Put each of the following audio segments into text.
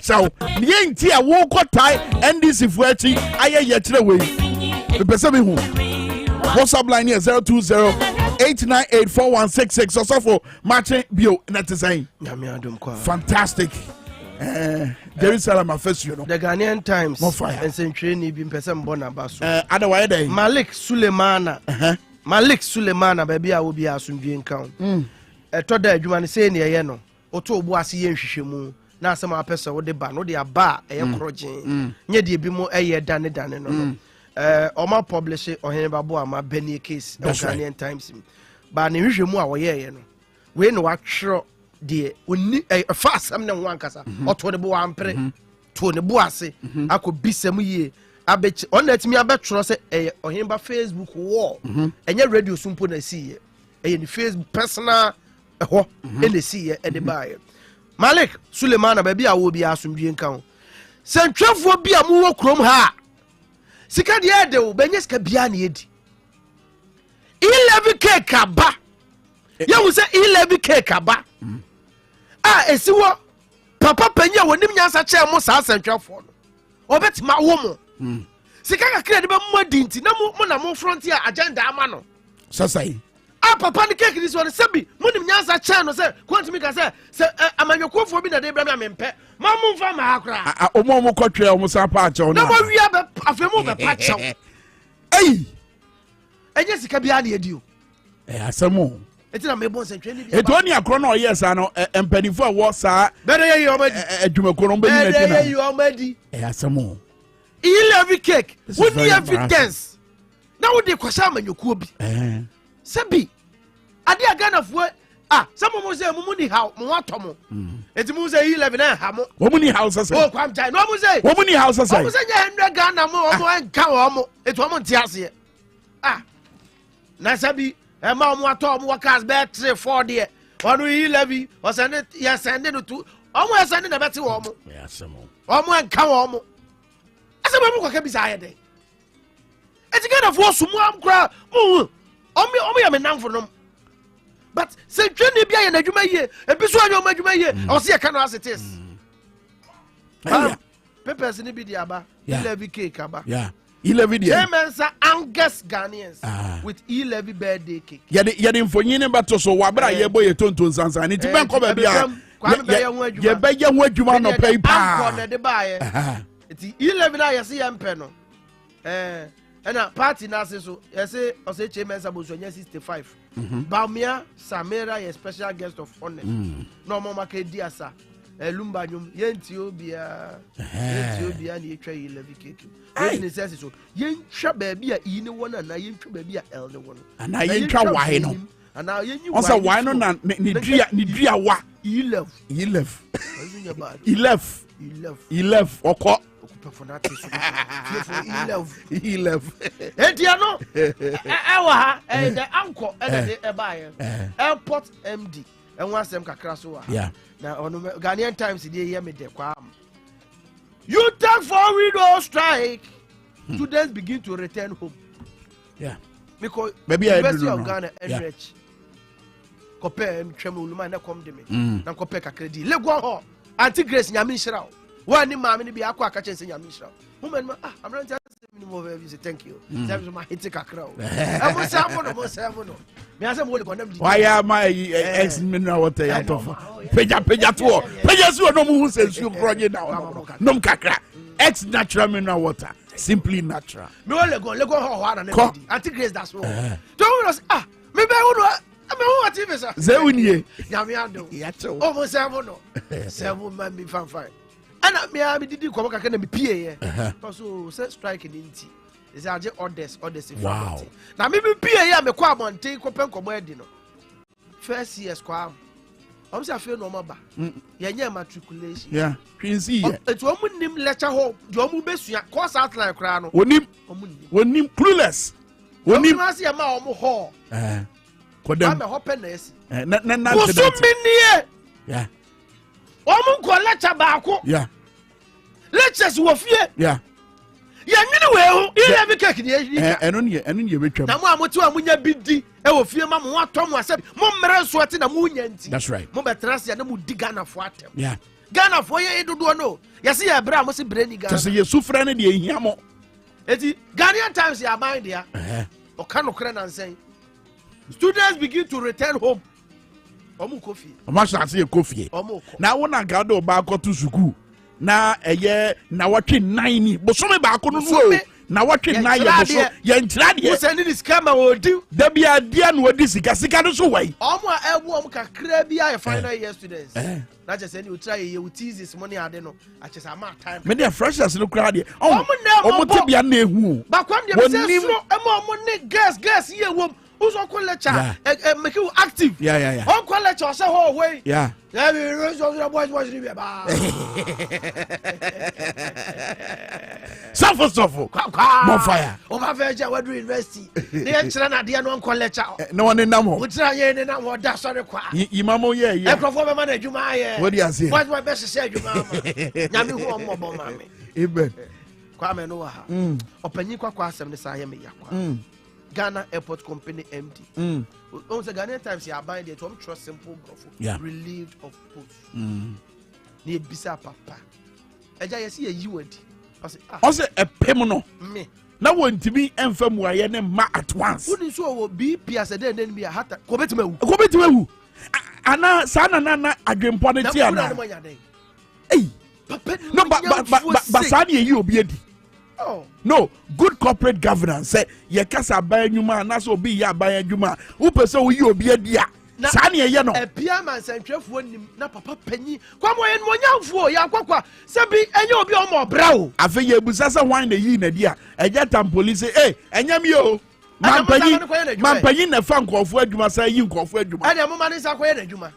so ye nti a wo kotai NDC fu achi aye ye kire we be pese me hu WhatsApp line here 020-898-4166 also for matching bio na tesai fantastic Jerusalem affects you know the Ghanaian Times and Century ni bi pese mbona baso otherwise dey Malik Sulemana baby a wo bi asumdwe nkan etoda adwuma ne sei ne ye no oto obu ase ye nhwehwemu na asem apese wo de ba no de aba eye krogen nye de bi mo eye dane no oma publish ohen babo ama beni case Ghanaian Times ba ne nhwehwemu a wo ye no we no wa twero de oni fa asem ne ho ankasa oto de bo wa ampre to ne bo ase akobisam ye abechi ona timi abetro se ohen ba Facebook wall enye radio sumpo na si ye ni Facebook personal ho ene si ye ene bae Malik Sulemana baby a wo bi asomdwe nkan sentwefo bi a mu wo krom ha sika de ede wo benye sika bia na edi 11k kaba ya wo se 11k kaba esiwo papa panya wonim nyansa che mo sa sentwefo no obetima wo mo sika kakra de be mo dinti na mo na mo frontier agenda ama no sasai papa ni cake this one sebi munim nyansa che no se kwantimi ka se amanyokofo bi na de bra me amempe ma mo mfa ma akra omo kotwe omo sa pa acho na mo wia be afemu be pa chew enye sika bia na edi o asemo etina me bon sentwe ni eto ni akro na oyes ano empanifo a wo sa bere ye omadi adwumako no be ni na tina ye omadi asemo 11 cake what the evidence na wo de kwasa amanyokuo bi sebi ade agana fo some mo say mo ni how mo atomo enti mo say 11 na ha mo wo ni house say oh kwam jai no mo say wo ni house say mo say 100 Ghana mo enka wo mo eto mo ntiase na sabi ma mo ato mo wakas be 3 4 de onu 11 o send ya send no to o mo send na beti wo mo asemo o mo enka wo mo asema mo kwaka bi sa ye de enti Ghana fo sumu am kra mo omi ya me namfo no but se twene bia ye na adwuma ye ebiso anyo ma adwuma ye o se ye ka no as it is papers ni bi di aba 11k kaba 11 dia Jemensa Angus Ghanaians with 11 birthday cake ye de mfonyine bato so wabra ye boye tonton sansan ni ti ben ko ba bia ye be ye ho adwuma no pay pa ko na de ba ye ti 11 na ye se ye mpe no ena party na se so ye se o se Jemensa bo so nya 65 Baumia Samira ye special guest of honor no mo maka di asa Lumba nyum yenti obia ni etwa 11 cake we ni say so yentwa ba bia e ni wona na yentwa ba bia el ni wona ana yentwa wae no ana yenyi wae wae no na ni dua wa 11 oko Edia no ewa ha the anko de ebaye airport MD enwa asem kakra so wa na onu Ghanaian Times dey hear me de kwa you take for widow strike students begin to return home because maybe I University of Ghana enrich compare twem uluma na kom de me na compare kakra di lego ho anti grace nyame nhira wani maame ni bi akwa aka chense nyame nhira woman ma I'm not just minimum of you thank you tell me my hit kakra o mo say no me asem wo le condemn di why am I ex mineral water ya to peja to peja so no mu sensu project na no kakra ex natural mineral water simply natural me wo lego ho na na anti grace that's all don't us me be wo me wo ati say ze wnie nyame ado ya cho o mo say no seven man be fine ana me a me didi kwa kaka na me pie ye so say strike ni nti is age orders wow na me pie ye me kwa abonte ko pen komo edi no first years kwa am say afie no ma ba ye nya matriculation twinsi ye etu omu nim lecture hall de omu besua course outline kra no wonim clueless wonim ma say ma omu hall kodem am ho pen na esi na so mini omu ko lecture ba ko lectures wo fie ya nyine we ho ile bi cake ni eno ne betwam na mo amoti wa munya bidi e wo fie ma mo atom asem mo mmere so ate na mo nya nti that's right mo betrase ya na mo diga na fo atem Ghana for ye do no. Yesi ya bra mo si breni Ghana. Just ye sufra ne de ehia mo. Eti Ghanaian times ya mind there. O kan no kre na nsen. Students begin to return home. Omo kofi. Omo shase ye kofi. Na wona ga do ba akoto suku. Na eye na watwe 9 ni. Bosome ba akono no. Na watwe 9 ye boso. Ye ntra de. Wo send ni scammer wo di. Da bia dia no wadi sika no so wai. Omo a ebu omo kakra bia final year students. Na just say you try ye Tvxyz money ade no. A just ama time. Me dey freshers no kra de. Omo te bia na ehu. Ba kwam de say so omo ne gas ye wom. Who's on call lecture? Make you active. Yeah. On call lecture say ho way. Yeah. Suffer. More fire. Over Virgin, what do university? They actually not there no call lecture. No one in Namo. We try ye na mo da sorry kwa. Imamo ye. E perform man adwuma ye. What do you say? What my best say adwuma ma. Nyame hu mo bo ma me. Amen. Kwa me no ha. Opanyi kwa asem ne sa ye me yakwa. Ghana Airport Company MD. On the Ghanaian times, you are buying the trust simple growth, relieved of post. Near Bisa Papa. I see a UD. I say a pemono. Me. Now, when to be infirm, why any ma at once. Wouldn't so be Piazza then be a hat. Go to me. Go to me. Anna, Sana, Nana, a game ponetiana. Hey, no, but Sani, you be. No, good corporate governance. Say, ye kasa buy nyuma, na so be ya buy nyuma. Who person will you be a dia? Sani ye no. A pia man sentrefu nim na papa panyi. Kwa mo en monyamfo ya kwakwa. Se bi enye obi o mo brawo. Afi ye busasa wan na yi na dia. Eja tam police eh enyam yo. Man panyi na fa nkofo adwuma sa yi nkofo adwuma. Ade mo mane sa koye na adwuma.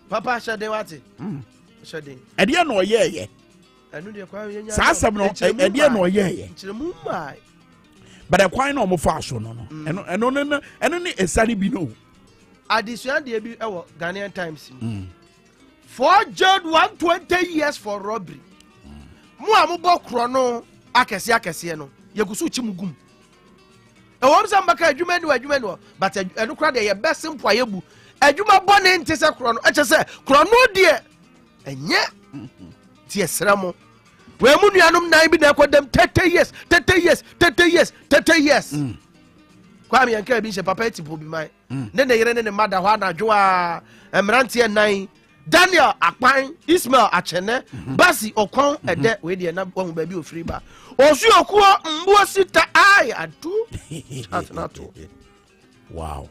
Papa shade wate. Shade. Ade na oye. Sa asem no ede na oye. But the kwine no mo fa so no. Eno ne esani bi no. Addition de bi e wo Ghanaian times. 4 jailed 120 years for robbery. Mu ambo kro no akese no. Yegusu chimugum. E wo msa mbaka adwuma no but eno kra de ye best simple ayebu. Adwuma bone ntese kro no. Eche se kro no de enye tie sramo. We mu nuanom nan bi na ekodem 30 years. Kwa mi yanka bi she papa tipo bi mai. Ne yere ne mother ho na dwoa emrantie nan Daniel Akpan, Ismail Achene, Basi Okon ede we de na wo ba bi ofiri ba. Osu okuo mbuo sita ai adu. Chat na to. Wow.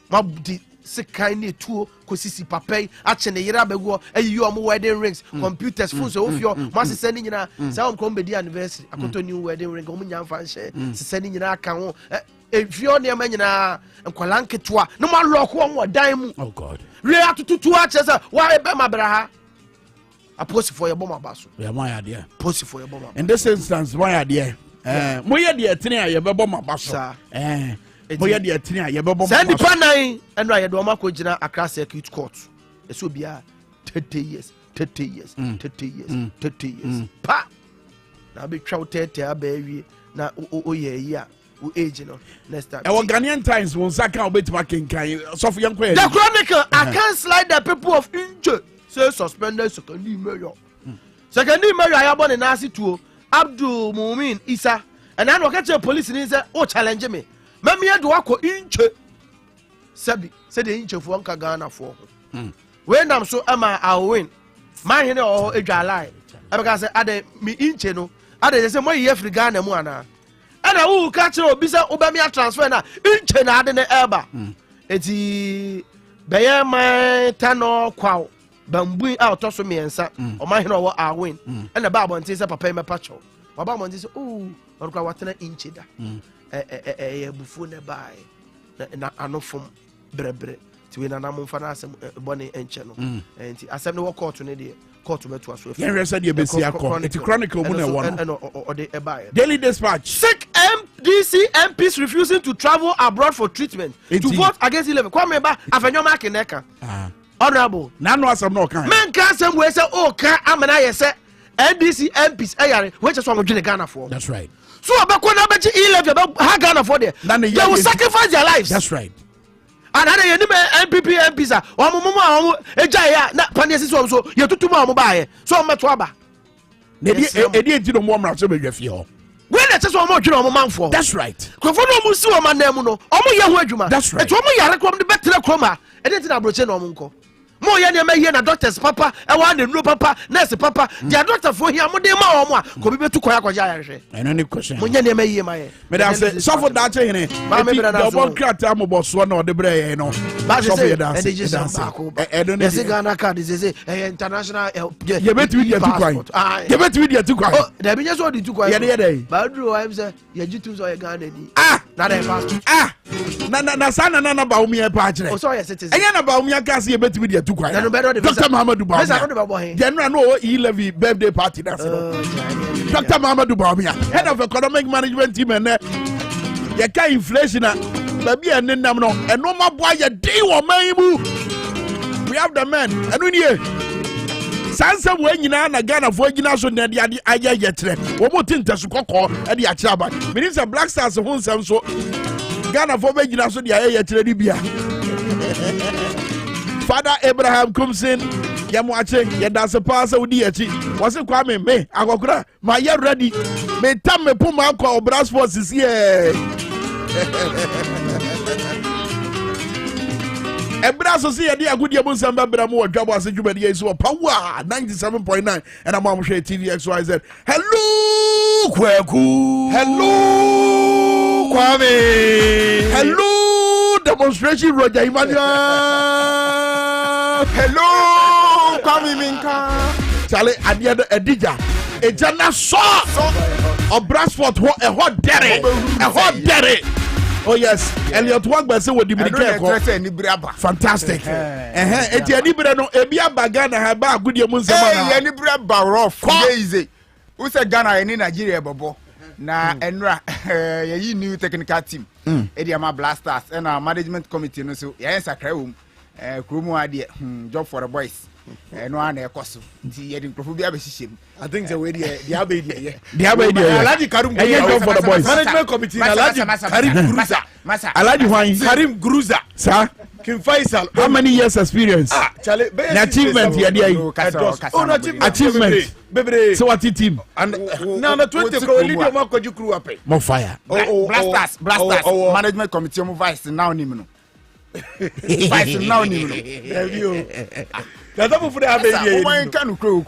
Mabdi sekai ne tuo kosisi papai achene yira begwo ayi omo wedding rings computers phones ofio mo asese ni nyina sa om ko mbedi anniversary akoto new wedding ring omo nyamfa nhye sese ni nyina aka ho efio ne ma nyina nkwala nketwa no ma lock omo dan mu. Oh God. Re atututu a chese wa ebe mabra ha aposi for your bomb abaso ya my idea posi for your bomb. In this instance my idea mo ye de etene a ye be bomb abaso moya de atini a ye bebo send panan eno aye do makogina Accra Circuit Court eso bia 30 years pa na be twa 30 abawie na oye yi a o age no next time. Our Ghanaian times won saka obetima kenkan so for yanko. The Chronicle I can't slide the people of Inche say suspended secondary mayor ayabo ne na asituo Abdul Mumin Isa and I no catch police ni say o challenge me. Mami ya do akọ Inche sabi say the Inche fo nka Ghana fo we nam so ama awin man hene o edwalai abeka say ade mi Inche no ade say mo yi Africa Ghana mu ana ana wo ka kire obi say obami transfer na Inche na ade ne eba eti beye man tano kwaw bambu a otoso miensa o man hene o awin ana ba abonte say papa me pacho baba mo say oh orukwa watena Inche da bufu ne bai na anofom brebre ti we na na momfa na asem bone enche no enti asem ne wo court ne de court beto aso yen resa de besi akọ eti Chronicle mu na wo no o de bai Daily Dispatch. Sick MDC MPs refusing to travel abroad for treatment to vote against 11 kwame ba afenyo mark neka honorable na no asem no kan men kan asem we say o kan amana ye say NDC MPs ayare we just want to Ghana for. That's right. So abeko na bechi 11 ha Ghana for there they will sacrifice their lives. That's right. another NPP MPs a omo eja ya na panesi so ye tutuma omo ba ye so omo to aba na edi enti no mo amra so be dwafie ho when it says omo dwere omo manfo that's right kofo no omo si omo nam no omo ye ho adwuma that's right eto omo yare krom de betre kroma e dey na broche na omo nko mo ye ne maye na doctors papa e wa na nuro papa nurse papa dia doctor fo hia mo de ma omo a ko bi betu koya koja yare eno ni question mo nye ne maye maye me da say so for that hene the one krata mo boso na de bre ye no so for that eno ni se Ghana card say international ye betu dia tu kwan ye betu dia tu kwan da bi nye so di tu kwan ye dey ba duro I say ye jitu so ye Ghana ni na dey passport na sana na ba umi e pa kire o so ye citizen enya na ba umi aka se ye betu dia tu kwan Dr. Muhammadu Bawumia general no E-Levy birthday party that's Dr. Muhammadu Bawumia head of economic management team and ye ka inflation baby and nam no and no ma boy ye dey wo man mu we have the men enu nie sansa wo nyina na Ghana fo nyina so na de aya yetre wo mo tinta su kokko e de akira ba minister Black Stars ho nsam so Ghana fo be nyina so de aya yetre di bia Father Abraham comes in yamuache yedase pass udi echi wase kwa me akokura ma ye ready me tam me puma kwa obras forces here Ebra so see ye dia agudie mu nsamba bra mu Dwabo Ase dwumadi yeso power 97.9 and I'm on Tvxyz. Hello Kweku. Hello Kwame. Hello demonstration Roger Emmanuel. Hello Kwame Minka. Chale adia edija ejana so Obrasford ho e ho dere oh yes Elliot Wagba say we dimike fantastic eti anibere no ebi abaga na ha ba agudie mu nsema na anibere ba rough Tvxyz who say Ghana in Nigeria bobo na enra ye new technical team Ediama Blasters and our management committee no so ye nsakra wom kromu ade job for the boys no ana ekoso nti ye din krofo bia be hihiem I think the way the abedi Alhaji Karim job for the boys management committee Alhaji Karim Gruza Alhaji Hwan Karim Gruza sir Kim Faisal how many years experience chale the achievement ye dey achievement bebre so what team and now the 20 ko leader ma kwaji crew ape mo fire Blasters management committee mo vice now nim no vice now nim no That's what for the abedi man kan kro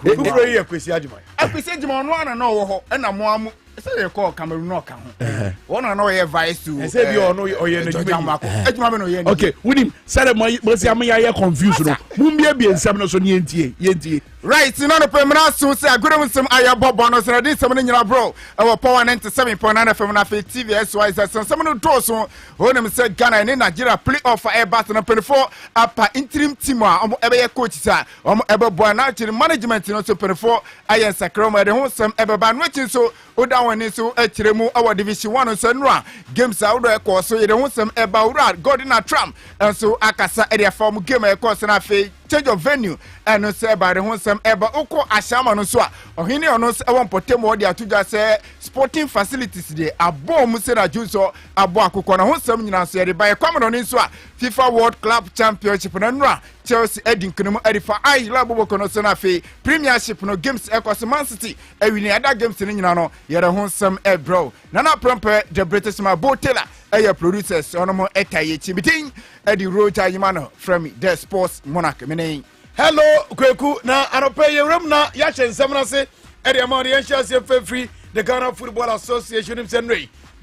ye akwesi adwuma no ana no wo ho na mo amu say call Cameroon no ka ho one na no ye vice to say bi ono oye no adwuma me no ye okay winim say mo si am ya confused no mum bia nsam no so ne yentie right no no pemra so say agorem nsam aya bobo no say dey nsam no nyina bro our power 97.9 FM na Tvxyz nsam no do so onem say Ghana and Nigeria playoff air bat no 24 upper interim team a ebe ye coach sa ebe boy na management no so 24 ayen sakroma de ho nsam ebe ba no chin so oda woni so akiremu our division 1 so no a games a odo e ko so ye de ho nsam ebe ura Gordon Trump and so akasa e de form game e ko so na fe change of venue and say by the home eba oko ashama no so a ohini ono se won potemo de atuja say sporting facilities de abo mu se na juso abo akoko na honsam nyina so de by kwamno ni so a FIFA World Club Championship na nura Chelsea edin kunu arifa ai labo kono so na fe Premiership no games ekos Man City ewini ada games ni nyina no yere honsam bro nana prompe the British ma Botela aya producers ono mo etaye chibitin edi Roger Yimano from the Sports Monarch meaning hello Kweku na anope yewram na ya chensam na se edi amount the NCSF free the Ghana Football Association himself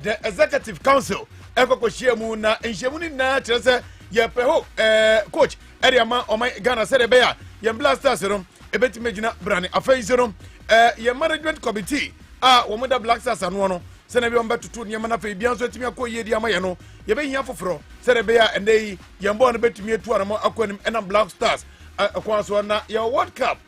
the Executive Council ekokoshiemu na enshemu ni na chese ye peho coach edi ama omai Ghana se be ya ye Blasters rom ebeti megina brani afense rom ye management committee wo mo da Black Stars anu no se na bi on betutu ne ma na fe bia so timi akoye di ama ye no ye be hia foforo se na be ya endei ye mbo no betumi etu anamo akonim enam Black Stars akwanso na ye World Cup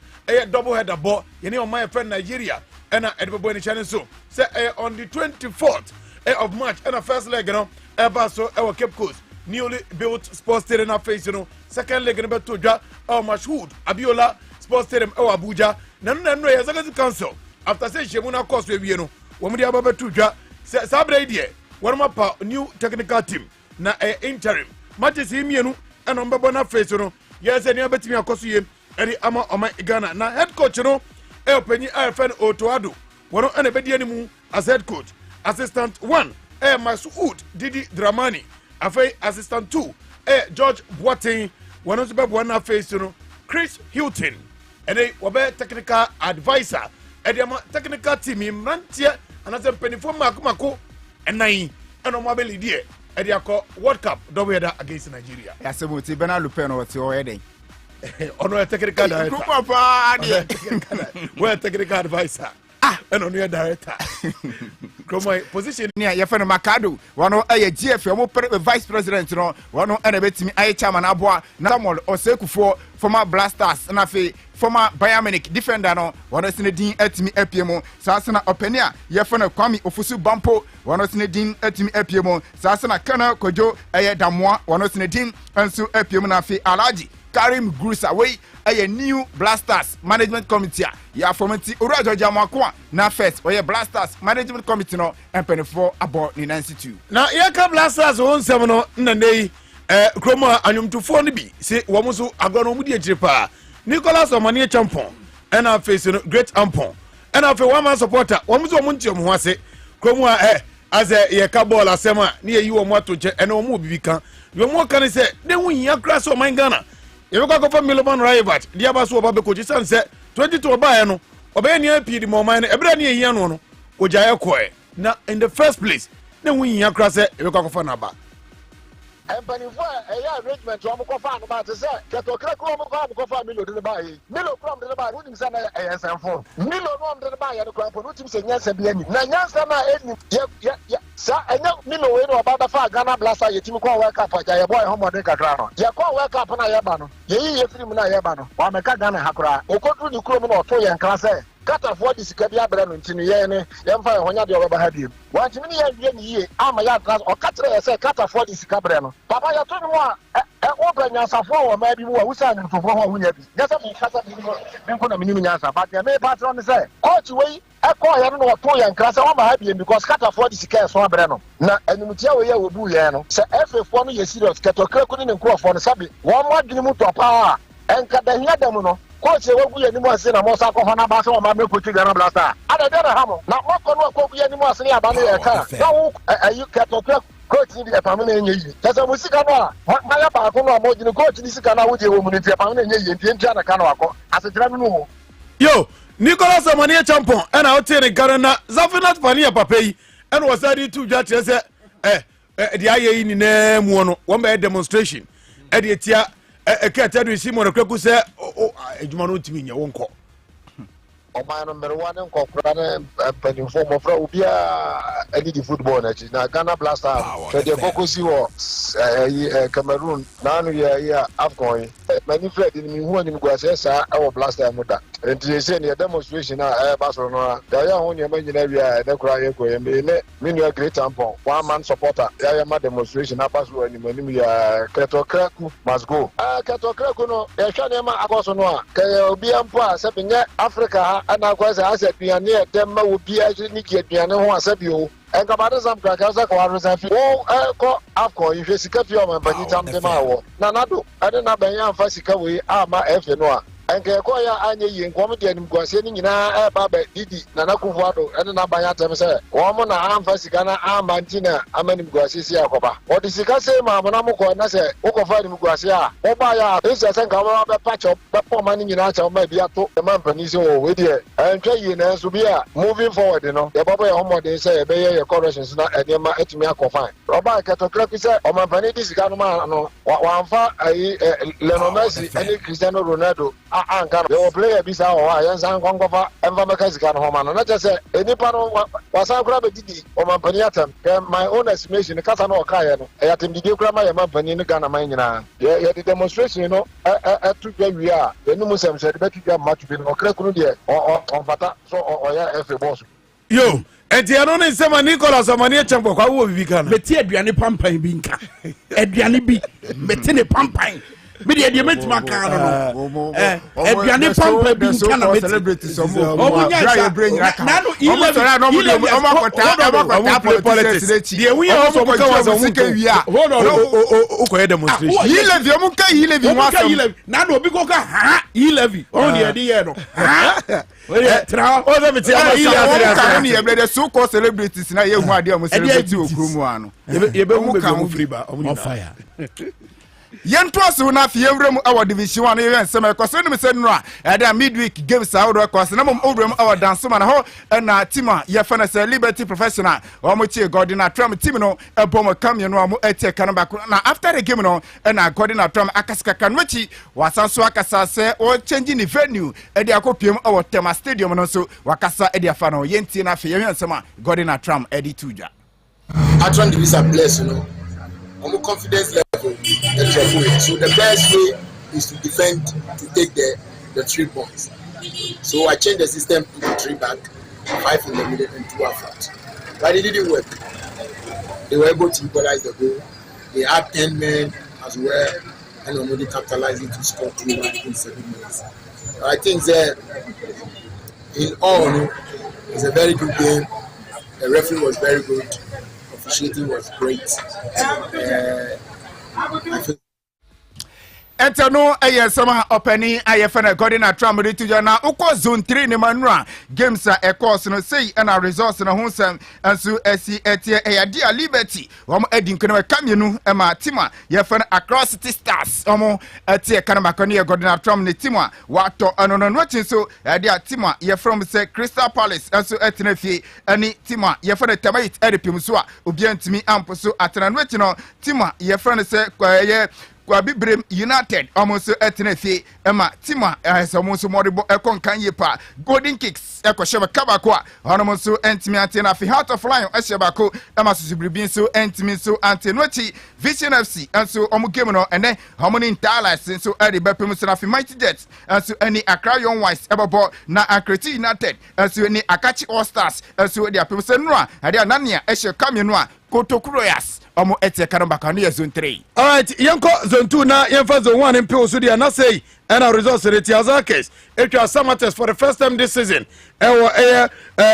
double header ball ye ne on my friend Nigeria ena edebebo ni channel so say on the 24th of March and first leg no eba so our Cape Coast newly built sports stadium na face no second leg no beto dwa Mashhood Abiola sports stadium Abuja nanu ye Executive Council after say shemu na course we wie no wo mudi ababeto dwa sabre die warma pa new technical team na interim matches imienu eno mbebo na face no yes eni abetimi akoso yem eri ama Ghana na head coach no openyi AFN Otoado wono ene bedi animu as head coach assistant 1 Masoud Didi Dramani afei assistant 2 George Boateng wono so bebo na face no Chris Hilton ene wobe technical advisor edi ama technical team imrantie anase penifo mako enan eno mo abeli die edi akọ World Cup double header against Nigeria yasemuti bena lupeno wati o eden ono technical director papa we technical advisor eno no director come position ni ya feno Makado wano GF omo vice president no wano ene betimi aye chairman aboa na Samuel Osekufo former Blasters na fe former Bayern Munich defender no wano sine din atimi apiemo saasena openia ya feno Kwame Ofusu Bampo wano sine din atimi apiemo saasena Kana Kojo Damoa wano sine din ansu apiemo na fe Alaji Karim Grusa wey a new Blasters management committee ya fomenti Urajo Jamakwa na first oye Blasters management committee no empenefo abo ni Nancy na yaka Blasters won sem no nnanei kroma anyumtufo no bi se wo mo so agono mu di agire pa Nicholas Omanie Champon ena face no Great Ampon ena fe one man supporter wo mo so mo ntiom ho ase kroma as ye ka ball asema ni yi wo mo atoche ena wo mo bibi kan yo mo kan se de hu hia kra so man Ghana you go for Milovan Rivat dia ba so oba be koji san se 22 oba ye no oba ni api di mo man ebra ni ehia no no ojaye koe na in the first place na hu hia kra se you go for na ba empanifo arrangement o mo ko fa no ba te se keto kra ko mo ko fa Milo de ba yi Milo krom de ba ru nim se na eyensanfo Milo no de ba ye no kra po no tim se nyansa bi ani na nyansa na eni ya sa enya Milo we no ba fa Ghana Blaster ye tim ko World Cup ja ye boy homode kakra no ye ko World Cup na ye ba no ye yi ye film na ye ba no wa me ka Ghana hakura okodru ni krom no to ye nkra se kata for this ka bia bra no ntinu ye ne ye mfa ye honya de oba ha biem wa ntimi ni ye wie ni ye ama ya atras o katra ye se kata for this ka bra no papa ya to ni mo o bra nyansafo wo ma bi mu wa wusa ni tofo ho hunya bi nyasa bi kasa bi ko na minim nyansa ba de me patron ni se coach we ko ye no to ye nkra se o ma ha biem because kata for this ka so bra no na animtia we ye wo bu ye no se FF no ye serious keto kra ko ni nkrofo no sabi wo ma dwene mu topa enka da hia da mu no coach we gu ye ni mo ase na mo sa ko hona ba se o ma me coach Ghana Blaster ada de na hamo na mo ko no ko gu ye ni mo ase ni aba no ye ka na wo ayi keto kra coach ni e pamuna enye yi tese musika no a ma ya ba ko no mo gini coach ni sika na wo je wo mu ni tie pamuna enye yi tie na ka no akọ asetira mi no yo Nicholas Omanie Champon ena o tie ne Ghana na Zafinat Pania papa yi ena wo sadi tu dwa tie se di aye yi ni na mu no wo ba demonstration e di tia eketa do isi mo na kwaku se ejuma no timi nya wonko ọman no mere one nkọkura ne penifo mo fra obia any di football na chi na Ghana Blaster so dey focus wo Cameroon na no ya Afcon many Fred ni mi hu ani mguase sa e Blaster mo da enti se ne demonstration na ba so no da ya hu ne ma nyina bia da kura ye ko ye ne minu Great Ampon one man supporter ya ma demonstration na ba so ani manim ya keto kraku must go keto kraku no e hwa ne ma akoso no a ke obi ampo a se binye Africa ana kwasa aseduane e dem ma obi a ni ki aduane ho asabio enka ba de sam kraka sa ko arusa fi wo ko afko ihwe sika fi o ma bani tam de ma wo na nado ade na ban ya amfa sika we ama efe no a enka ko ya anye yi nkom de anim gwase ni nyina e ba ba didi na nakufo ado ade na ban ya tem se wo mo na amfa sika na ama ntina amanim gwase si akoba o de sika se ma mo na mo ko na se wo ko fa anim gwase a wo ba ya ese se nka mo ba pacho ba po ma ni nyina cha ma bia to e ma mpani se o we de entwa yi na so bia moving forward no ye babo ye homode se e be ye corrections na enema etimi akofan oba ketokra ku se o ma mpani di sika no ma no wa amfa ayi Lionel Messi ani Cristiano Ronaldo anka no player bi sa o a yan san konkofa emfa meka sika no ma no na se enipa no wasan kura be didi o ma mpani atam my own estimation kasa no okaye no e atem didi kura ma ye ma mpani ni Ghana man nyina ye the demonstration no to gwa wi a enum sem se de betu gwa match bi no kra kunu de on fata so o ya FA boss yo enti ano ne nsema Nicholas Omanie Champon kwa wo bibi kana meti aduane pampan bi nka aduane bi meti ne pampan me de metima kan no aduane pampa bi nka na meti celebrities no 11 politics de we are also ka was on ukoye demonstration yi levy omu ka yi levy mu asem na no obi ko ka ha yi levy on de ye no ha tra o de meti ama ni ebre de so called celebrities na ye hu ade am celebrity okrumu ano ye be hu be free ba on fire yentu aso na afie wrem awa division 1 even sem ekose no se no a da midweek games out ekose na mom wrem awa dance man ho na team a ye fa na say Liberty Professional o mo chi Gordon Atram team no ebom kam ye no amu etie kan ba na after the game no na Gordon Atram akasika kan wachi wasanso akasa say o change the venue e de akopiem awa Tema Stadium no so wakasa e de afa no yenti na afie ye nsem a Gordon Atram e di tuja Atram Divisa bless, you know. I'm confidence level. So the best way is to defend, to take the 3 points. So I changed the system to the 3 back, 5 in the middle and 2 up front. But it didn't work. They were able to equalize the goal. They had 10 men as well, and already capitalizing to score 2-1 in 7 minutes. I think that in all, it's a very good game. The referee was very good. Officiating was great. Etano ayesama openi ayefana Gordon Atram to na uko zone 3 ni manura games a course no say na resource na hunsam anso esi etie ayadia Liberty wom edi nkono kamienu ema tima yefana Across City Stars omo etie kanama koni Gordon Atram ne tima wato anono no chinso ayadia tima yefrom say Crystal Palace anso etena fie ani tima yefana Tamait edepim so a obiantimi amposo atena no chino tima yefana say kwaye Bibrem United almost etnefi Emma Tima someone's moribo ekon kanye pa Golden Kicks ekosheba kabakwa honomoso entimiante na fi Heart of Lion eshebako Emma susubribin so entimi so antenochi Vision FC anso omugame no ene homoni intalas so edi bepem so na fi Mighty Jets anso any Accra Young Wise ebobo na Akreti United anso any Akachi All Stars anso edi apem so no ade anania eshe kamenu a Kotokroyas omo etie karamba no zone 3. All right, yanko zone 2 na yanfa zone 1 mpo so dia na say and our results rate Azakes it was Samates for the first time this season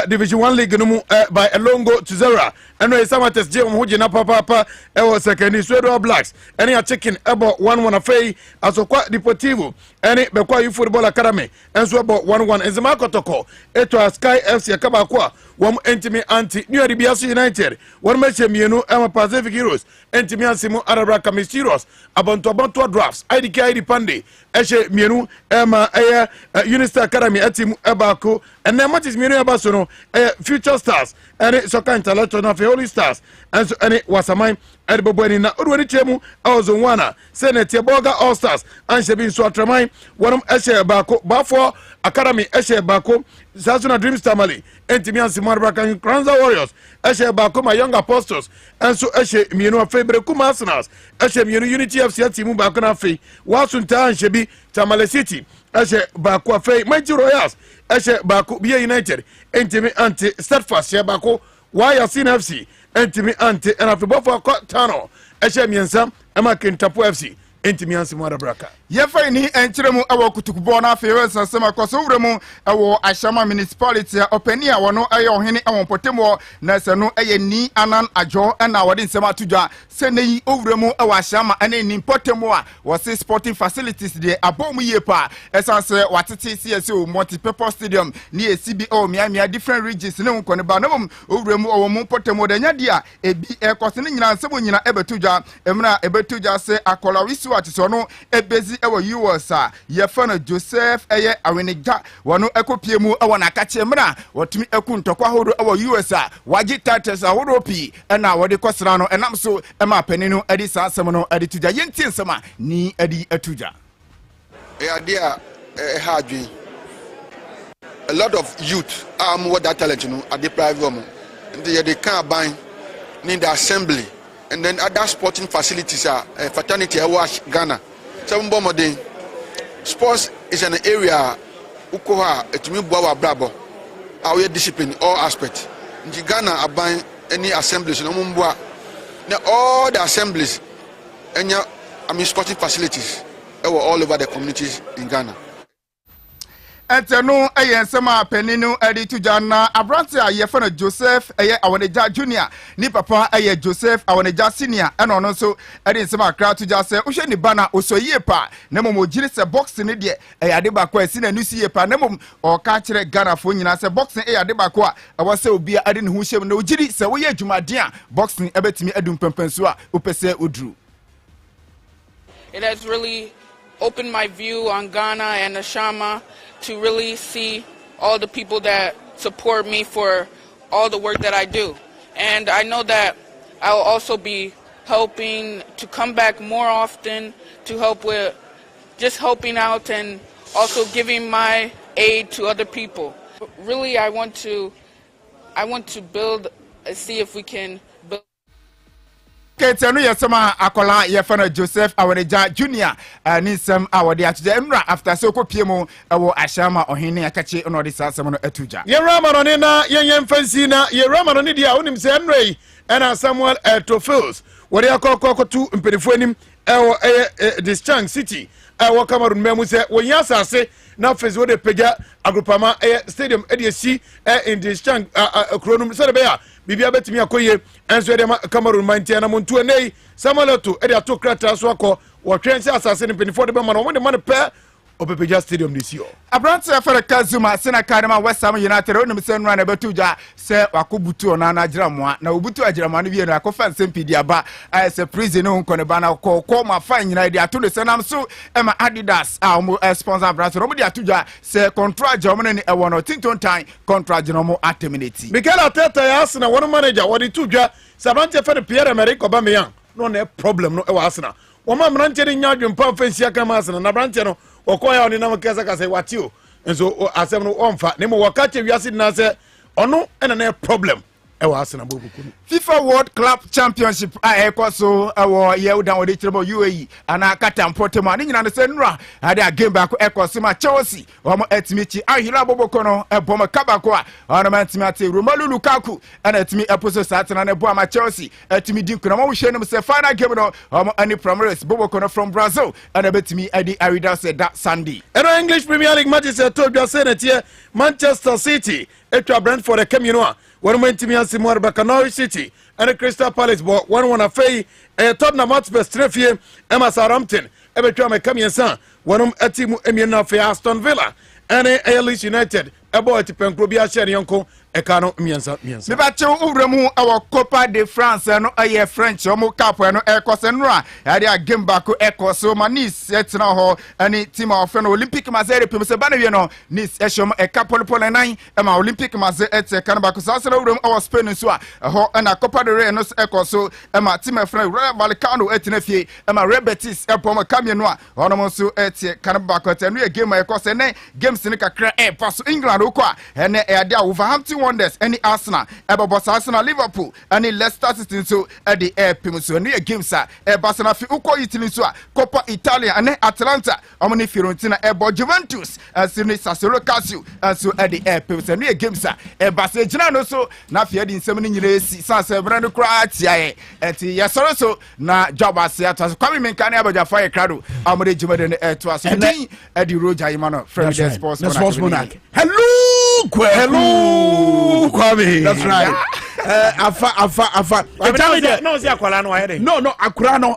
Division 1 league no by a long go to 0 and no Samates je mo huje na papa second Sweden Blacks and ya chicken about 1-1 afei asokwa Deportivo and bekwa you football academy and so about 1-1 Enzema Kotoko it was Sky FC akabakwa wom entimi anti New Arabiasu United one match mienu Pacific Heroes entimi ansimu Arabra Kamisiros abantu drafts ID Pande eshe mienu Unistar Academy atimu ebako and then matches mienu abaso no Future Stars and Soccer Intellectual na Holy Stars and so any wasamai edbobweni na odwani chemu awozo wana Senate Boga All Stars and shebi so atramai wonum eshe bako bafo Academy eshe bako Sasuna Dreams Tamale entimi ansimu Arabra Kranza Warriors eshe bako my Young Apostles and so eshe mienu afebre kuma Arsenals eshe mienu Unity FC atimu bako na fe wasunta shebi Tamale City eshe bako afei Mighty Royals eshe bako Bia United entimi anti Steadfast she bako Yasin FC entimi anti and afibofo Tano eshe miensa ema Kentapo FC entimi ansimu Arabraka yefa ni enchiremu awo kutukubo na afewe sasema kwaso wuremu awo Ashama municipality openia wono aye ohene awon potemo na seno aye ni anan ajo na wode nsema atudwa seneyi owuremu awo Ashama ane ni potemo a wose sporting facilities de abomu yepa esanse watete CSO multi-purpose stadium ni CBO miamia different regions ne nkone ba no owuremu awo mu potemo de nyadia ebi ekose ne nyina nsemo nyina ebetudwa emra ebetudwa se akola wisu atiso no ebezi ewo USA yefana Joseph eye aweniga wono ekopiemu ewo na kache mra wotumi eku ntokwa hodo ewo USA waji tates ahodo pi na wode kosra no enam so ema paninu edi sansem no edi tuja yenti nsema ni edi etuja idea ha adwin a lot of youth what that talent you know at the private room and they can buy in the assembly and then other sporting facilities are fraternity wash Ghana. Sports is an area ukoha etumi bua brabo our discipline all aspects in Ghana aban any assemblies no mumbua now all the assemblies and sporting facilities all over the communities in Ghana. Eteno ensema peninu edi tujana abrante ayefana Joseph Awoneja Junior ni papa Joseph Awoneja Senior eno no so edi ensema akra tuja se uhwe ni bana osoyie pa na mom giri se box ni de ade bako asi na nusiye pa na mom o ka kire Ghana fo nyina se box ade bako a ewo se obi ade ne hu hyem na ogiri se wo ye adwumade a box ni ebetimi adum pempenso a opese odru. It has really opened my view on Ghana and Ashama to really see all the people that support me for all the work that I do. And I know that I will also be helping to come back more often to help with just helping out and also giving my aid to other people. Really, I want to build, see if we can build. Ketenu yesema akola yefana Joseph Awoneja Junior ni sem awode atuje emra after so kopiemu ewo Ashama ohene akache ono de sasem no atuja ye ramano ne na yenyen fancy na ye ramano ne dia onim se enrei ena Samuel Tvxyz wori akokokotu mpedifo anim ewo Dischang City ewo Cameroon memu se wonya asase na fezi wo de pega agrupama stadium edisi in Dischang akronum se de be ya bibia betimi akoye enso de Cameroon mantia na muntu nei Samuel to ede atokrata so akọ wo twense asase ne penifo de be ma no mo de man pe Opepeja Stadium this year. Abrante afere Kazuma sena Kadema West Ham United onim se nwa na betuja se wakobutu ona na agiramwa na obutu agiramwa no bi na akofa nsempidi aba se prison no nkone ba na ko ma fine nyina de ato de senam so ema Adidas sponsor Abrante no mo de atuja se contract jo mo ni ewo no tinton time contract no mo terminate. Mikel Arteta ya Arsenal one manager wodi tujwa Abrante afere Pierre-Emerick Aubameyang no na problem no ewo Arsenal. Woma mrante ni nyadwe mpa fancy akama Arsenal na Abrante no okoya oni na mkeza ka se watio enso asem no omfa nemo wakati wiase na se ono ena na problem e wa Arsenal bobukunu FIFA World Club Championship ekoso ewo yeuda wode kirebo UAE ana kata mpotema ni nyina ne se nura ade a game back ekoso ma Chelsea omo etimichi ahira bobokono eboma kabako a ona ma etimi ate Romelu Lukaku ana etimi eposo satana ne bo ma Chelsea etimi dinkuna mo hwe ne se final game no omo ani Palmeiras bobokono from Brazil ana betimi ade arida se that Sunday eno English Premier League matches to say na Manchester City etwa Brentford e kamino one moment to me and Simon Norwich City and Crystal Palace bought 1-1 afei Tottenham Hotspur Strefie Emma Southampton ebetwa me come yensan one atimu emien afei Aston Villa and Leeds United about penkro bia share yonko ekano miensa me ba che owremu awo Copa de France no aye French omo cap no ekose nra ya dia game back ekose ma Nice etina ho ani team of no Olympic mazere pem se ba na wie no Nice ehom ekapolpol nan e ma Olympic mazere ete kan back so asena owremu awo Spain so a ho na Copa de Rey no ekose e ma team of Rayo Vallecano etina fie e ma Real Betis epom kamie no a ono so ete kan back ete no game ekose ne games ne kakra pass England okwa ene e dia Wolverhampton Wonders any Arsenal ebobos Arsenal Liverpool any Leicester City so the pim so ne games a Barcelona fi uko Italy so Coppa Italia and Atalanta omni Fiorentina ebo Juventus asini Sassuolo Calcio so the pim so ne games a Barcelona no so na fi edi nsem ni nyire si sanse bra no kra tia enti yesoro so na Dwabo Ase ato kwame menka ne abaja fa krado amode jumade ne to aso edi Roger Imano from the Sports Monarch. Hello Kwame. That's right. Afa. No, see akwala no ahere. No, akwala no.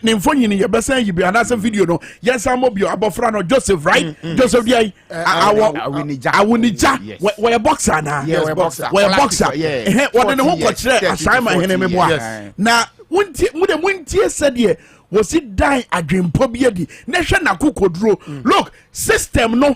Ne mfonyi ni yebesa yibi anase video no. Yes amobio abofra no Joseph, right? Joseph dia awunija. We boxer na. We boxer. What the whole coach assignment hene memoa. Na wuntie said here was it die adwempo biedi. Na hwe na kokodro. Look, system no.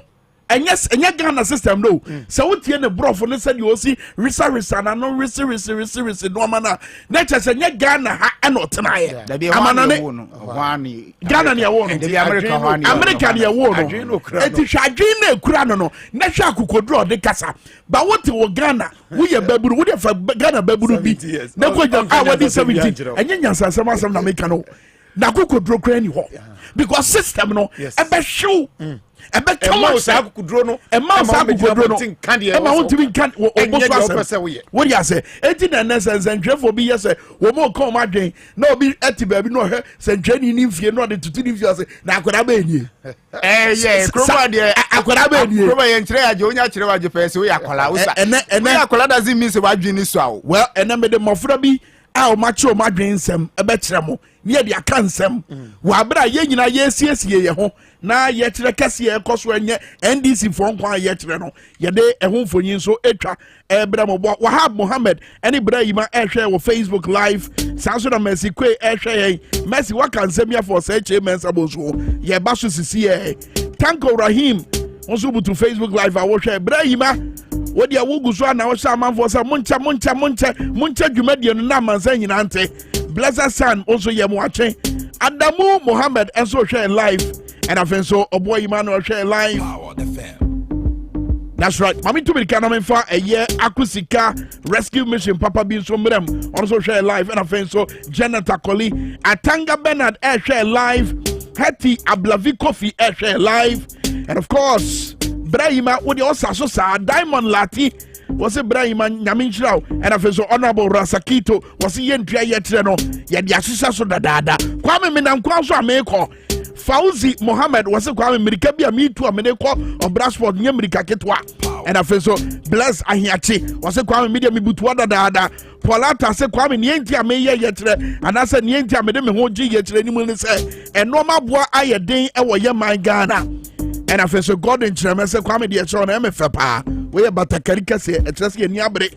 And yes, and yet Ghana system no. So what you the bro for listen you see risa na no risi no mana. Nature say yet Ghana ha not tonight. One Ghana ni won. America ni won. Eti hwadwe na kura no. Na hwa kokodro de kasa. But what you Ghana, we ye baburu, we dey for Ghana baburu bi. Na ko jam ah what 17. Enye nyansa asem na make no. Na kokodro kra ni ho. Because system no ebe show ebe Emma sa akukudro no Emma sa akukudro no Emma won't even can what you say 18 and sense for be yes wo mo come adwen na obi eti baabi no he sentwani ni mfie no de tutu ni mfie say na akwara ba enie kroma de akwara ba enie kroma ye nkyere agye onya kyere wagye pese we akwala wo sa ene akwala doesn't mean say wadwen ni so awo well ene me de mofra bi a o ma che o ma dwen nsem ebe kire mo ne de aka nsem wa bra ye nyina ye siesie ye ho na ye kire kase ye koso enye NDC for nkwa ye kire no ye de ehun fonyin so etwa ebra mo Wahab Mohammed eni bra yima ehwe wo Facebook live sanso na Messi kwe ehwe ye Messi waka nsem ya for say che mensa boso ye ba so sisi ye Tanko Rahim onso butu Facebook live a wo hwe bra yima wodi awogu so na wo sha manfo sa muncha dwumadie no na mansa nyina ante Blessed Son also ye mo atwe Adamu Mohammed enso hwe live and I so Oboy Emmanuel share live. That's right. Mami to be can for a year Akusika Rescue Mission Papa Bin Sombrem also share live and I so Janet Akoli Atanga Bernard air share live Hetty Ablavi Coffee air share live and of course Brahima would also sa Diamond Lati was a Brahima Yaminchao and I so Honorable Rasakito was yen tria yetreno yet Yasisa so dada Kwame Minam Kwaso Ameko Fauzi Mohammed was a Kwame America be a me to a Meneko or Brasford Yamrika Ketwa and I so bless Ahiachi was a Kwame Media Mibutwada dada Polata se Kwame Nientia Maya yetre and I said Nientia Medem Hoji yetre any say and no mabwa aye day ewa yama Ghana and I so God in Chama se Kwame dear John MFPA we about a caricature at just a niabre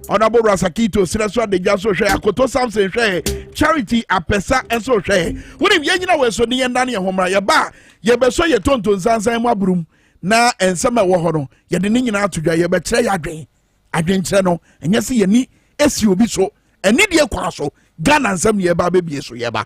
Honorable Rasakito Sinaswa de Jaso share Koto Samson share Charity Apesa and so share when if Yanina was so near Dania Homa Yaba Yabeso ye tonto Zanza Mabrum na and some wahono Yadinin out to Yabetre Adin channel and yes ye ni SUB so and need your kwaso Ghana and some yeba baby so yaba.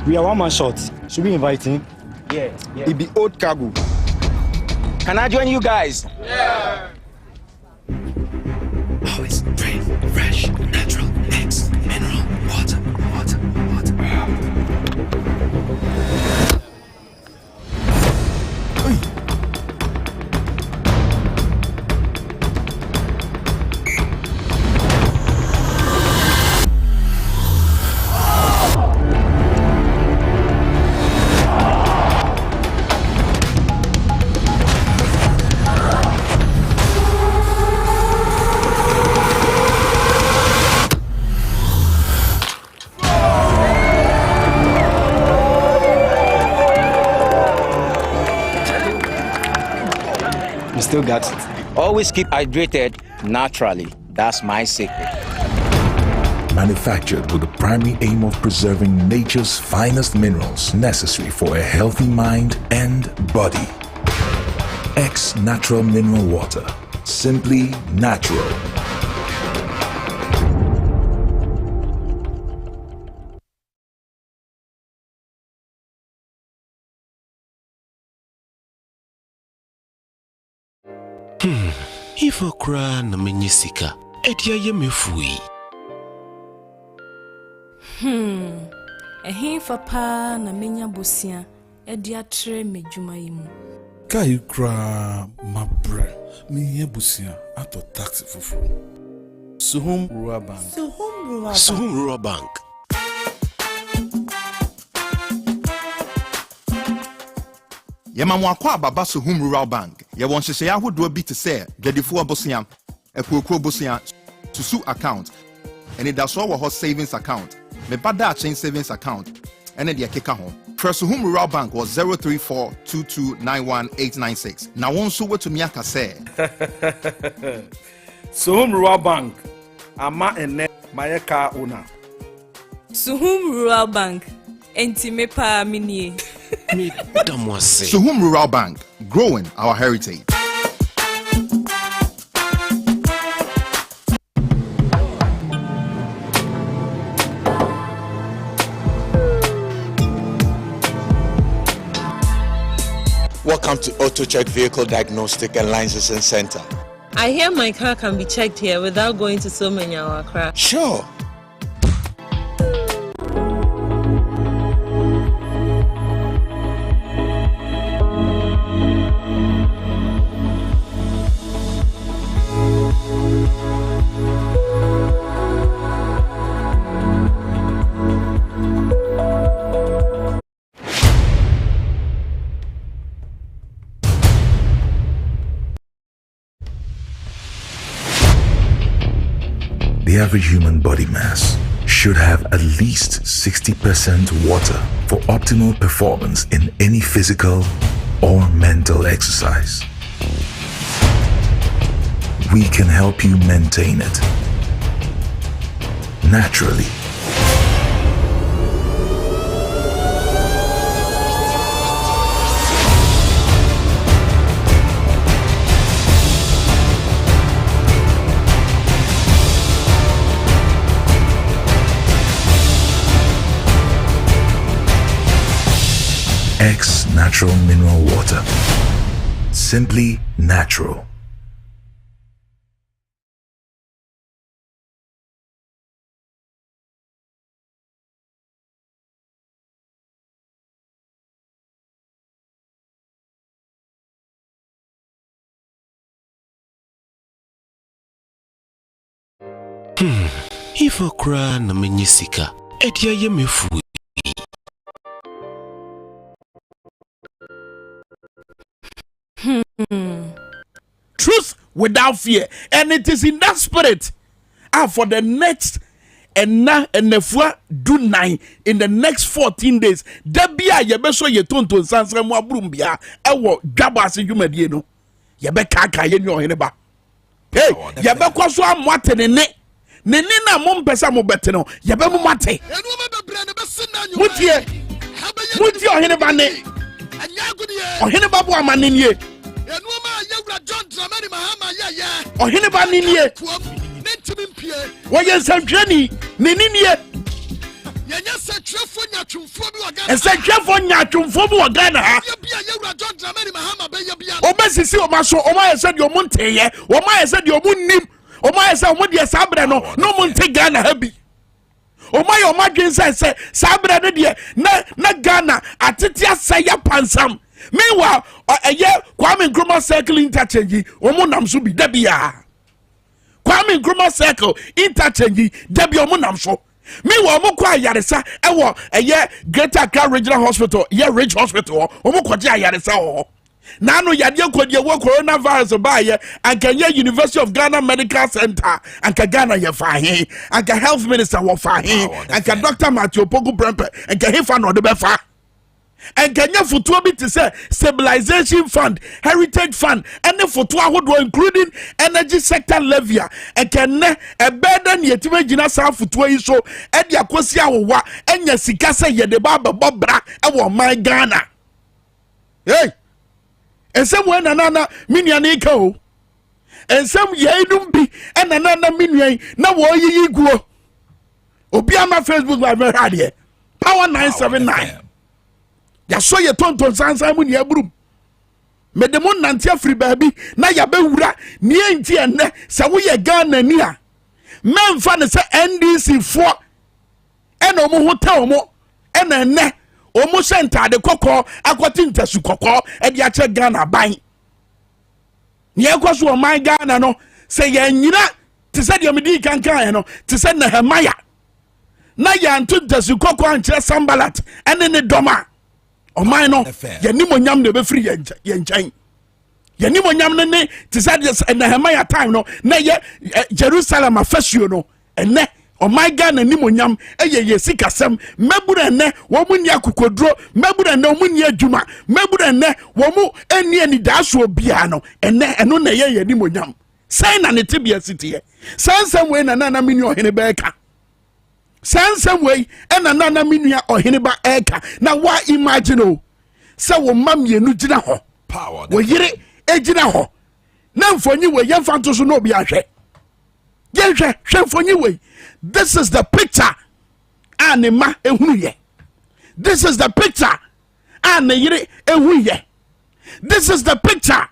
We are one man short. Should we invite him? Yeah. It be old cargo. Can I join you guys? Yeah. Always drink fresh, natural, mix, mineral, water. Still got it. Always keep hydrated naturally. That's my secret. Manufactured with the primary aim of preserving nature's finest minerals necessary for a healthy mind and body. X Natural Mineral Water. Simply natural. Ifo kra na menyisika edia ye mefui. Ehin fa na menya bosia edia tre medwuma yimu. Kai kra mabre me busia ato taxi fufu. Suhum Rural Bank. Suhum Rural Bank. Yemamwa kwa baba Suhum Rural Bank. Ye won hyehyɛ ahodoɔ bi te sɛ dwadifo abosia, akuokuro bosia, susu account, ɛne da so wɔ hɔ savings account, me bada chain savings account, ɛne de keka ho. Suhum Rural Bank was 03422919896. Na won so wetumi aka sɛ Suhum Rural Bank ama ene my car owner. Suhum Rural Bank. Entime pa minie. Suhum Rural Bank, growing our heritage. Welcome to Auto Check Vehicle Diagnostic and Licensing Center. I hear my car can be checked here without going to so many hours. Sure. The average human body mass should have at least 60% water for optimal performance in any physical or mental exercise. We can help you maintain it naturally. X Natural Mineral Water. Simply natural. If I cry na menyisika, etia ye mefu. Truth without fear, and it is in that spirit. For the next and nefua do 9 in the next 14 days. Debia yebeso ye tonton sansre mo abrumbia ewo Dwabo Ase dwumadie no. Yebe kaka ye nyo heneba. Hey, yebe kwaso amwate ne na mo mpesa mo bete no. Yebe mo mate. Mutie oheneba ne. Oheneba bo amane nie. Oheneba ni nie. Woye sanjani nininie. Ese twefo nyatwumfo bi Ghana ha. Obesisi omaso omayese de omunteye, omayese de omunnim, omayese omudie sabre no munte Ghana ha bi. Omaye omadwen se sabre no de na Ghana atetia saya pansam. Meanwhile, Kwame Nkrumah Circle interchange, omunam so bi dabia. Kwame Nkrumah Circle interchange, dabia omunam so. Meanwhile, omo kwa yaresa ewo Greater Accra Regional Hospital, Ridge Hospital, omo kwaje yaresa ho. Nano yade kodie wo coronavirus ba ye anka ye University of Ghana Medical Center, anka Ghana ye fa he, anka Health Minister wo fa he, anka Dr. Matthew Pogu Brempe, anka he fa no de be fa. And Kenya Futua be to say stabilization fund, heritage fund, and the Futua would including energy sector levy, and can a burden yet imagine South Futua is so at Yakosia wa and Yasikasa Yadebaba Bobra, our my Ghana. Hey, and someone another Minyaniko, and some Yadum be and another Minyan, now what you go. Obiama Facebook live radio, Power 979. Ya so ye tonton sansan mu ne abrum medemo nante afri baabi na ya bewura ne enti enne se wo ye Ghana ni a memfa ne se NDC fo ena omo hota omo ena enne omo senta de kokko akwati ntasu kokko e de ache Ghana ban ne ekoso o man Ghana no se ye nyina te se de omedi kankan no te se na Hemaya na ya ntasu kokko anche Sambalat ene ne doma. O my no, Yanimonyam de Befree Yenchain. Yanimonyam ne, Tizadias and Nehemiah time no, ne Jerusalem affesio no, and ne, o my gun and Nimonyam, ye sika sem, Mebura ne, Womunia Kukodro, Mebura no Munia Juma, Mebura ne, Womu, any dasho piano, and ne, and no ne Yanimonyam. Say na ne tibia city. Some way na nana minu ohene beka. Some way and nana minu ohene ba eka. Na wa imagine o. Say wo mam ye nu gina ho. Power. Wo yire e gina ho. Na mfonyi we ye fanto so no bi ahwe. Ye hwe mfonyi we. This is the picture. Anema ehunu ye. This is the picture. Ane yire ehunu ye. This is the picture.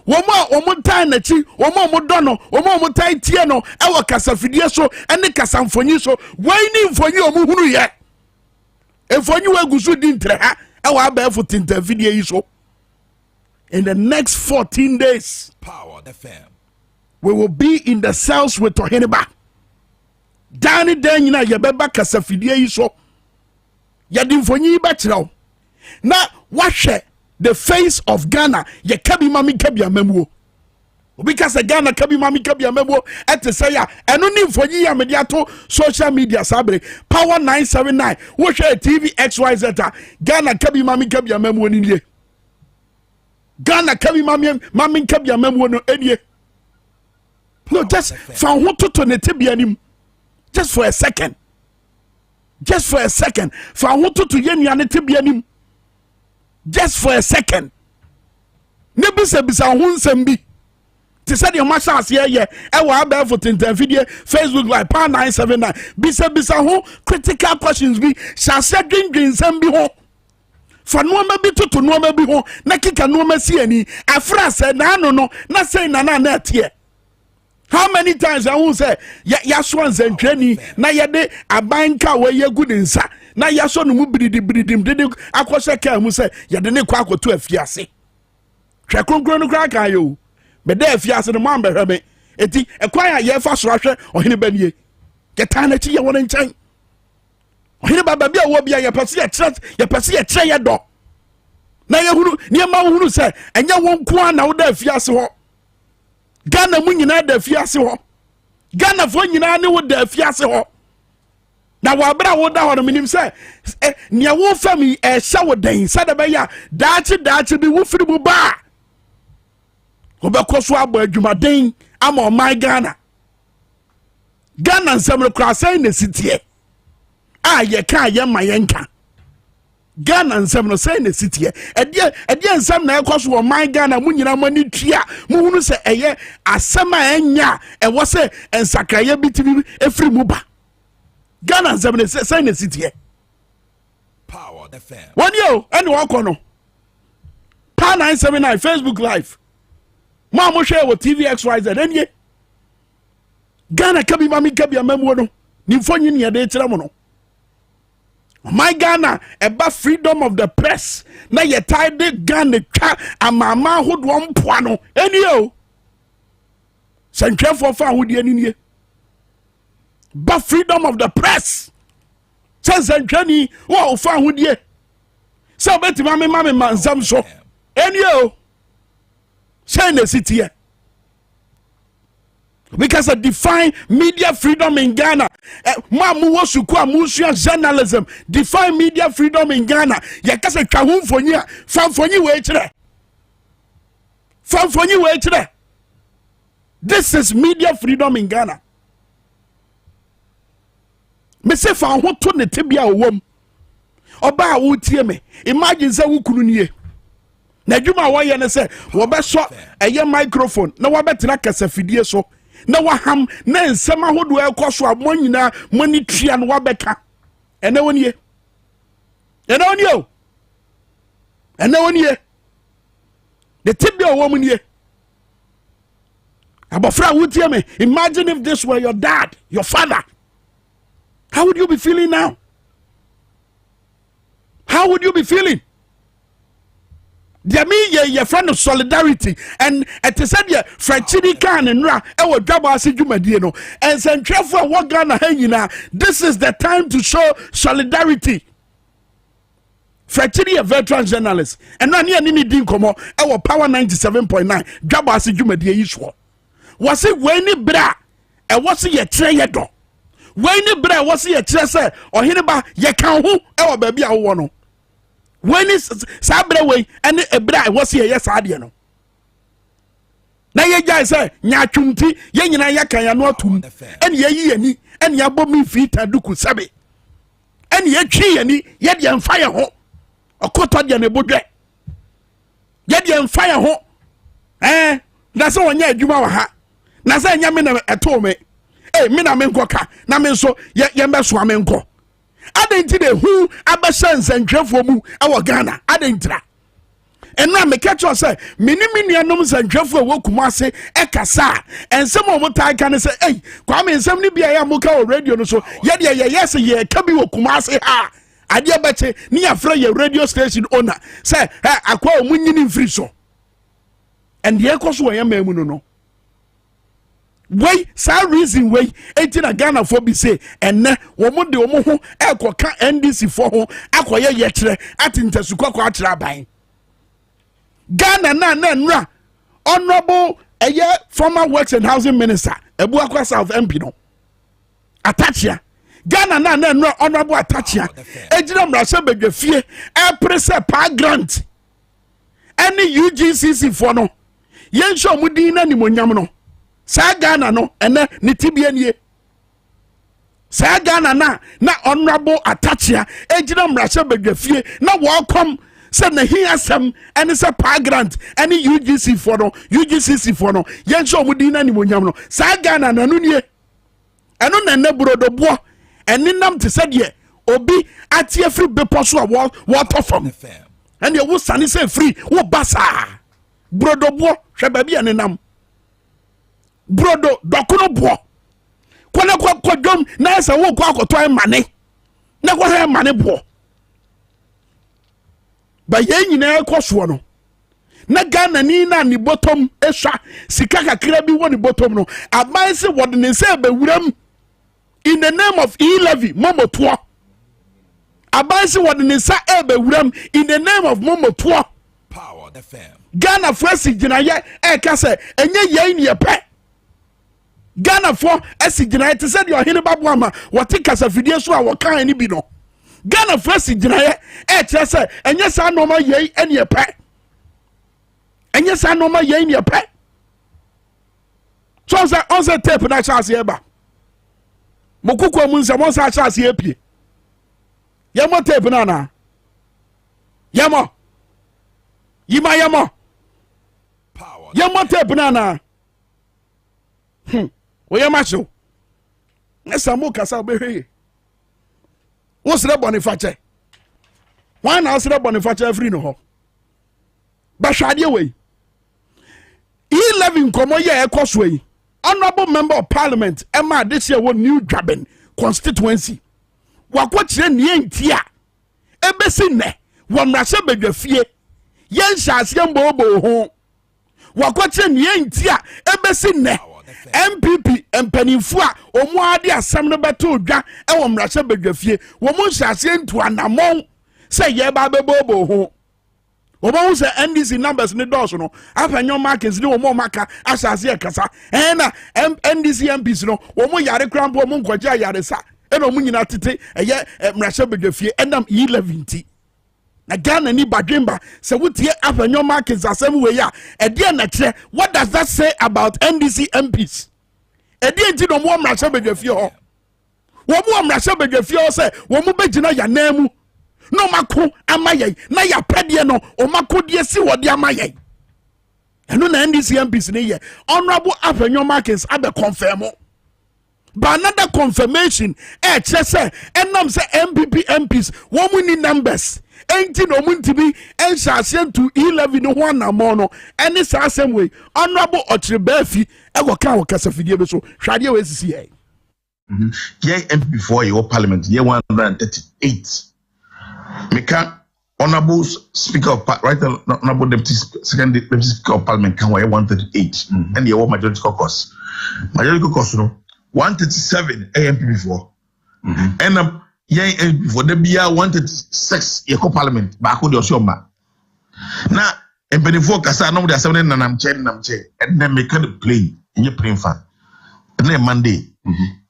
Womo time na chi, womo dono, womo time tie no, ewo kasa fidie so, ene kasa mfonyi so, wani mfonyi omu hunu ye. Mfonyi we gusu di ntre ha, ewo abefo tinta fidie yi so. In the next 14 days, Power FM, we will be in the cells with Toheneba. Dani den nyina yebeba kasa fidie yi so. Yadi mfonyi ba chiraw. Na wahwe the face of Ghana, ye kabi mami kabi amemwo. Because Ghana kabi mami kabi amemwo, ete say ya, eno ni mfonyi ya mediato social media sabre, Power 979, wo share Tvxyz, Ghana kabi mami kabi amemwo ni nie. Ghana kabi mami kabi amemwo no enye. No, just for what to ne tibianim. Just for a second. Just for a second. For what to yen ya ne tibianim. Just for a second. Nebisa bisa hunsem bi. Ti said your master as ye e wa aba for tinta video Facebook live Power 979. Bisa ho critical questions bi shall say dwin sem bi ho. For no ma bi to no ma bi ho na kika no ma si ani afra say na no na say na tie. How many times I won't say ya swans and training na yede abanka we ye good insa. Na yaso no mu bridim dede akose ka mu se ye de ne kwa akoto afiase hwe kronkron no kra kan yo be de afiase no man behwe me eti ekwan ya ye fa so ahwe ohene banie geta na chi ye won nchan ohene baba bia wo bia ye pese ye kire ye do na ye hunu ne ma hunu se enya won ko na wo da afiase ho Ghana mu nyina da afiase ho Ghana fo nyina ne wo da afiase ho. Na wabra wo da ho no minim se nia wo fami hye wo den sada be ya daachi bi wo firi bu ba obekọ so abo adwumaden ama my Ghana nsem kra sai na sitie a ye ka ye mayenka Ghana nsem no sai na sitie ede nsem na ekọ so my Ghana mu nyina mani tua mu hunu se eye asema enya e wo se ensakraye bitimi efiri mu ba Ghana nsem sai na sitie Power FM one yo ene wako no Power 979 Facebook live ma mo share with Tvxyz enye Ghana kabi mami kabi amemwo no ni mfonyi ne yade kire mo no my Ghana eba freedom of the press na ye tide Ghana twa amama hodo mpoa no eni o sentwefo fa hodi ani nie ba freedom of the press sentwani wo fa hodi so beti mami manzam so eni o say na city here because I define media freedom in Ghana. Mamu wosuku amusua journalism. Define media freedom in Ghana. Yakase kahun fonyi fanfonyi we kire. Fanfonyi we kire. This is media freedom in Ghana. Me se fa ho to ne tebia owom. Oba wo tie me. Imagine say wo kunu nie. Na dwuma wo ye ne se wo be so eye microphone na wo betina kasa fidie so. Na waham na nsema hodo ekoso amonyina mani tua no wabeka ene wonie the tibia womunie abofra wutie me. Imagine if this were your dad, your father, how would you be feeling now? How would you be feeling? There mean your friend of solidarity and at the same year Tvxyz can and ra Dwabo Ase dwumadie no and sentwefo what Ghana hanyina. This is the time to show solidarity. Tvxyz a veteran journalist and na ne ni din komo Power 97.9 Dwabo Ase dwumadie yi so was it when ni bra e was ye kire ye do when ni bra was ye kire se ohene ba ye kan ho baabi a wo no. When is sabre way and ebra was here yes ade no na na ye jai say nya twumti ye nyina ya kan ya no atum ene ye yi ani ene ya bɔ mi fita duku sabe ene ye twi ani ye de mfa ye ho okoto de ne bodwe ye de mfa ye ho na se wonya adwuma wa ha na se nya me na eto me me na me nkoka na me so ye mbeso ame nko adenti de hu abɛhyɛ nsɛntwɛfoɔ mu ɛwɔ Ghana adentira ɛna me catch us say minimini anom nsɛntwɛfoɔ wɔ Kumase ɛkasa ensɛm a wɔn taa ka ne sɛ kwame nsɛm ne bia ya muka wɔ radio no so ye de ye yes ye ka bi wɔ Kumase ha adeɛ bɛkye ne yɛfrɛ yɛ radio station owner sɛ akwa ɔmo nyini mfiri so and ye kɔ so wɔ yɛ mamu no way sa reason way etina Ghana for be say enne wo mo de wo ho ekoka NDC for ho akoye ye kire atintasuko kwa kire aban Ghana na nra honorable former works and housing minister Ebuakwa South MP no Atachia Ghana na nra honorable Atachia ejira mrase bedwafie prese pa grant any UGCC for no yensho mudin na nimonyam no sa Ghana no ene ni tibie nie sa Ghana na honorable Atachia ejina mrasha bedwafie na welcome se na hi asem ene se pa grant ene UGC for no UGCC for no yenso omudin na nimonyam no sa Ghana na no nie eno na ne brodobo ene nam te se de obi atie free bepo so a water from ene wo sane se free wo basa brodobo hwe ba bia ne nam brodo dokuno bo kwana kwa dom na esa wo kwa akoto mane na kwa he mane bo ba ye nyina ekoso no na Ghana ni na ni bottom esha sika kakra bi woni bottom no aban se wode ne se be wuram in the name of E-levy momoto aban se wode ne sa e be wuram in the name of momoto Power FM Ghana fresi gina ye e ka se enye ye ni ye Ghana for esi gina te said your hini babu ama wati kasa fidie so a wakan ani bi no Ghana for esi gina ye kire se enye sa normal ye eni epe enye sa normal ye eni epe so on se tape na chance ye ba mokuko mu nsa mo sa chance ye pie ye mo tape na ye mo yima ye mo power ye mo tape na Oya macho. Nesa mo kasa obehwe. Wo sere Boniface. Wan na sere Boniface free no ho. Ba hwade we. E11 komo ye ekoso yi. Honorable member of parliament Emma this year won New Dwaben constituency. Wakwokyere ne ntia. Ebesi ne wo mrase bedwafie. Yen hyase mbobo ho. Wakwokyere ne ntia ebesi ne MPP empanifo a omo ade asem no beto odwa e wo mrasha bedwafie wo mo hyase ntu anamon se ye ba bebobo ho wo mo se NDC numbers ne dos no afanyo markets ne wo mo maka ahyase e kasa na NDC MPs no wo mo yare krampo wo mo nkwaje yare sa e no mo nyina tete ye mrasha bedwafie enam E11 na Ghana ni badwemba se wotie afanyo markets asem we ya e na kire what does that say about NDC MPs nti no mo mrasha bedwafie ho wo mo mrasha bedwafie ho se wo mo begina ya namu no mako amaye na ya pede no o mako de si wode amaye eno na NDC MPs ne ye honorable afanyo markets abe confirm but another confirmation kire se enam se MPP MPs wo mo ni numbers enti no muntibi enhyase to 11 no ho anamo no ene sa asem we honorable Ochrebafi ego kan wo kasafidie be so hwade we sisi ye ye MP before your parliament ye 138 meka honorable speaker of right honorable deputy second deputy speaker of parliament kan we 138 and ye majority caucus no 137 MP before and yen for the bia 136 ye parliament ba ko de osoma na empenifo kasa no de asem na namche and then make the play ye play fan na Monday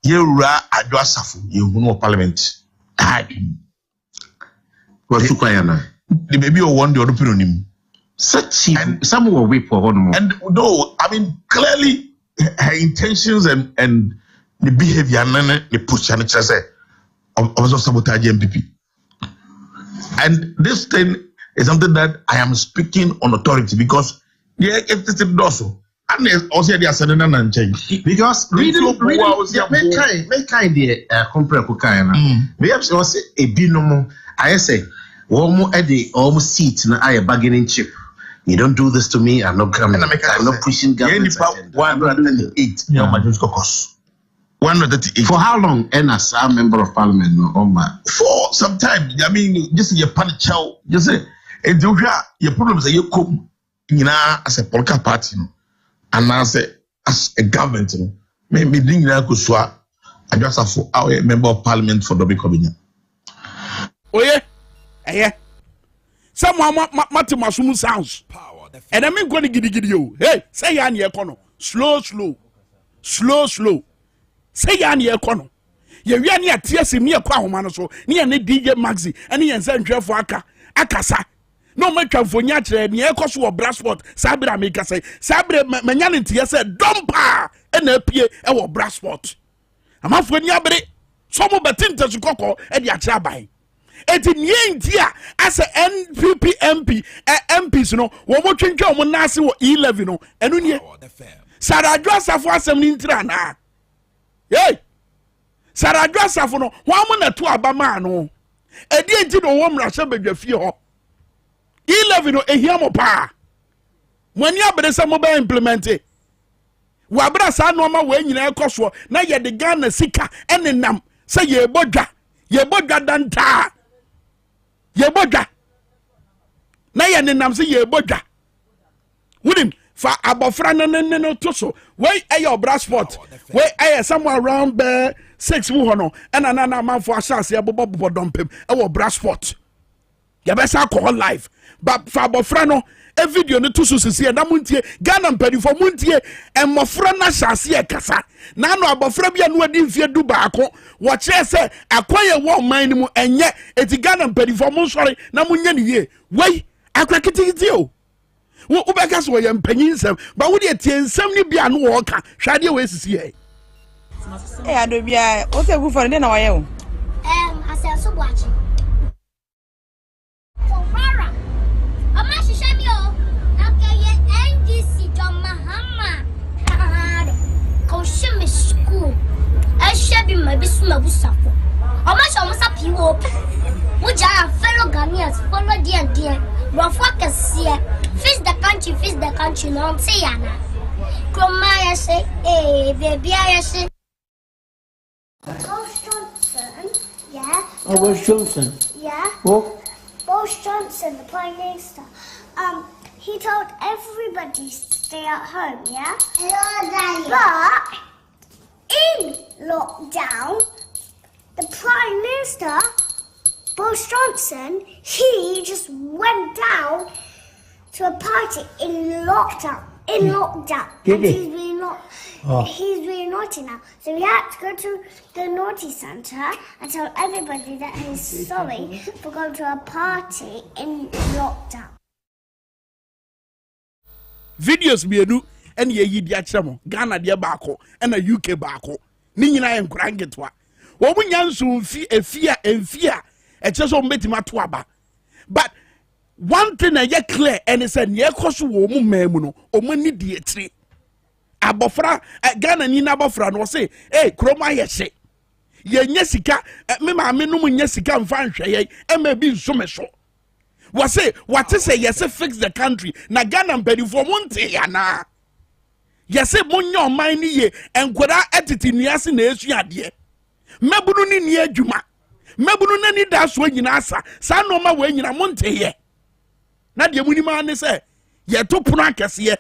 ye ra adwo asafo ye hunu parliament ai ko su kwa yana the baby o won de odo pironim Some were whip for one. And no, I mean clearly her intentions and the behavior and the push and say also sabotage MPP. And this thing is something that I am speaking on authority because it's also and also they are sending an change because reading make kind the compare cocaine. We have also a binomo. I say one at the almost seat na I bargaining chip. You don't do this to me. I'm not coming. I'm not pushing government. 108. Yeah, my cost. 138. For how long? And as a member of parliament, no, for some time. I mean, just your panic chow. Just say, and your problems are you come as a political party, and as a government, maybe doing that kuswa. I just have for our member of parliament for the big cabinet. Oh yeah. Someone Matimasum sounds. And I'm going to give you. Hey, say yan ye kono. Slow. Say yan ye kono. Ye yani a TS near Kwahomano so near ne DJ Maxi and he and San for Akasa. No make for nyatre near Kosu or Brassport. Sabra make us say Sabre Manyanity said Dumpa and a PA or Brassport. I'm off when yabre. Some of the tinta to coco and yachabai. Eti nyentia as a NPP MP MPs no wo mo twentwa mo nase wo 11 no enu nie Saradwo Asafo asem ni ntira na hey Saradwo Asafo no wo mo na to abama no edi enti no wo mra hye badwa fie ho 11 no ehia mo pa mwani abere se mo ba implement wa bra sa no ma wo nyina ekoso na ye de Ghana sika enenam se ye bodwa danta ye bodwa na ye nenam se ye bodwa wudim fa abofra no to so wey ayo Brassport wey ayo somewhere around 6 wo ho no na manfo asase bobo dompem e wo Brassport ye be sa call live but fa abofra no e video no to so sisi na muntie Ghana mpadi for muntie emofra na asase e kasa na no abofra bia no adi mfie du baako wo kire se akwaye wo man ni mu enye eti Ghana mpadi for mun sori na munye ni ye wey akrakiti o wo ubeka so ye mpanyin nsem ba wo de tie nsem ni bia no wo ka hwade we sisi e ado bia o se gu for na wo ye o asenso boachi school. I should be my bisma busafo. How much almost a pew? Which are fellow Ghanaians, follow dear. Rafaka see, face the country, no say Anna. Cromaya say, baby, I say. Boris Johnson, yeah. Oh, Boris Johnson? Yeah. What? Boris Johnson, the Prime Minister. He told everybody to stay at home, yeah? But in lockdown, the Prime Minister, Boris Johnson, he just went down to a party in lockdown. And he's really naughty now. So we had to go to the naughty centre and tell everybody that he's sorry for going to a party in lockdown. Videos bienu and ye yidi achamo Ghana de baako and a UK baako ni nyina en krangetwa wo munyanso mfi efia e cheso mbetima to aba but one thing I get clear and it's a near koso wo mu mamu no omani di etire abofra Ghana ni na abofra no say kroma ye hye ye nya sika me ma me no mu nya sika mfa nhwe ye e ma bi nsomeso we say what say yes fix the country na Ghana mpedi for monte ya na yes monyo man ni ye enkwara etiti niase na esu ade mebunu ni ni adwuma mebunu na ni da so nyina asa sa no ma we nyina monte ye na de muni ma ne say ye to pono akese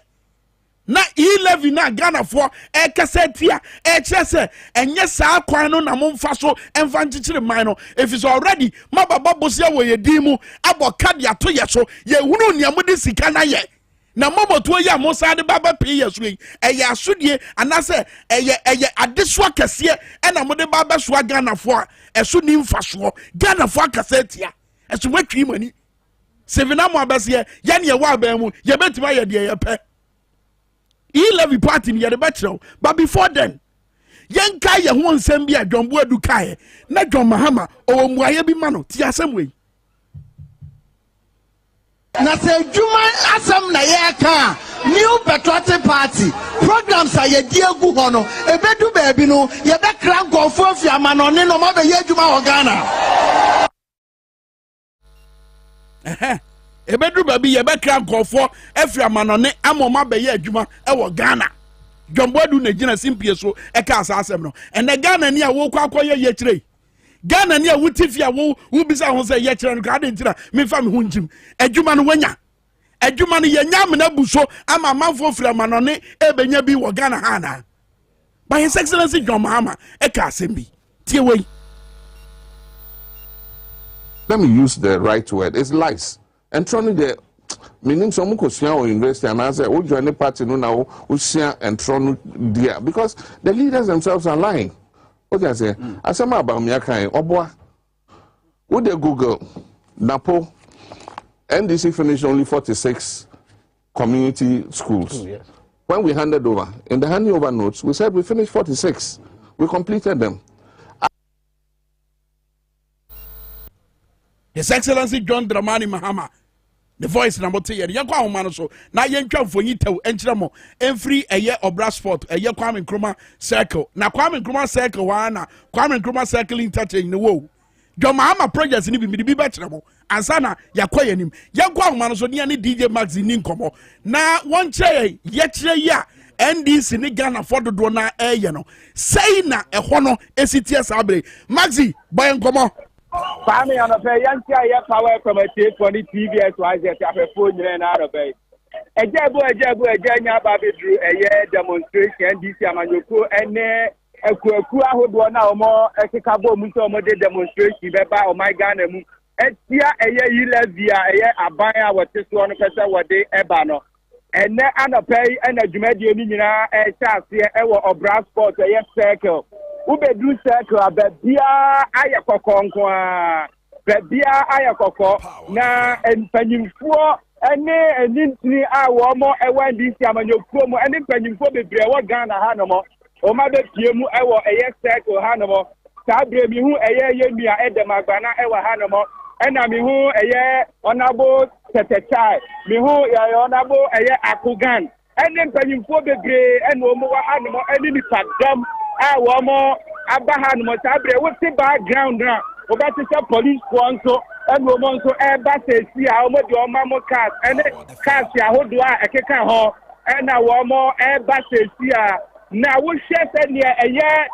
na 11 na Ghana for ekesetia echese enye sa kwan no na momfa so emfa nchichire man no if is already mababa bosia wo ye dimu aboka dia to ye so ye hunu niamode sika na ye na momoto ye amosa de baba pe ye so yi eye asodie anase eye adeso akese e na mode baba so Ghana for eso ni mfa so Ghana for akasetia eso watwi mani Sevena mo abese ye ne wa ba mu ye betima ye de ye pe levy party ye de betro but before then yen kai ye ho nsem bi adwombo adu kai na John Mahama o muaye bi ma no ti asem we na se dwuma asem na ye ka new patriotic party programs are ye diegu ho no ebedu baabi no ye be kra nkofo afiama no ne no ma be ye dwuma ho Ghana ebedu baabi ye be kra nkofo afiama no ne amoma be ye adwuma e wo Ghana Jombodu na gina simpie so e ka asasem no ene Ghana ni a wo kwa akoye ye kire Ghana ni a wutifia wo bisa ho se ye kire no ka de ntira me fa me ho njim adwuma no wanya adwuma no ye nya me na buso ama manfo firama no ne ebenya bi wo Ghana ha na by his excellency John Mahama e ka asem bi tie we. Let me use the right word. It's lies. And trying the meaning some kosua or university and answer o join the party no now o share and try there because the leaders themselves are lying. What I say? Asema about me kan oboa. Would they Google Napo NDC finished only 46 community schools. Oh, yes. When we handed over in the handing over notes, we said we finished 46. We completed them. His Excellency John Dramani Mahama, the voice number 2 year. Yakwa Omano so na yenkwa mfonyi tew enkyere mo emfiri eye Obra Sport eye Kwame Nkrumah circle. Na Kwame Nkrumah circle wa na Kwame Nkrumah circle interchange ne wo. John Mahama projects ni bi bi bekyere mo. Ansa na yakwa yanim. Yakwa Omano so ne DJ Max ni nkomo. Na won kyere ye kyere ya NDC ni Ghana for dodo na eye no. Sei na ehwo no esitie sabre. Maxi boy nkomo. Kwame yantia ye power from a tape for the Tvxyz afefo nyire na arobe. Eje nya ba bedru eye demonstration DC amanyoko ene ekuaku ahodo na omo ekekabo mu so omo de demonstration beba o my Ghana mu. Etia eye yilevia eye aban a wote so no pese wode eba no. Ene anopei ene dwumade ni nyina chance e wo Obra Sport eye circle. Ubedru circle ababia ayekoko a babia ayekoko na empanyimfo ene enintini a wo mo ewa ndisi amanyokuo mo ene empanyimfo bebre wo Ghana ha no mo o ma be pie mu ewo eye circle ha no mo sa bre mi hu eye yemia edemagbana ewa ha no mo ena mi hu eye onabo tetechai mi hu ye onabo eye akugan ene empanyimfo bebre ene o mo wa ha no mo ene ni padam womo abaha no sabre wuti background na obati se police so and woman so eba sesi a omo de omamo cars ene cars ya hodo a ekeka ho na womo eba sesi a na wo hye ne eye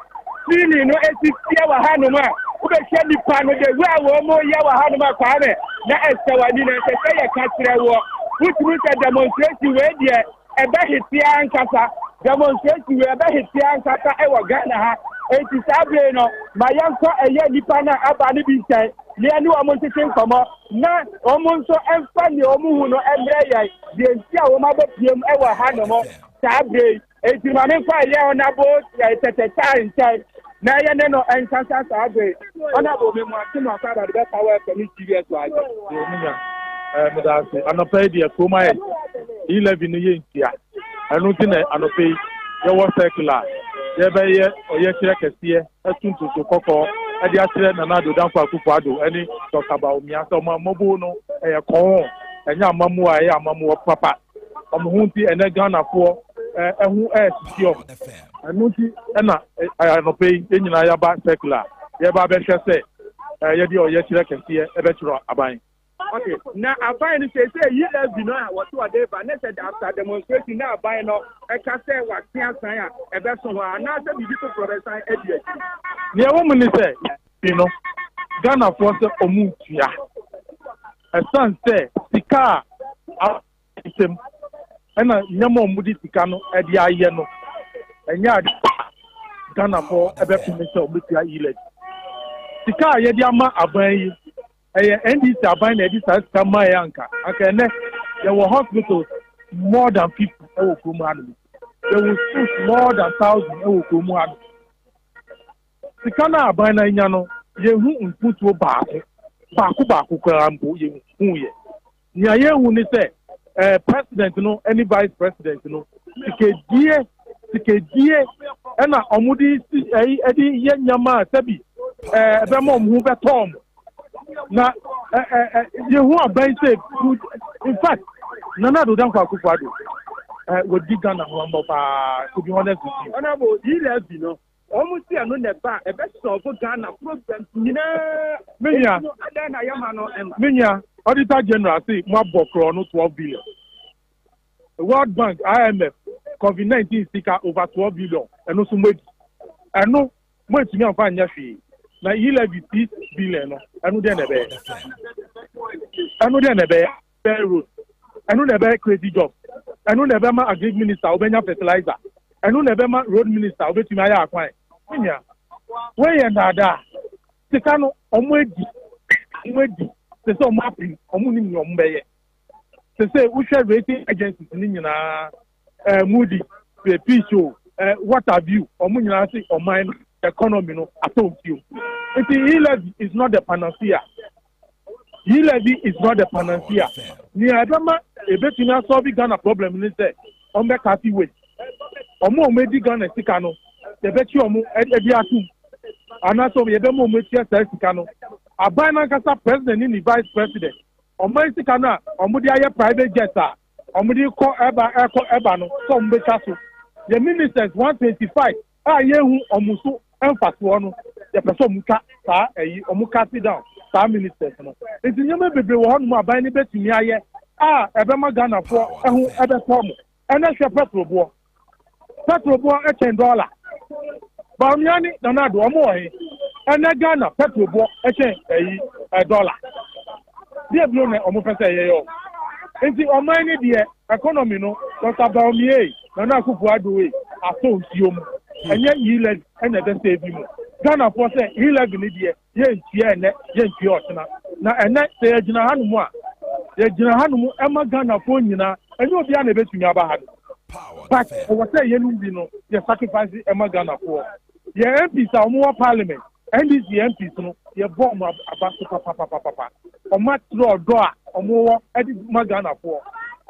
sini no esisi wa hanu ma wo be hye nipa no de wa womo ye wa hanu ma kwame na esewani na se ye ka kire wo wuturu se demonstration we de ebe hitia ankasa demonstration we ebe hitia ankasa ewo Ghana ha enti sabre no mayanko eye nipa na aba ni bi ntai ne ani wo montete nkomo na omo nso emfa ne omo hu no emre ye de ntia wo ma be piem ewo ha no mo sabre enti ma me fa ye onabo teteta ntai na ye ne no enkasa sabre onabo me mu atino akaba de power for me Tvxyz me da se anopai de akoma e 11 ne ye ntia anu ti na anopai ye wo circular ye be ye oye kire kese atuntu so kokko ade akire na na do danfo akufo ado ani talk about me aso mobo no e kon enya amamu a ye amamu papa omo ti ene Ghana fo ehu sio anu ti na anopai enyina ya ba circular ye ba be hwese ye di oye kire kese e be kiro aban. Okay, now I find it say you let me know what you are there, but next after demonstration now buy no I can say what can say a person who are not the people progress education. The woman say, you know, Ghana force omutia. A son say, Sika him and a Yamo Mudi Sikano at the Ayano and yard Ghana for a better minister of Mutia elect. Sika Yediama Abayi. NDC abine edisa kama yanka akene there were hospitals more than 50 ewo kumu there were schools more than 1,000 ewo kumu anu sikana abine nya no yehu mputuo baako kwa ambo yehu ye nya ye hu ni say president no any vice president no tikedie ena omudi edi ye nyama sabi be mo mu be tom na ye hu aban say in fact nana do dan kwa kukwado we dig Ghana one pa to be honest with you honorable he no almost see no neba e be solve Ghana problem nyina menya na yama no menya auditor general say mo bokro no 12 billion World Bank IMF COVID-19 sika over 12 billion eno so mo eno mo timi amfa nya hwe na he levy 6 billion no eno de na be road eno na be crazy job eno na be ma agri minister obenya fertilizer eno na be ma road minister obetumi aya akwan nya we ye dada sika no omwedi se so mo apin omuni ni ombeye se we share rating agencies ni nyina Moody Picho what have you omunyina say oman economy no atom you levy is not the panacea ni adama ebetuna solve Ghana problem ni say ombe kasi way omedi Ghana sika no ebeti omu edi atum anaso yebemo ometia sika no abana kasa president ni vice president oman sika na omudi aye private jet omudi ko eba no so mbeta so the ministers 125 yehu omuso emfaso no the person muka sa omuka sit down sa ministers no enti nyama bebre wo honu aban ni betumi aye ebema Ghana for ehu ebe form ena hwe petrol bo $10 ba miani na do omo he ena Ghana petrol bo $1 die blo na omo pese yeyo enti oman ni de economy no Dr. Baumie na akufu adowe aso ntiom enye yile ena de save mu Ghana for say 11 ni de ye ntia ene ye ntia otena na ene se yegina hanumu ema Ghana for nyina enye obi a na betumi aba ha but what say yenu bi no ye sacrifice ema Ghana for ye MPs a omo parliament NDC MPs no ye bomb abaso papa omatro do a omo edi Ghana for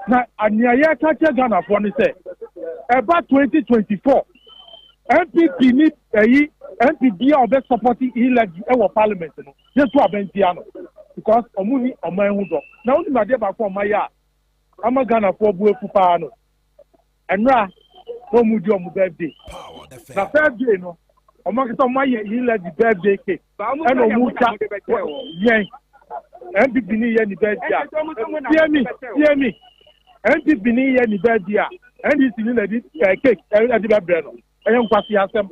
na aniaye kache Ghana for ni say eba 2024 MPP ni MPP a obe supporting elegy e wo parliament no yesu abentia no because omo ni oman hu do na oni ma de ba for omaya ama Ghana for bu efu pa no enra no mu di omo birthday na birthday no omo kito omaye elegy birthday cake and omo cha yen MPP ni ye ni birthday hear me MPP ni ye ni birthday NDC ni na di cake e di be no eyen kwasi asem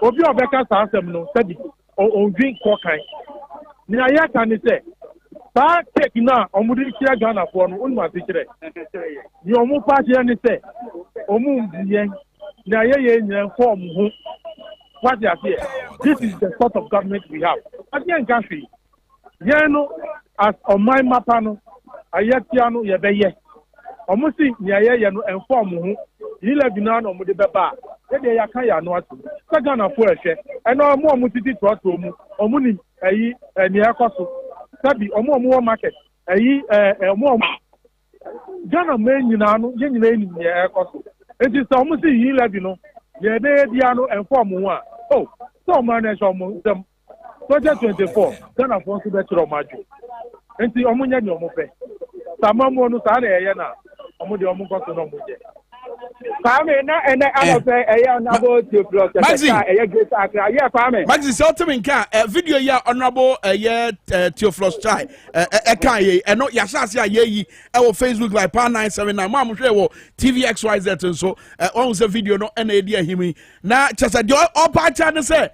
obi obeka sa asem no sabi on drink kokan ni ayaka ni say ba cake na omudi kire Ghana for no onu ati kire ni omu pa kire ni say omu yen ni ayeye nyen form hu what you say this is the sort of government we have again country yen no as on my mapa no ayatia no ye beye omu si ni ayeye no inform hu ile bina no omudi beba de ya kan ya no atu ka Ghana for ehwe eno omu titi trotro mu omu ni ayi ni ekoso sabi omu market ayi omu Ghana men nyina no ye nyina ni ekoso enti so omu si yi lebi no ye be bia no inform hu a so man na so mu dem 2024 Ghana for so be tro maju enti omu nya ni omu pe samamu no sa na ye na omu de omu koso no mu je Kwame na ene alofe honorable Theophilus great akra Kwame Maxi Seltimi nka video ya honorable Theophilus chai kan ye eno ya sase aye yi wo Facebook live pa 979 ma mo hwe wo Tvxyz nso on se video no ena edi ahimi na chese de opa cha ne se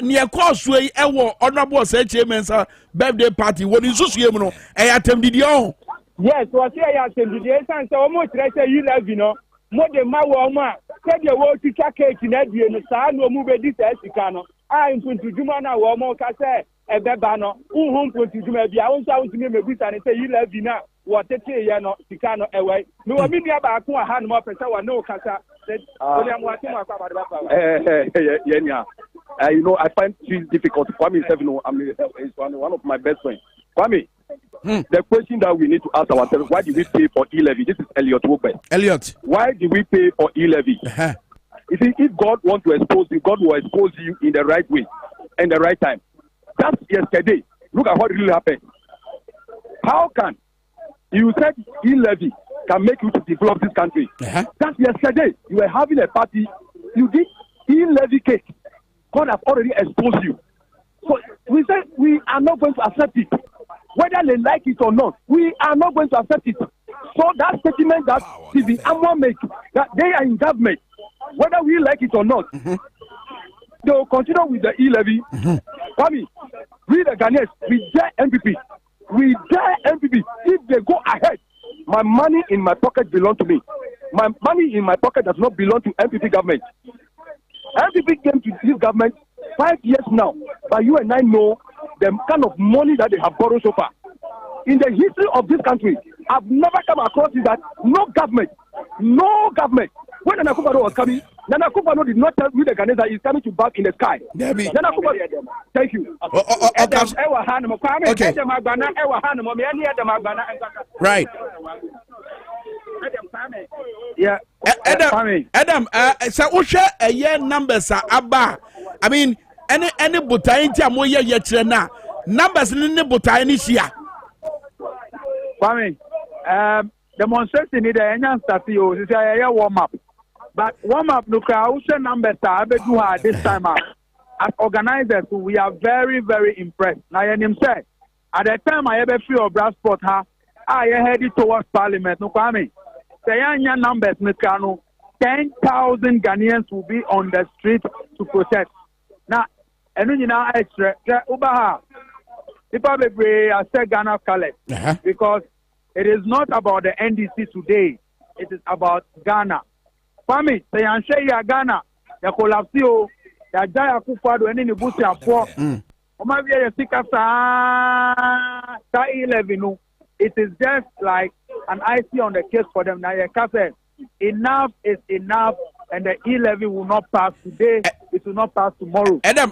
ne course we wo honorable Ase mensa birthday party woni susuye mu no atem didi on yes so say ya atem didi san se o mo tire se you love no mo de ma wo ma se de wo twa cake na die no saa no mu be di sa sika no mpuntujuma na wo mo ka se ebeba no mpuntujuma bia wo nsa wo timi mebusa ne se you love na wo tete ye no sika no ewe no wa mi nua ba ko ha no mo pese wa no kasa William wa timu akwa ba yeah you know I find it difficult. Kwame himself, you know, is one of my best friends. Kwame, The question that we need to ask ourselves: why did we pay for e-levy? This is Elliot Wobe. Elliot, why did we pay for e-levy? You see, if God wants to expose you, God will expose you in the right way and the right time. Just yesterday, look at what really happened. How can you said e-levy can make you to develop this country? Just yesterday, you were having a party, you did e-levy cake. God has already exposed you. So we said we are not going to accept it. Whether they like it or not, we are not going to accept it. So that statement that the Amwa make, that they are in government, whether we like it or not, they will continue with the e-levy. Kwame, we the Ghanaians, we dare MPP. We dare MPP. If they go ahead, my money in my pocket belongs to me. My money in my pocket does not belong to MPP government. MPP came to this government 5 years now, but you and I know the kind of money that they have borrowed so far. In the history of this country, I've never come across is that no government, when Nana Akufo-Addo was coming, Nana Akufo-Addo did not tell you the Ghanaians that he's coming to back in the sky. Nana Akufo-Addo, thank you. Right. Yeah. Adam, so Usha a year numbers are abba. I mean, any butain moya yetrena numbers in the butain is here. Kwame, demonstration in the Enyan Statio is a warm up. But warm up, look, Usha numbers are this time out. As organizers, we are very, very impressed. Now, him said, at the time I ever feel brass sport, I headed towards Parliament. No, Kwame. The numbers, 10,000 Ghanaians will be on the street to protest. Now, and you know, extra, Ubaha, people be Ghana colors because it is not about the NDC today. It is about Ghana. For me, they are Ghana, the collapsio, the Jaya Akufo-Addo, and the Busi Afo. Omavia Sika 11. It is just like an icing on the case for them. Now, enough is enough, and the e-levy will not pass today. It will not pass tomorrow. Adam,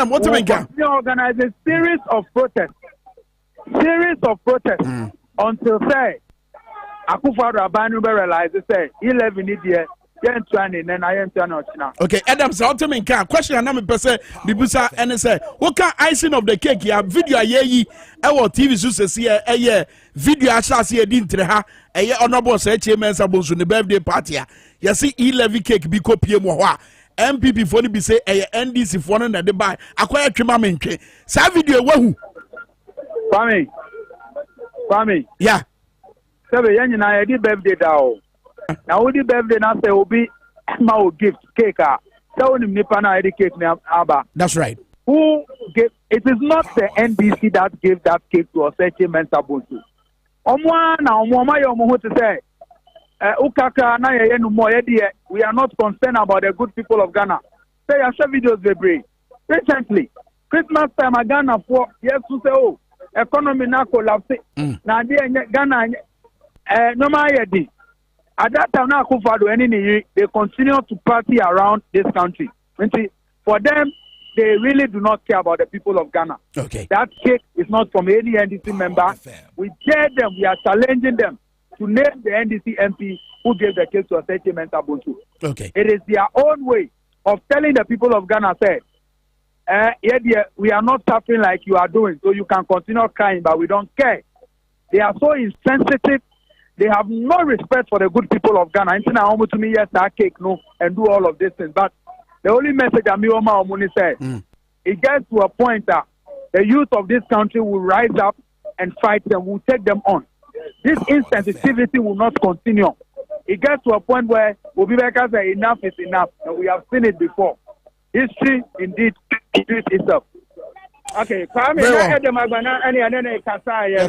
what do you mean? We organize a series of protests. Until say Akufo-Addo Abanu realize say e-levy need here. Okay, Adam, so what do you mean? Question and I'm person Bibusa and say, what can icing of the cake? Ya video ye our Tvxyz see a video I shall see a dintre a honorable say chairman sabos on the birthday party. You see e-levy cake be copy mo MPP for be say a NDC for na de buy acquire tremamente. Sa video wahu. Kwame. Yeah. Sabe yanyi na e di birthday da. Now, would the birthday now say will be my gift cake? That's right. Who gave? It is not the NDC that gave that cake to Osechi Mensah Bonsu. We are not concerned about the good people of Ghana. Say, I share videos they bring. Recently, Christmas time, Ghana for yes to say, oh, economy now collapse. Now, Ghana, no matter. At that time, they continue to party around this country. For them, they really do not care about the people of Ghana. Okay. That cake is not from any NDC member. We dare them, we are challenging them to name the NDC MP who gave the cake to Osechi Mensah Bonsu. Okay. It is their own way of telling the people of Ghana, say, we are not suffering like you are doing, so you can continue crying, but we don't care. They are so insensitive. They have no respect for the good people of Ghana. Until now, to me, yes, that cake, no, and do all of these things. But the only message that Mioma Omuni said, it gets to a point that the youth of this country will rise up and fight them, will take them on. This insensitivity will not continue. It gets to a point where Obibeka said enough is enough, and we have seen it before. History indeed repeats itself. Okay, yes,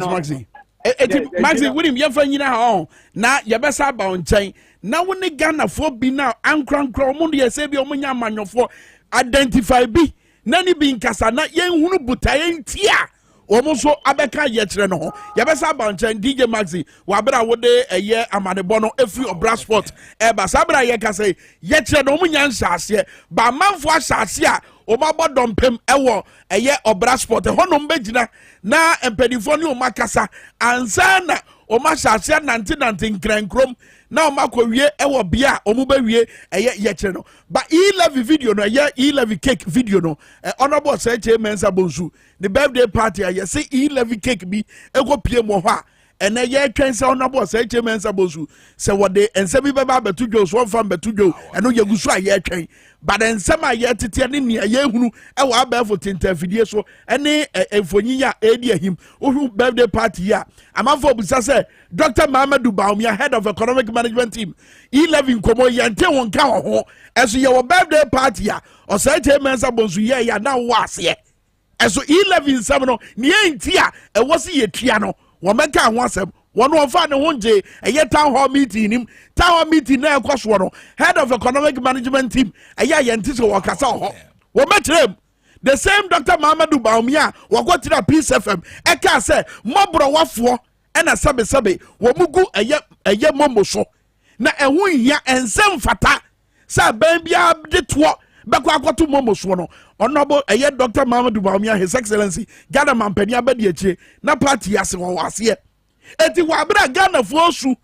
Maxi. Maxi, with him, you're finding out now, you're best about chain. Now, when the Ghana for be now, Ankran Cromundi, Sabi Omunya man for identify B. Nani being Casana, young Butayan Tia. Almost so Abeka Yetreno. Yabasa Banchen, DJ Maxi, Wabra Wode, a year, Amadabono, a few of Brassport, Eba Sabra Yaka say, Yetreno Munyan Sasia, but man for Sasia, omabo dompem ewo eye obra sport hono mbegina na empenifo ni omakasa ansa na omashasha nante nkrenkrom na omakowie ewo bia omubawie eye yekire no ba E11 video no eye E11 cake video no honorable say mensa bonsu the birthday party eye say E11 cake bi ego pie mo ho a ene ye twen se honorable say mensa bonsu se wode ense bi beba betudwo so fam betudwo eno yegusu a ye twen but ensem a ye tete ne ne ye hunu ewo abefo tentafidie so ene enfonyi ya edi ahim ohu birthday party ya amafo busa se Dr. Mamadou Baumia, head of economic management team E11 komo yente won ka ho eso ye wo birthday party ya o say mensa bonsu ye ya na wase eso E11 7 no ne entia e wosi ye tua no wo meka ho asem one of ne honje eye town hall meeting nim town hall meeting na ekoso no head of economic management team eye yente so wo kasa ho wo metrem the same Dr. Mamadou Baumia wo go tira Peace FM e ka say mobro wafo ena sabe wo mugu eye mombo so na ehun hia ensem fata sa ban bia de to beko akoto mombo so no onobo eye Dr. Mamadou Baumia His Excellency Ghana mampani abadi akire na party ase wo wase eti wa bra Ghana fo su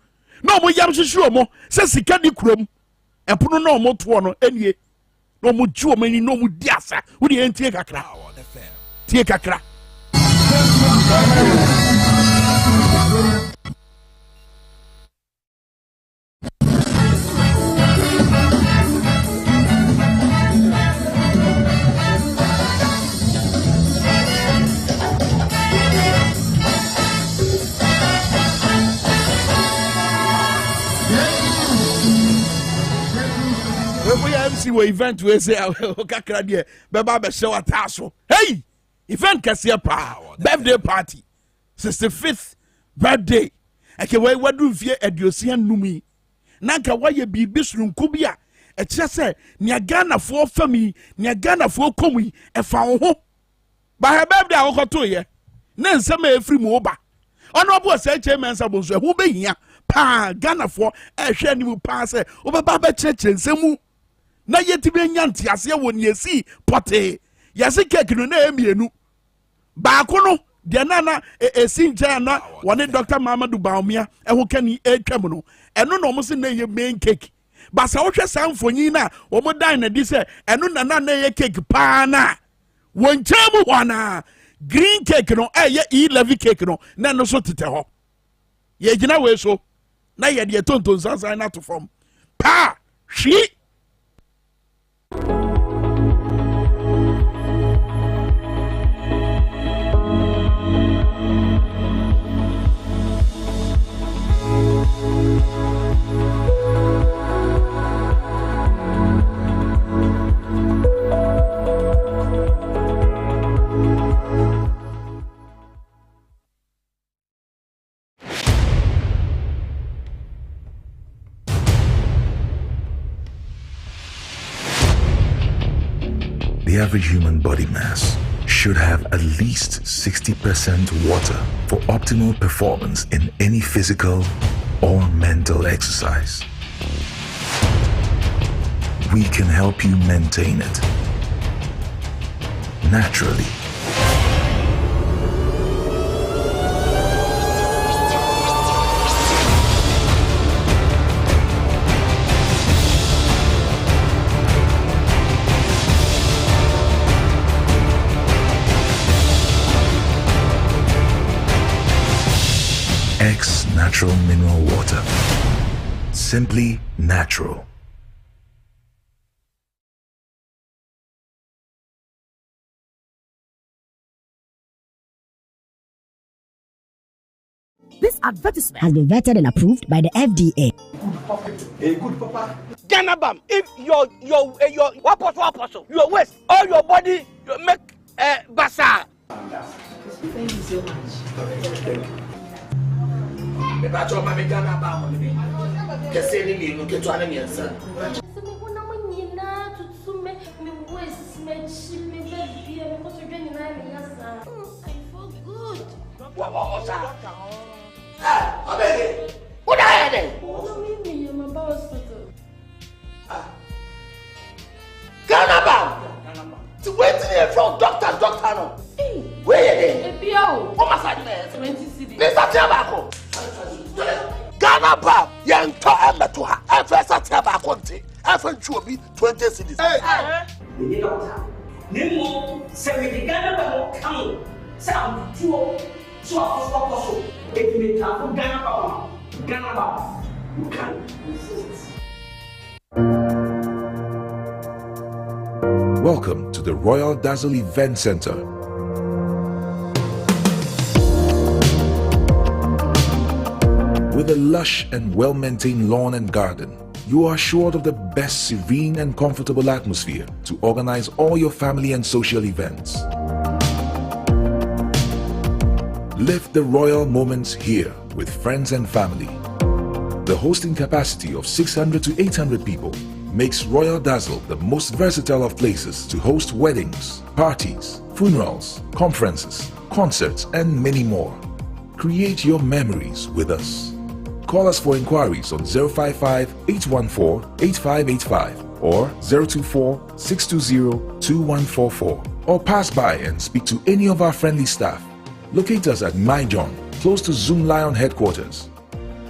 na omo yam hwehwe omo se sika di kurom epono na omo to no enie na omo ju omo ni na omo di asa wo de entie kakra tie kakra MC we event we say kakra de beba be show ataso hey event kase pa birthday party 65th birthday eke we wadu fie aduosia numi nanka waye bibi surunku bia e kire se nia Ghana fo fami nia Ghana fo komu e fa ho ba he birthday akoto ye na nsema efri mu oba ono bo se mensa bonso e ho behia pa Ghana fo e hwe ni mu pa se obeba ba kire nsemu na yetibe nyanti ase woni esi pote yase cake no na emienu ba ko no de na esi nche na woni Dr. Mamadou Baumia eho kani etwam no eno no mo se na ye main cake ba sa wo hwe sanfonyi na wo mo dan na di se eno na ye cake pa na wonchemu wana green cake no ye E11 cake no na no so tete ho ye gina we so na ye de tonton sansan na to form pa hwi. The average human body mass should have at least 60% water for optimal performance in any physical or mental exercise. We can help you maintain it naturally. X Natural Mineral Water. Simply natural. This advertisement has been vetted and approved by the FDA. Hey, good papa. Ganabam, if your apostle, your waist, all your body, you make bazaar. Thank you so much. But your mammy Ganabam, the same name, you get to an answer. What was that? Ah, I what I had it? Ganabam! To from doctor no. Where you there? What massage there? 20 cedis. This is tobacco. Ghana Bab, young to Emma to her. I first at tobacco. I found you be 20 cedis. Hey, you know, Nemo, 70 Ghana Bab come. Sound two, so also. It may come from Ghana Bab. Ghana Bab. You can resist. Welcome to the Royal Dazzle Event Center. With a lush and well-maintained lawn and garden, you are assured of the best serene and comfortable atmosphere to organize all your family and social events. Live the royal moments here with friends and family. The hosting capacity of 600 to 800 people makes Royal Dazzle the most versatile of places to host weddings, parties, funerals, conferences, concerts, and many more. Create your memories with us. Call us for inquiries on 055-814-8585 or 024-620-2144, or pass by and speak to any of our friendly staff. Locate us at My John, close to Zoom Lion headquarters.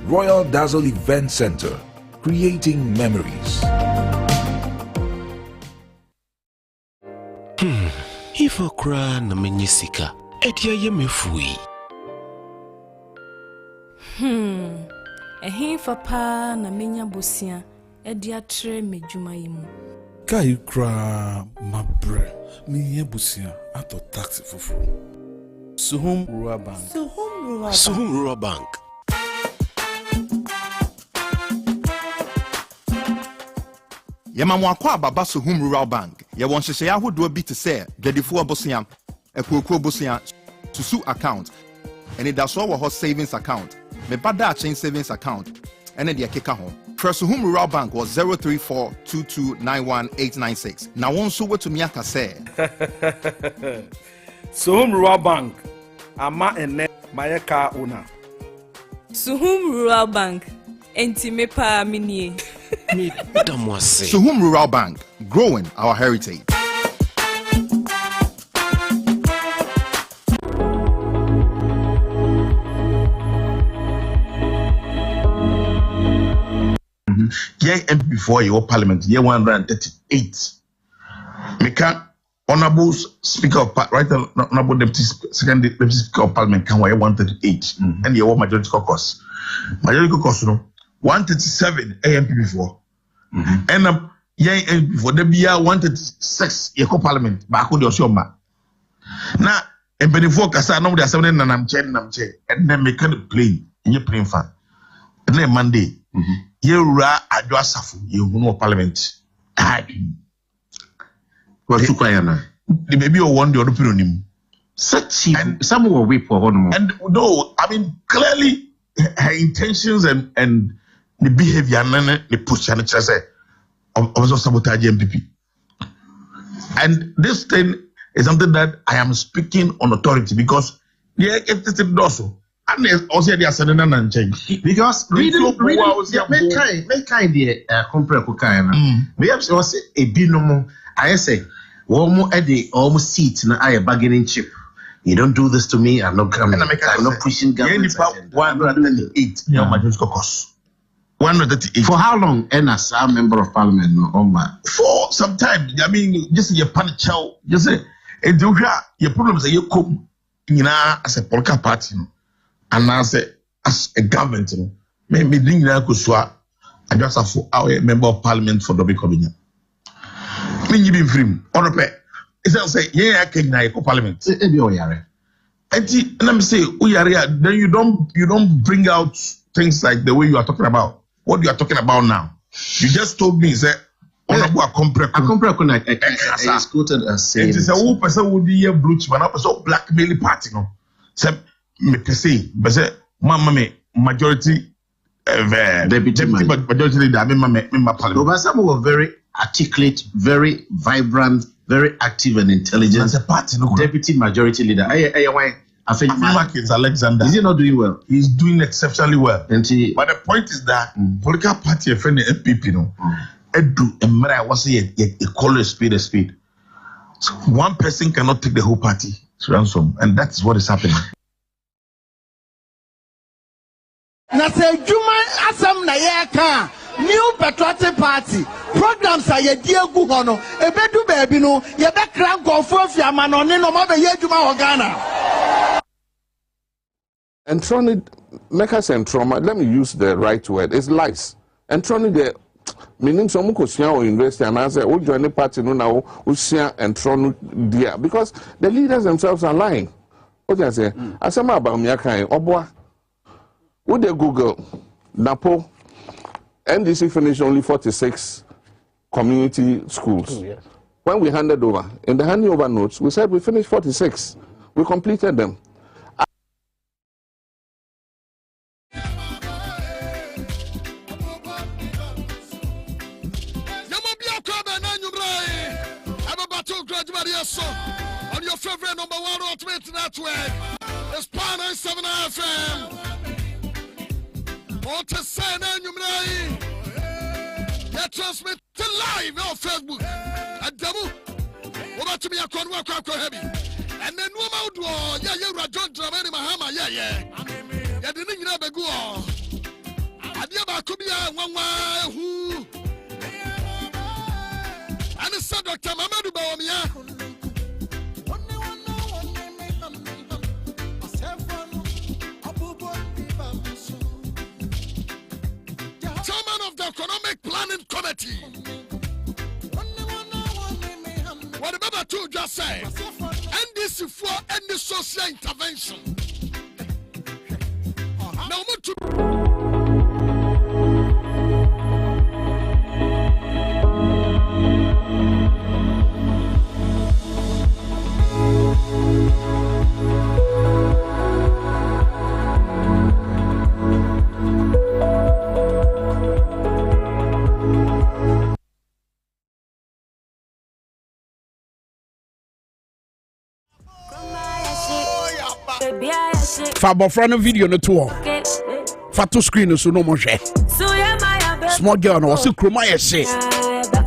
Royal Dazzle Event Center, creating memories. If I cry na menyisika, etia ye mefui. Ehin fa na menya bosia edia tre medwuma yimu. Kai kra mabre me busia ato taxi fufu. Suhum Rural Bank. Suhum Rural Bank. Yamamwa kwa baba Suhum Rural Bank. Ya wonhyehyɛ ahodoɔ bi te sɛ dwadifo abosia, ekuokuo bosia, susu account, and it does wɔ hɔ savings account, me bada chain savings account, and the akeka ho. Suhum Rural Bank was 034229186. Na won so to me aka sɛ Suhum Rural Bank. Ama ene mayeka una. Suhum Rural Bank. Enti me pa minie. Suhum Rural Bank, growing our heritage. Yeah, MP before your parliament, year 138. Meka honorable speaker of right, honorable deputy speaker of parliament can wear 138, and your majority caucus. Majority caucus, no 137 AMP before. And yeah, before the year 136 your parliament back on the Oshoma. Now, and before Casa, no, there's something and I'm chair, and then make a plane in your plane fan. And then Monday, you ra address of you know parliament. What's too quiet now? The baby or one the other pyramid. Such and some will weep for one more. And no, I mean clearly her intentions and the behavior and the push and say also sabotage MPP. And this thing is something that I am speaking on authority because yeah, it's also and also they are sending and change because reading make kind the compare cocaine. We have to say a binomo. I say one more at the almost seat na I bargaining chip. You don't do this to me. I'm not coming. I'm not pushing government. 138. Yeah, my caucus. 138. For how long? And as a member of parliament, no, for some time. I mean, just your panic chow. Just say, and you have your problems. You come, as a political party, and as a government, maybe bring that kuswa. I just have our member of parliament for the Bicobina. Mean you been free. On a pay. It's not say, yeah, I can go parliament. And let me say, then you don't bring out things like the way you are talking about. What you are talking about now. You just told me, say, honorable I is quoted as saying it is a whole person would be a blue chip and a blackmail party. No, say me per se, but say, Mamma majority deputy majority leader, I mean, my parliament. But some were very articulate, very vibrant, very active and intelligent. As a party, no, deputy majority leader. I think it's Alexander. Is he not doing well? He's doing exceptionally well. But the point is that political party, a friend of MPP, no, do and I was a call a speed. So one person cannot take the whole party to ransom, and that's what is happening. Na say Juma Asam na yeka New Patriotic Party programs are ye diegu hono ebedu baby no ye be kran gofo fiama no ne no ma be ye Juma Ghana. And trying to make us and trauma, let me use the right word, it's lies. And trying to meaning some or university and answer, oh, join the party no now, and trying dear because the leaders themselves are lying. Okay, I say, I say about me, Obwa. Would they Google Napo NDC finished only 46 community schools? Oh, yes. When we handed over, in the handing over notes, we said we finished 46. We completed them. On your favorite number one ultimate network, it's Power 97 FM. What to say, Nanyumrai? They transmit live on Facebook. And Dabu, what to be a conwalk heavy. And then no more, yeah, you're a John Dramani Mahama, yeah. You didn't know the go. I never could be a one who. And it's Dr. Mamadou Bawumia. Chairman of the Economic Planning Committee. What the Baba two just said, NDC for any social intervention. Now, Fabo front video no tour. Fatu screen so no more share. Small girl no was Kroma Ase.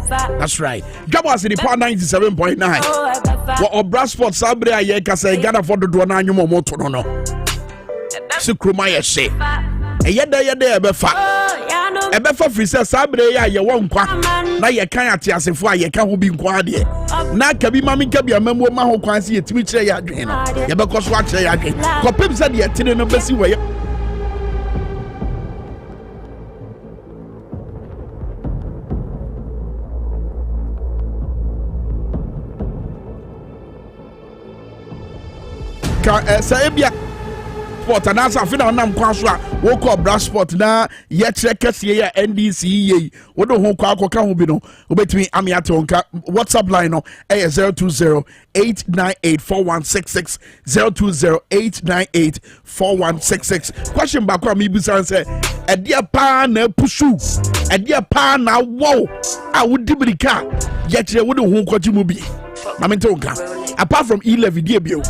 That's right. Dwabo Ase the Power 97.9. What Obra Sports Sabre aye kasa Ghana for do na anwom moto no no. Si Kroma Ase. Eyeda ebefa. Ebefa free say Sabre ya ye won kwa. Na ye kan ate asefo aye ka ho bi nkwa de. Na kabi mami kabi amamwo ma ho kwan se yetimi kire ya adwen no. Ye be koso a kire ya adwen. Ko pem se de yetine no besi we. Ka Sabia sport and answer fina nam kwaso a wo ko Bra Sport na ye kire kese ya NDC ye wo do ho kwa akoka ho bi no obetimi amiate onka WhatsApp line no 020-898-4166 020-898-4166 question back am ibisa say e dia pa na pusu e dia pa na wo a wo dibirika ye kire wo do ho kwaji mu bi na mente onka apart from 11 dia bio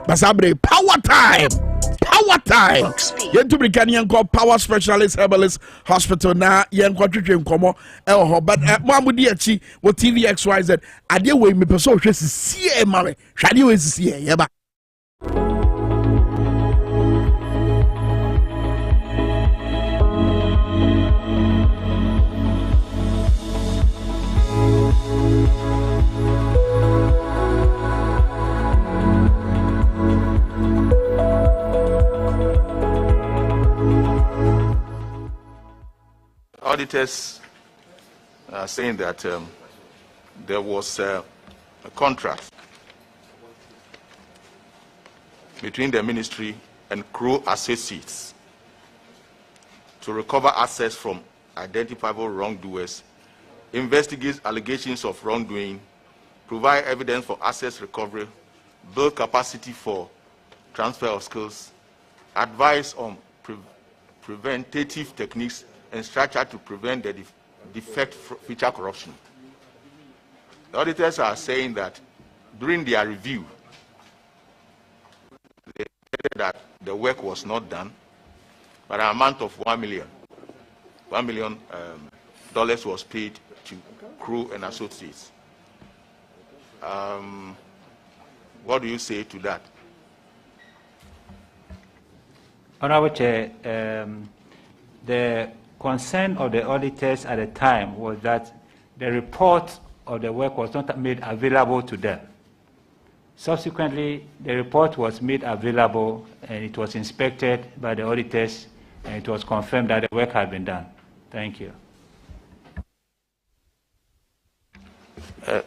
Basabre, power time. Yentu Brikanian called Power Specialist Herbalist Hospital na yenkwa twetwe nkomo ho but mamudi achi wo Tvxyz ade we me person hwe sisie mare hwade we sisie yeba Auditors are saying that there was a contract between the ministry and Crow associates to recover assets from identifiable wrongdoers, investigate allegations of wrongdoing, provide evidence for assets recovery, build capacity for transfer of skills, advise on preventative techniques and structure to prevent the defect future corruption. The auditors are saying that during their review, they said that the work was not done, but an amount of $1 million was paid to Crow and associates. What do you say to that? Honorable Chair, the concern of the auditors at the time was that the report of the work was not made available to them. Subsequently, the report was made available and it was inspected by the auditors and it was confirmed that the work had been done. Thank you.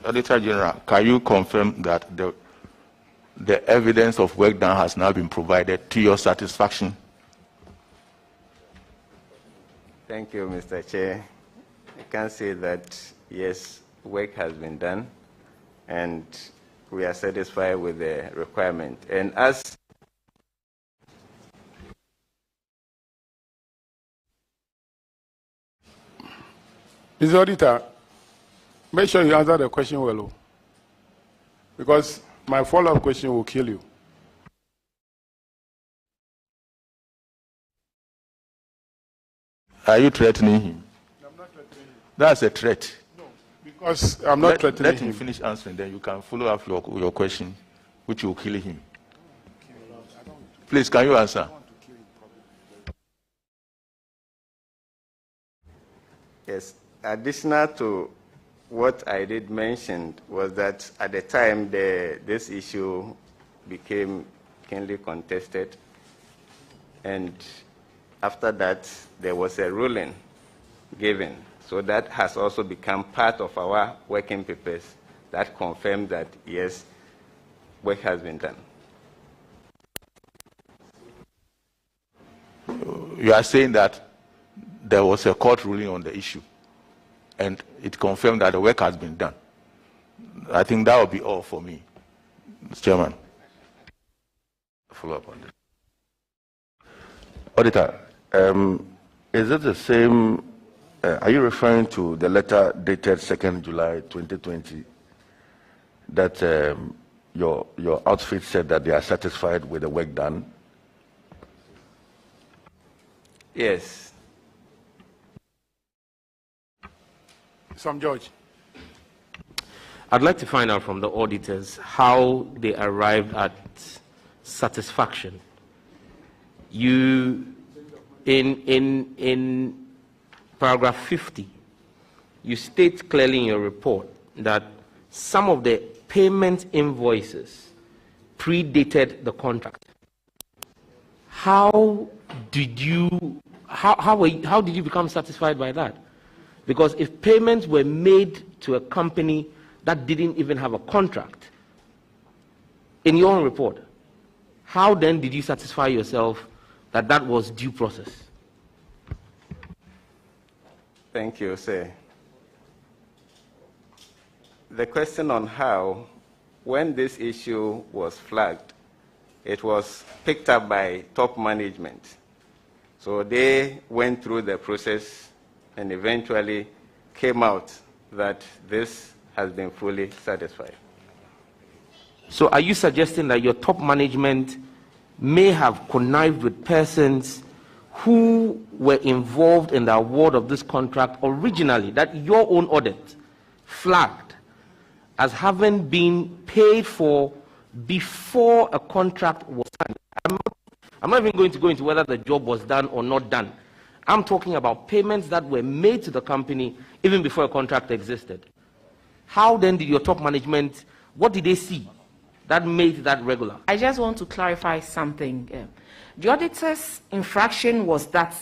Auditor General, can you confirm that the evidence of work done has now been provided to your satisfaction? Thank you, Mr. Chair. I can say that, yes, work has been done, and we are satisfied with the requirement. And as Mr. Auditor, make sure you answer the question well, because my follow-up question will kill you. Are you threatening him? I'm not threatening him. That's a threat. No, because I'm not threatening him. Let him finish answering, then you can follow up your question, which will kill him. Please, can you answer? yes, additional to what I did mention was that at the time this issue became keenly contested, and after that there was a ruling given. So that has also become part of our working papers that confirmed that yes, work has been done. You are saying that there was a court ruling on the issue and it confirmed that the work has been done. I think that will be all for me, Mr. Chairman. Follow up on this. Auditor, is it the same, are you referring to the letter dated 2nd July 2020 that your outfit said that they are satisfied with the work done? Yes. Some George. I'd like to find out from the auditors how they arrived at satisfaction. You, in paragraph 50, you state clearly in your report that some of the payment invoices predated the contract. How did you become satisfied by that? Because if payments were made to a company that didn't even have a contract, in your own report, how then did you satisfy yourself that that was due process? Thank you, sir. The question on how, when this issue was flagged, it was picked up by top management. So they went through the process and eventually came out that this has been fully satisfied. So are you suggesting that your top management may have connived with persons who were involved in the award of this contract originally, that your own audit flagged as having been paid for before a contract was signed? I'm not even going to go into whether the job was done or not done. I'm talking about payments that were made to the company even before a contract existed. How then did your top management, what did they see that made that regular? I just want to clarify something. The auditor's infraction was that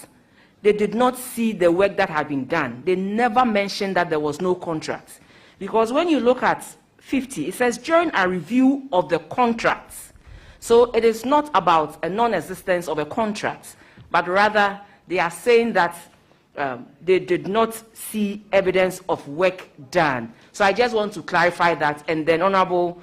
they did not see the work that had been done. They never mentioned that there was no contract. Because when you look at 50, it says during a review of the contracts. So it is not about a non-existence of a contract, but rather they are saying that they did not see evidence of work done. So I just want to clarify that, and then Honorable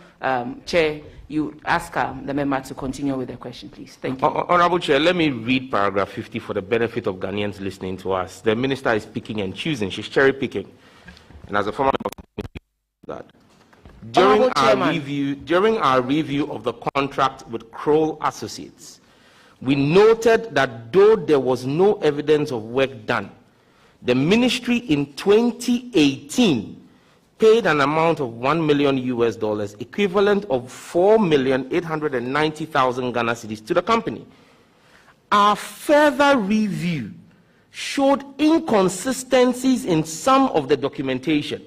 Chair, you ask the member to continue with the question, please. Thank you. Honorable Chair, let me read paragraph 50 for the benefit of Ghanaians listening to us. The minister is picking and choosing. She's cherry picking. And as a former that during our review of the contract with Kroll Associates, we noted that though there was no evidence of work done, the ministry in 2018 paid an amount of $1 million US, equivalent of 4,890,000 Ghana cedis to the company. Our further review showed inconsistencies in some of the documentation.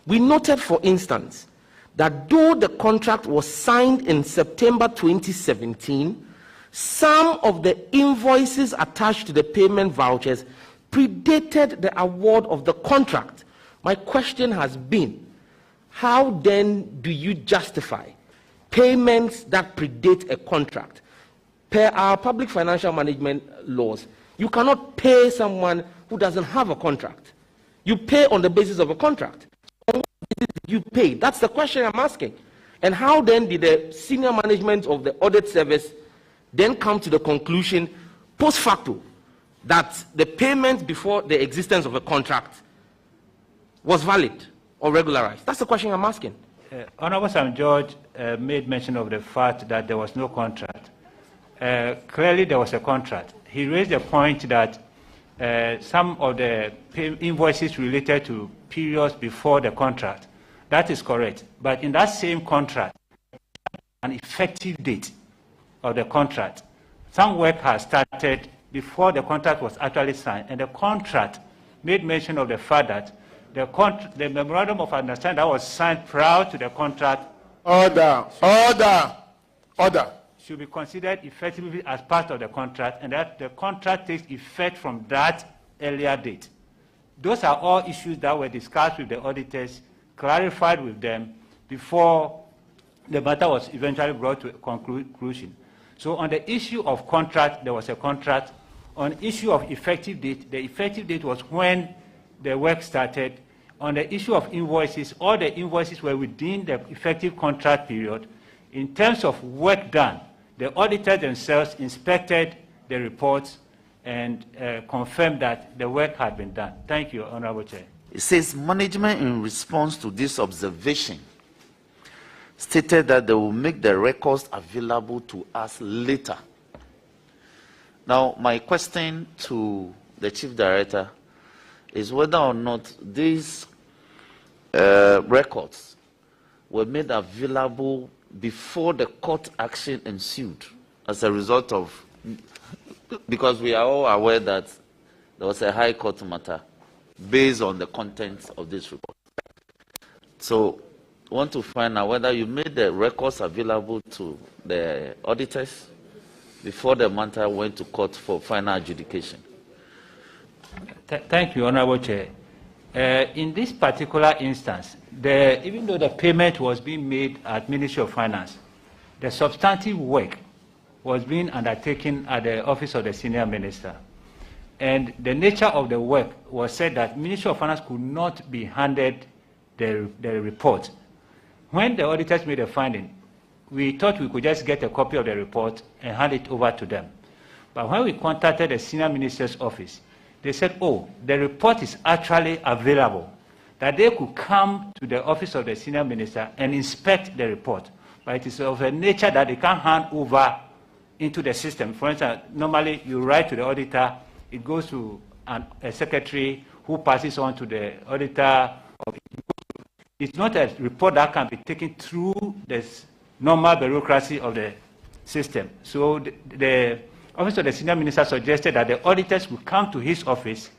We noted, for instance, that though the contract was signed in September 2017, some of the invoices attached to the payment vouchers predated the award of the contract. My question has been, how then do you justify payments that predate a contract? Per our public financial management laws, you cannot pay someone who doesn't have a contract. You pay on the basis of a contract. On what basis did you pay? That's the question I'm asking. And how then did the senior management of the audit service then come to the conclusion, post facto, that the payment before the existence of a contract was valid or regularized? That's the question I'm asking. Honorable Sam George made mention of the fact that there was no contract. Clearly, there was a contract. He raised the point that some of the invoices related to periods before the contract. That is correct. But in that same contract, an effective date of the contract, some work has started before the contract was actually signed, and the contract made mention of the fact that the memorandum of understanding that was signed prior to the contract should be considered effectively as part of the contract, and that the contract takes effect from that earlier date. Those are all issues that were discussed with the auditors, clarified with them before the matter was eventually brought to a conclusion. So on the issue of contract, there was a contract. On the issue of effective date, the effective date was when the work started. On the issue of invoices, all the invoices were within the effective contract period. In terms of work done, the auditors themselves inspected the reports and confirmed that the work had been done. Thank you, Honorable Chair. It says management, in response to this observation, stated that they will make the records available to us later. Now, my question to the Chief Director is whether or not these records were made available before the court action ensued as a result of, because we are all aware that there was a high court matter based on the contents of this report. So I want to find out whether you made the records available to the auditors before the matter went to court for final adjudication. Thank you, Honorable Chair. In this particular instance, even though the payment was being made at Ministry of Finance, the substantive work was being undertaken at the Office of the Senior Minister. And the nature of the work was said that Ministry of Finance could not be handed the report. When the auditors made a finding, we thought we could just get a copy of the report and hand it over to them. But when we contacted the Senior Minister's office, they said, oh, the report is actually available, that they could come to the Office of the Senior Minister and inspect the report. But it is of a nature that they can't hand over into the system. For instance, normally you write to the auditor, it goes to a secretary who passes on to the auditor. It's not a report that can be taken through the normal bureaucracy of the system. So the Office of the Senior Minister suggested that the auditors would come to his office,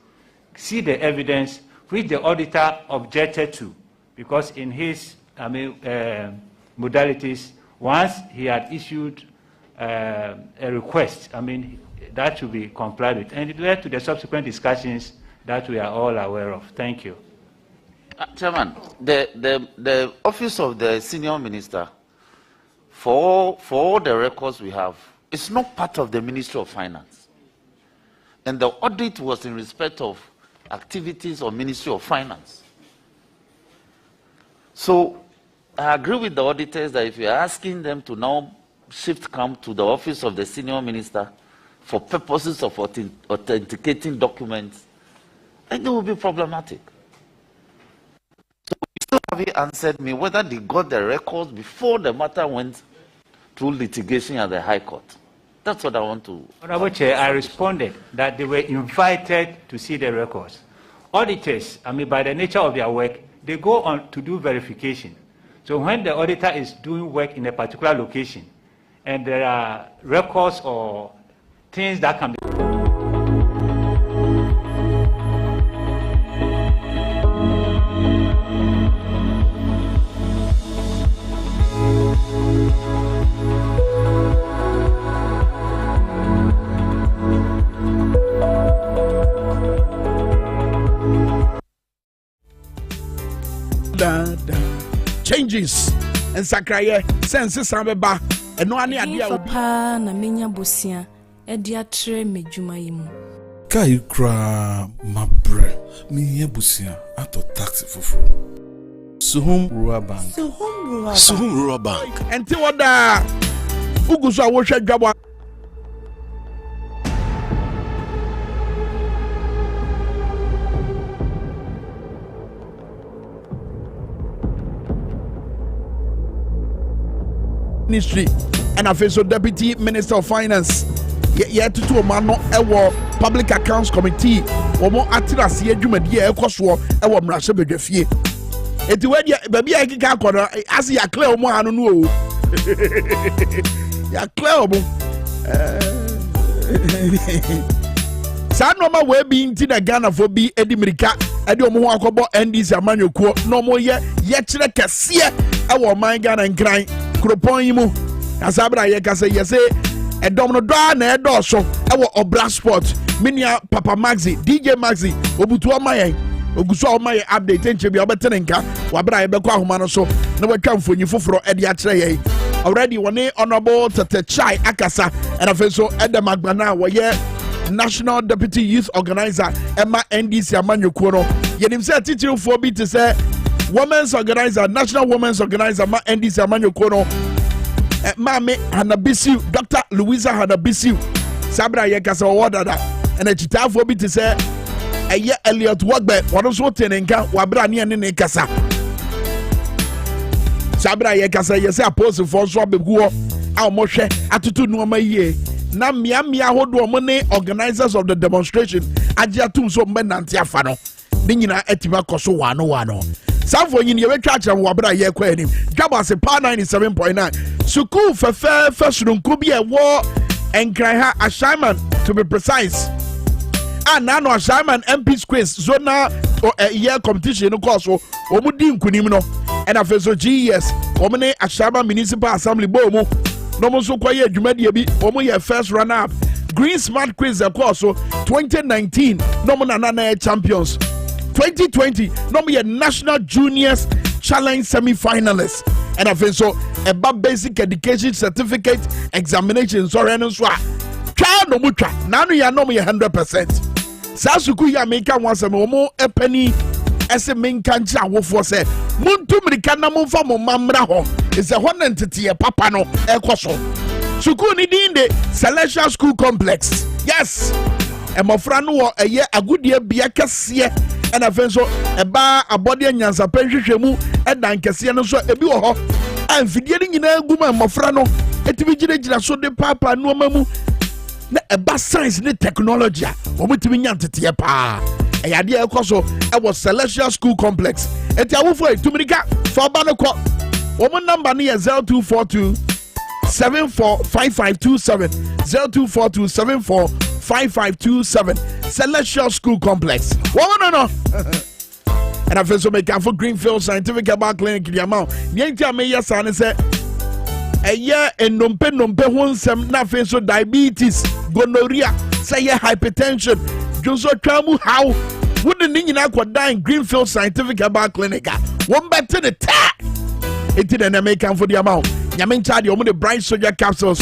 see the evidence, which the auditor objected to, because in his modalities, once he had issued a request, that should be complied with. And it led to the subsequent discussions that we are all aware of. Thank you. Chairman, the Office of the Senior Minister, for all the records we have, it's not part of the Ministry of Finance. And the audit was in respect of activities of Ministry of Finance. So I agree with the auditors that if you're asking them to now come to the Office of the Senior Minister for purposes of authenticating documents, I think it will be problematic. So you still haven't answered me whether they got the records before the matter went through litigation at the High Court. That's what I want to... Honorable Chair, I responded that they were invited to see the records. Auditors, by the nature of their work, they go on to do verification. So when the auditor is doing work in a particular location, and there are records or things that can be changes and sakraye sense sambeba eno ane ade a obi papa na menya bosia e dia tre medjuma yimu kai kra mabre menya bosia ato taxi fufu Suhum Rural Bank Suhum Rural Bank enti wada uguso a wo hwe dwabo Ministry and official Deputy Minister of Finance. Yet to a man no Public Accounts Committee or more atirasi edwumadi e koso e wo mrase bedwafie. Eti we baby I kika kono as ya clear mo anu no o. Ya clear mo. Sa no ma we bi nti na Ghana fo bi edimirika edi omo ho akobo NDC amanyokuo no mo ye kire kese e wo man Ghana nkran Kropon yimu asabra ye kase yese edom no do na edo so e wo obra sport minia Papa Maxi DJ Maxi obutu omaye oguso omaye update enche bia obetene nka wabra ye bekọ ahoma no so na watwa mfonyi foforo e de akere ye already woni honorable Tvxyz akasa and afeso Edem Agbana wo ye National Deputy Youth Organizer Emma NDC amanyokuo no yenim se titirufo bi te se Women's Organizer, National Women's Organizer, Ma NDC Amanyoko no, Mame Hanabisiu, Dr. Louisa Hanabisiu, Sabra Yekasa Wadada, and a chita for me to say, a year Elliot Wagbe, what was what in Enka, Wabra Nian Kasa. Sabra Yekasa, yes, I pose for Swab Guo, our Moshe, Atutu Noma ye. Na Mia Hodo money organizers of the demonstration, Ajatum so Menantia Fano, Nina Etima Koso Wano. Sanfo yin ye wetwa wabra ye kwa anim Dwabo Ase pa 97.9 Sukuu fefe sununku bi e wo enkran ha assignment to be precise no assignment MP quiz zona year competition no course so omudi nkunim no and afeso GES omne assignment municipal assembly bo mu no mo so kwaye adwumade bi omo ye first runner up Green Smart quiz course so 2019 no mo na champions 2020 no me National Juniors Challenge semi-finalists and I feel so about basic education certificate examination sorry no so twa no mutwa nanu ya no me 100% sasuku ya meka wansa me mo epani ese menka ncha wofo se muntu mirika na momfa mo mamra ho is a honentete papa no ekoso suku ni dinde Celestial School Complex yes emofra no wo eye agudie bia kese and afenso eba abode nyansa penhwehwemu edan kese no so ebi wo ho amfidie ni nyina aguma mofra no etimi gira so de papa no mamu na eba science ne technology omutimi nyantete pa eyade ekoso e was Celestial School Complex eti awofo etumirika for banoko wo number ne 0242 745527 0242 745527 Celestial School Complex. No. And I feel so make for Greenfield Scientific Herbal Clinic in the amount. Niente me yes and say a year and nompe honsem na feel so diabetes, gonorrhea, say hypertension. Just so tramu how wouldn't you know what dying Greenfield Scientific Herbal Clinic? One better the ta. It didn't American for the amount. Yamin charge you the bright soja capsules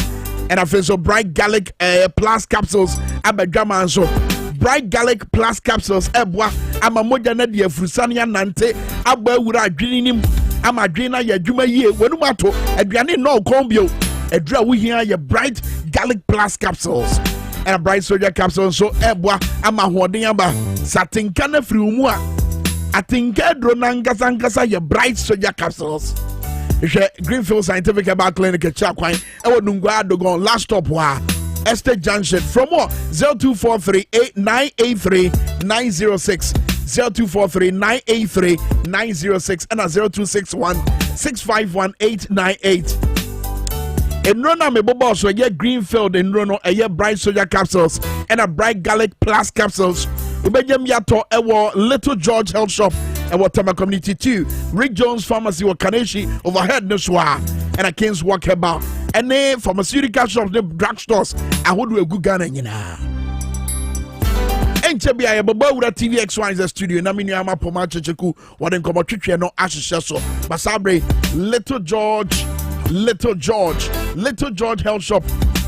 and I feel so bright garlic plus capsules. Abedjama and so bright garlic plus capsules. Ebwa amamoja na die frusania nante abwa wura adwininim amadwina ya dwuma yie wenumato aduane no kombio edra wo hia ya bright garlic plus capsules and a bright soja capsules so ebwa amahoden aba satinka na firi mu a atinka dro na ngasa ya bright soja capsules. Greenfield Scientific Herbal Clinic at Chakwan, Ewo Nungwa Dogon, last stop wa Estate Junction. From what 0243 8983 906 0243 983 906 and 0261 651 898. Enrona me bobo so ye Greenfield enrono eye bright soja capsules and a bright garlic plus capsules. Ubejem yato ewo Little George Health Shop ewo Tama Community 2, Rick Jones Pharmacy wa Kaneshi overhead Nuswa and a King's Walk Heba and a pharmaceutical shops the drugstores ahodo egu Ghana nyina. Enchebi aye bobo wura Tvxyz studio na mini ama poma checheku waden komo twetwe no ahyehyɛ so. Basabre Little George Health Shop.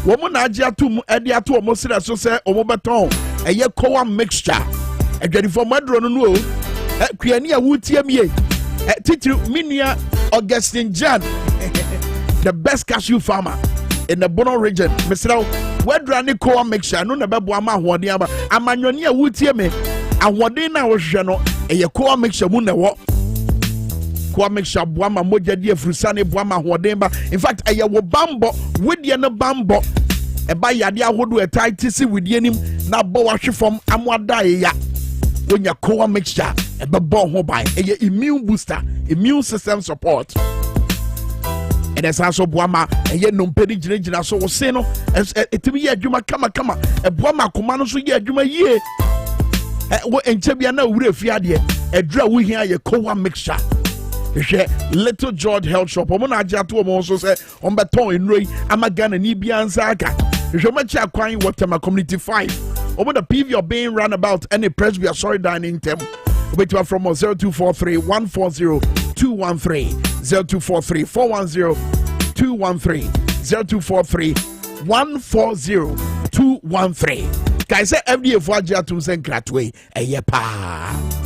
Woman Adia to Ediato Mosira so say Omobaton, a ye koa mixture. A ready for Madron no, Kriania Wutiamie, Titu Minia Augustine Jan, the best cashew farmer in the Bono region. Mr. Wedrani koa mixture, no Nababuama Wadiama, Amanyonia Wutiame, and Wadina was Jano, a ye koa mixture Munawa. Kwa mixture Buama moja dia frusane Buama Wademba. In fact, a yawo bambo with the bambo. A by yadia would a tight tissy with yenim na bowashi from Amwada ya. When your koa mixture a babon hobai, a immune booster, immune system support. And as also Buama, a ye no pedi generation so seno as a tibia juma kama a Buama kumano so ye juma ye. And Chebiana would have fiadia a draw we hear your koa mixture. Little George Health Shop. Omona ajato also say on beton in Ray Amagana Nibian Zaka. Jomacha Kwine Waterma Community 5. Omona PV or being run about any Presbyterian sorry dining tem. Wait from 0243 140 213 0243 410 213 0243 140 213. Guys say FDA for ajato send gratway a yepa.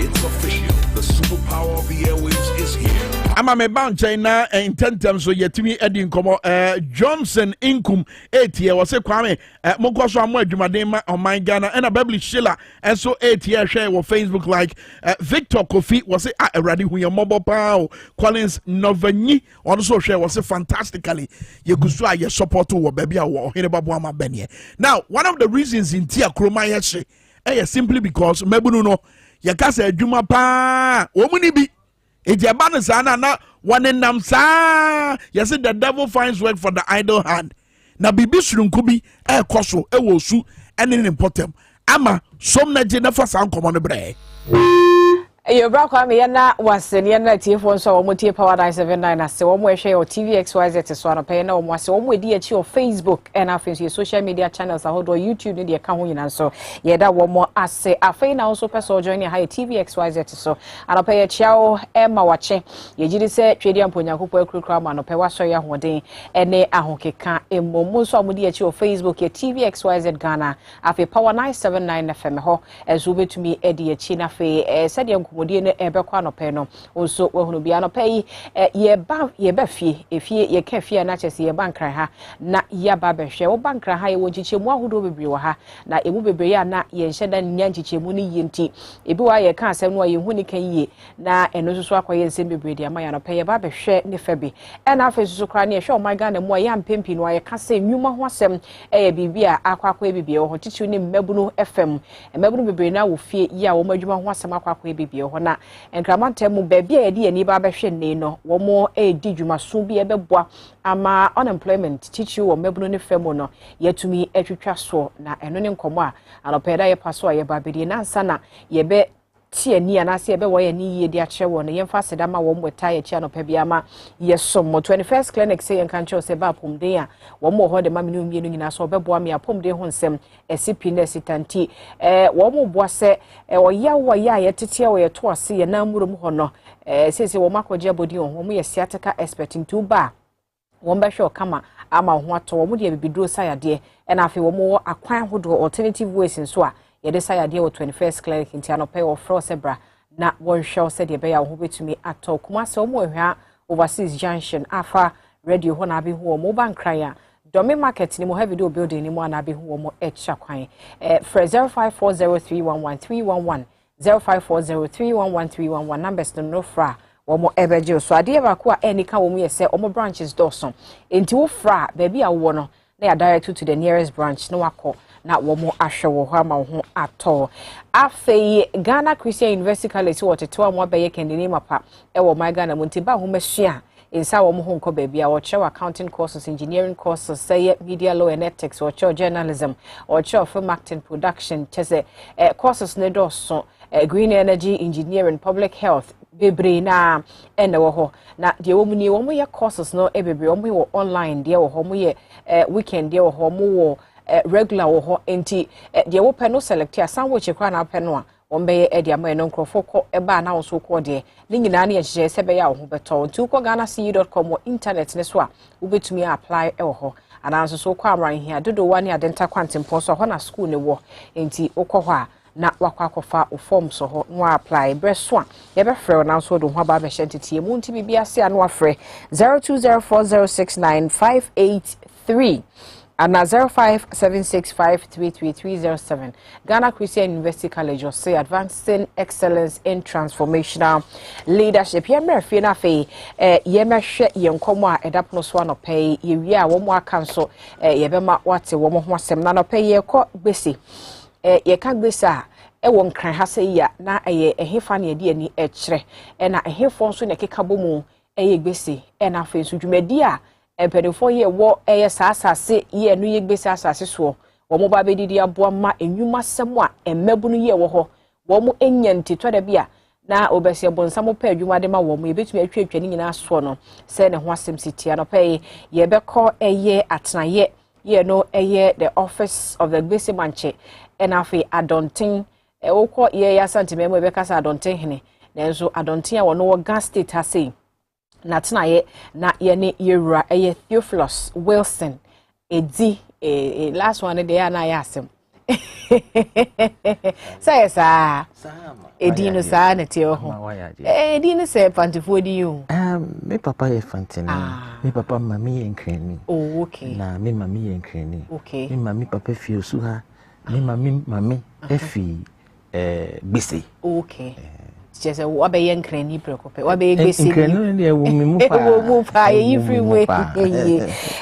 It's official. The superpower of the airwaves is here. I'm a bound China and 10 times so yet to me Edding Como Johnson Inkum 8 year was a Kwame Mokoso Amwe Jumadema on my Ghana and a Beverly Schiller and so 8 year share with Facebook like Victor Kofi was a ready who your mobile power Collins Noveni also share was a fantastically you could try your support to baby or Hinababuama Benye. Now one of the reasons in Tia Kromayashi simply because Mebuno Yakasa Juma pa Omuni be Ejabana sana na wanenam sa. Yes, the devil finds work for the idle hand. Na bibi surunkubi koso wosu ene important. Ama somna jena fa san komo bre. Your brother me na was the TF1 so omo Power 979 ase omo ehwe o Tvxyz so na pay na omo ase omo edi echi o Facebook and afin your social media channels ahodo YouTube ne de ka ho nyina so ye da omo ase afin na also person join ya Tvxyz so ana pay echi o e ma wache ye gidi se twedi amponyakopo akurukura ma no pay waso ya hoden ene ahokeka emomu so omo de echi o Facebook ye Tvxyz Ghana afin Power 979 FM ho ezo betumi edi echi na fe said modi ne ebekwa no pe no also wahunu bia no pe ye ba fie efie ye ka fie na chese ye bankran ha na ya ba behwe wo bankran ha ye wo chichemu ahodo bebre wo ha na emu bebre ya na ye nheda nya chichemu ni yenti ebi wa ye ka asem no ye hu ni kan yie na eno so akwa ye nsem bebre dia ma ya no pe ye ba behwe ne fa bi e na afa so kra ne ye hwe o my Ghana mu ya mpempi no ye ka se nwuma ho asem ye bibia akwa bibia ho chichu ni mmabunu FM mmabunu bebre na wo fie ya wo madwuma ho asem akwa bibia ho na enkramante mu baabi a yedi ani ba behwe ne no wo mo edi dwumaso bi ebeboa ama unemployment chichi wo mebunu ne femu no yetumi etwetwa so na eno ne nkomo a anopeda ye paso a ye ba bedi na nsa na ye be tie ni anase ebe wo ye ni ye di ache wo no ye mfa sedama wo mweta ye chi anopa bia ma ye somo 21st clinic say en kancho se ba pomden a wo mo ho de ma menu mienu nyina so obeboa me apomden ho nsem esipi na sitanti wo mo boa se wo ya ye tete wo ye to ase ye na murum ho no sese wo makoje bodi ho mo ye siateka expecting to ba won be hwe kama ama ho ato wo mo de bibiduro sayade na afi wo mo akwan hodo alternative ways nso a ye de sayade wo 21st clinic ntia no pay wo fro sebra na won hwe said ye be ya wo betumi ato kuma se wo mo hwa overseas junction afa radio ho na be ho mo bankran a Domi market ni mo have video building ni mo na be ho mo echa kwan for 0540311311 0540311311 numbers no fra womo ebeje so ade ba ko a enika wo mu ye se omo branches doson enti wo fra baby a wo no na ya direct to the nearest branch no wako na womo ahwe wo ho ama ho ato afei Ghana Christian University College wo tetewa mo abaye kendini mapa e wo my Ghana munti ba ho masua insa womo ho nko baby a wo chew accounting courses, engineering courses, say media law and ethics, or chew journalism, or chew film acting production, chese courses ne doso green energy engineering, public health bebre na wo ho na de wo mu ni wo mo ye courses no bebre wo mo wo online de wo ho mo ye weekend de wo ho mo wo regular wo ho enti de wo pe no select asan wo chekwa na pe no a wo be e de ama no nkrofo ko e ba na wo so ko de ni nyina na ye hye se be ya wo ho beto nti ko ghanace.com wo internet ne so a wo betumi apply e wo ho ana so ko amran hia dodo wani adenta kwantempo so ho na school ne wo enti wo ko ho a na wakwakofa o form so ho no apply breso a ye be frɛ na so do ho ba be hyentete mu nti bibia se a no afrɛ 0204069583 and 0576533307 Ghana Christian University College or say advancing excellence in transformational leadership. Ye me fie na fe ye me hwe ye nkomo a edapno so no pay ye wi a wo mo aka nso ye be ma wate wo mo ho asem na no pay ye kɔ gbese ye ka gbesa e won kran ha se ya na eye ehefa na de ani ekire e na ehefo nso na keka bomu eye gbese e na afa nso dwumadi a empedifo ye wo eye saasase ye no ye gbese asase so wo mo ba bedidi aboa ma enwuma sem a emmabu no ye wo ho wo mo enya ntito da bia na obese bonsam pa adwuma de ma wo mo ye betumi atwatwa ni nyina so no se ne ho asem sitia no pay ye bekɔ eye atenaye ye no eye the office of the gbese manche enafe adonten wokɔ ye ya santimemo e beka sa adonten hene nanso adonten a wono wo gas state ha sei na tenaye na ye ne yewura eye Theophilus Wilson edi last one dey na ya asem say sa edi no sa na te ho edi no se pantifo di you me papa ye fantini me papa mami ye nkrani oh okay na me mami ye nkrani okay me mami papa fi osu ha me mami efi gbese okay just wa be yen krani prekope wa be gbese krani ne wo me mu pa ye free way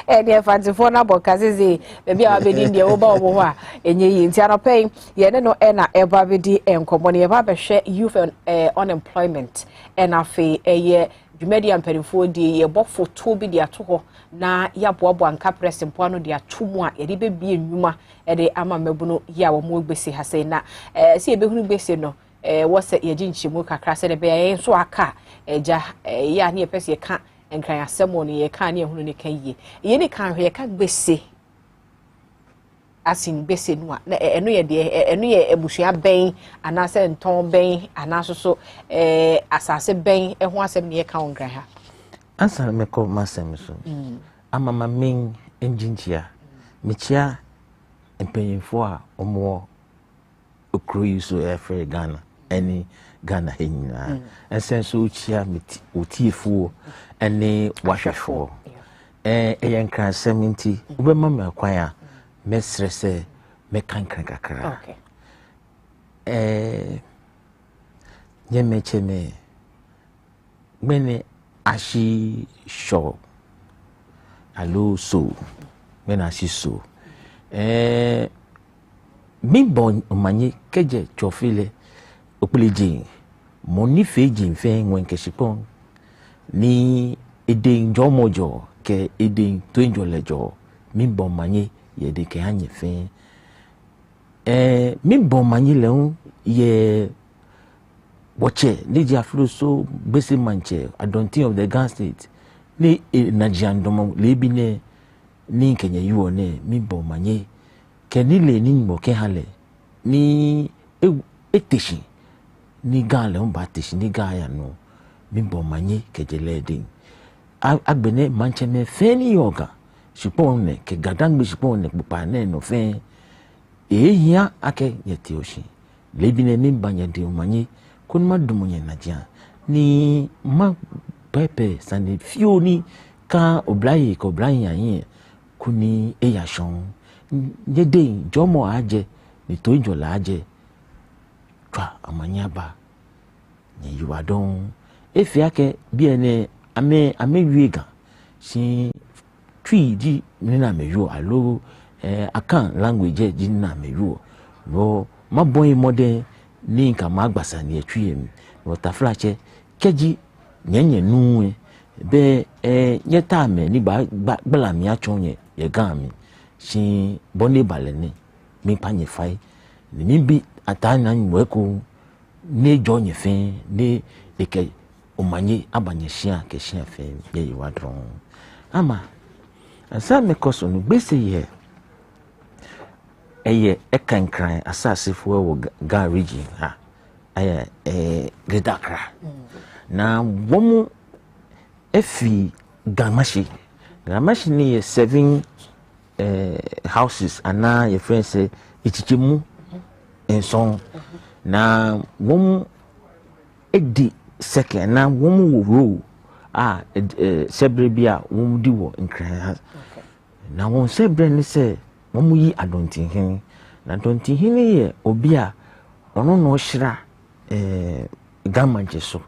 e de fantifo na bokazeze be bia wa be din de wo ba wo ho a enye yi nti anopai ye ne no e na e ba be di enkomo ne ye ba be hwe youth unemployment e na fe eye dwumadi amperifo di ye bo photo bi di ato ho na ya boabo anka presimpo ano di atomu a ye de be bie nwuma e de ama mabuno ya wo mo gbese ha sei na se ye be hunu gbese no what's ye jinchimu kakra se de be ye so aka eja ya ne ye pese ye ka enkran asemo ne ye ka ne ehunu ne kan ye ye ne kan hwe ye ka gbese asin gbese no a eno ye de eno ye ebusua ben anase nton ben anaso so asase ben ho asem ne ye ka onkran ha ansa me ko masem so amama men enjinchia mechia empanyimfo a omo okro yuso efre Ghana any Ghana henyina ensenso uchia meti otiefo ene wahwefo eyen kran seminti ubema me kwan a mesre se me kankan kakra okay nyemecheme mene ashi show alo so mena ashi so mi bon manye keje chofile opeleji moni feji mfe nwenkeshipon ni edin jomojo ke edin twenjolejo mi bon manye ye de ke anye fe mi bon manye leun ye watche ni jafro so bese manche adontin of the Ghana state ni najiandomo lebine ni kenya yuo ne mi bon manye kenile ni mboke hale ni eteshi ni gale on bateshi ni gaya no mimbo manye kejele din agbene mancheme feni yoga shipon ne ke gadangbe shipon ne pupa ne no fe ehia ake yeti oshi lebine mimba nya de manye kunma dumunye najia ni ma pepe sane fioni ka oblaye ko blanya yin kuni eyashon nyede jomo aje ni toinjo la aje twa amanyaba ni yuadon efiake bi ene ame wiega si twi di na meyo alo akan language ji na meyo no maboy modern ni nka magbasa ne atwi em no taflache keji nyenye nu be nyeta me ni ba bela mi achonye ye gami si boni balene mi panye fai ni bi atana nweko ne jonye fe ne eke omanye abanye hia ke hia fe ye wadron ama asa me koso no gbese ye eye ekankran asase fo wo ga region ha eye Gredakra na womu efi gamashi ni ye 7 houses ana ye friend say ichichemu enson na womu edi second na womu wo sebre bia womu di wo nkran na won sebre ni say womu yi adontinhin na adontinhin ye obi a ono no hira gamanche so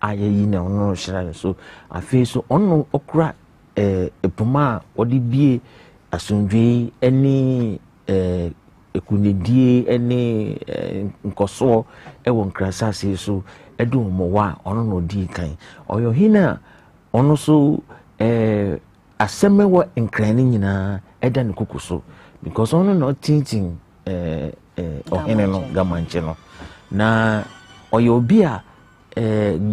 aye yi na ono no hira so afi so ono okura epuma odi bie asundwe eni ekunedie eni nkoso ewo nkrasase so edu mo wa ono no di kan oyo hina ono so aseme wo nkrani nyina eda ne kukuso because ono no tintin ohene no gamanche no na oyo obi a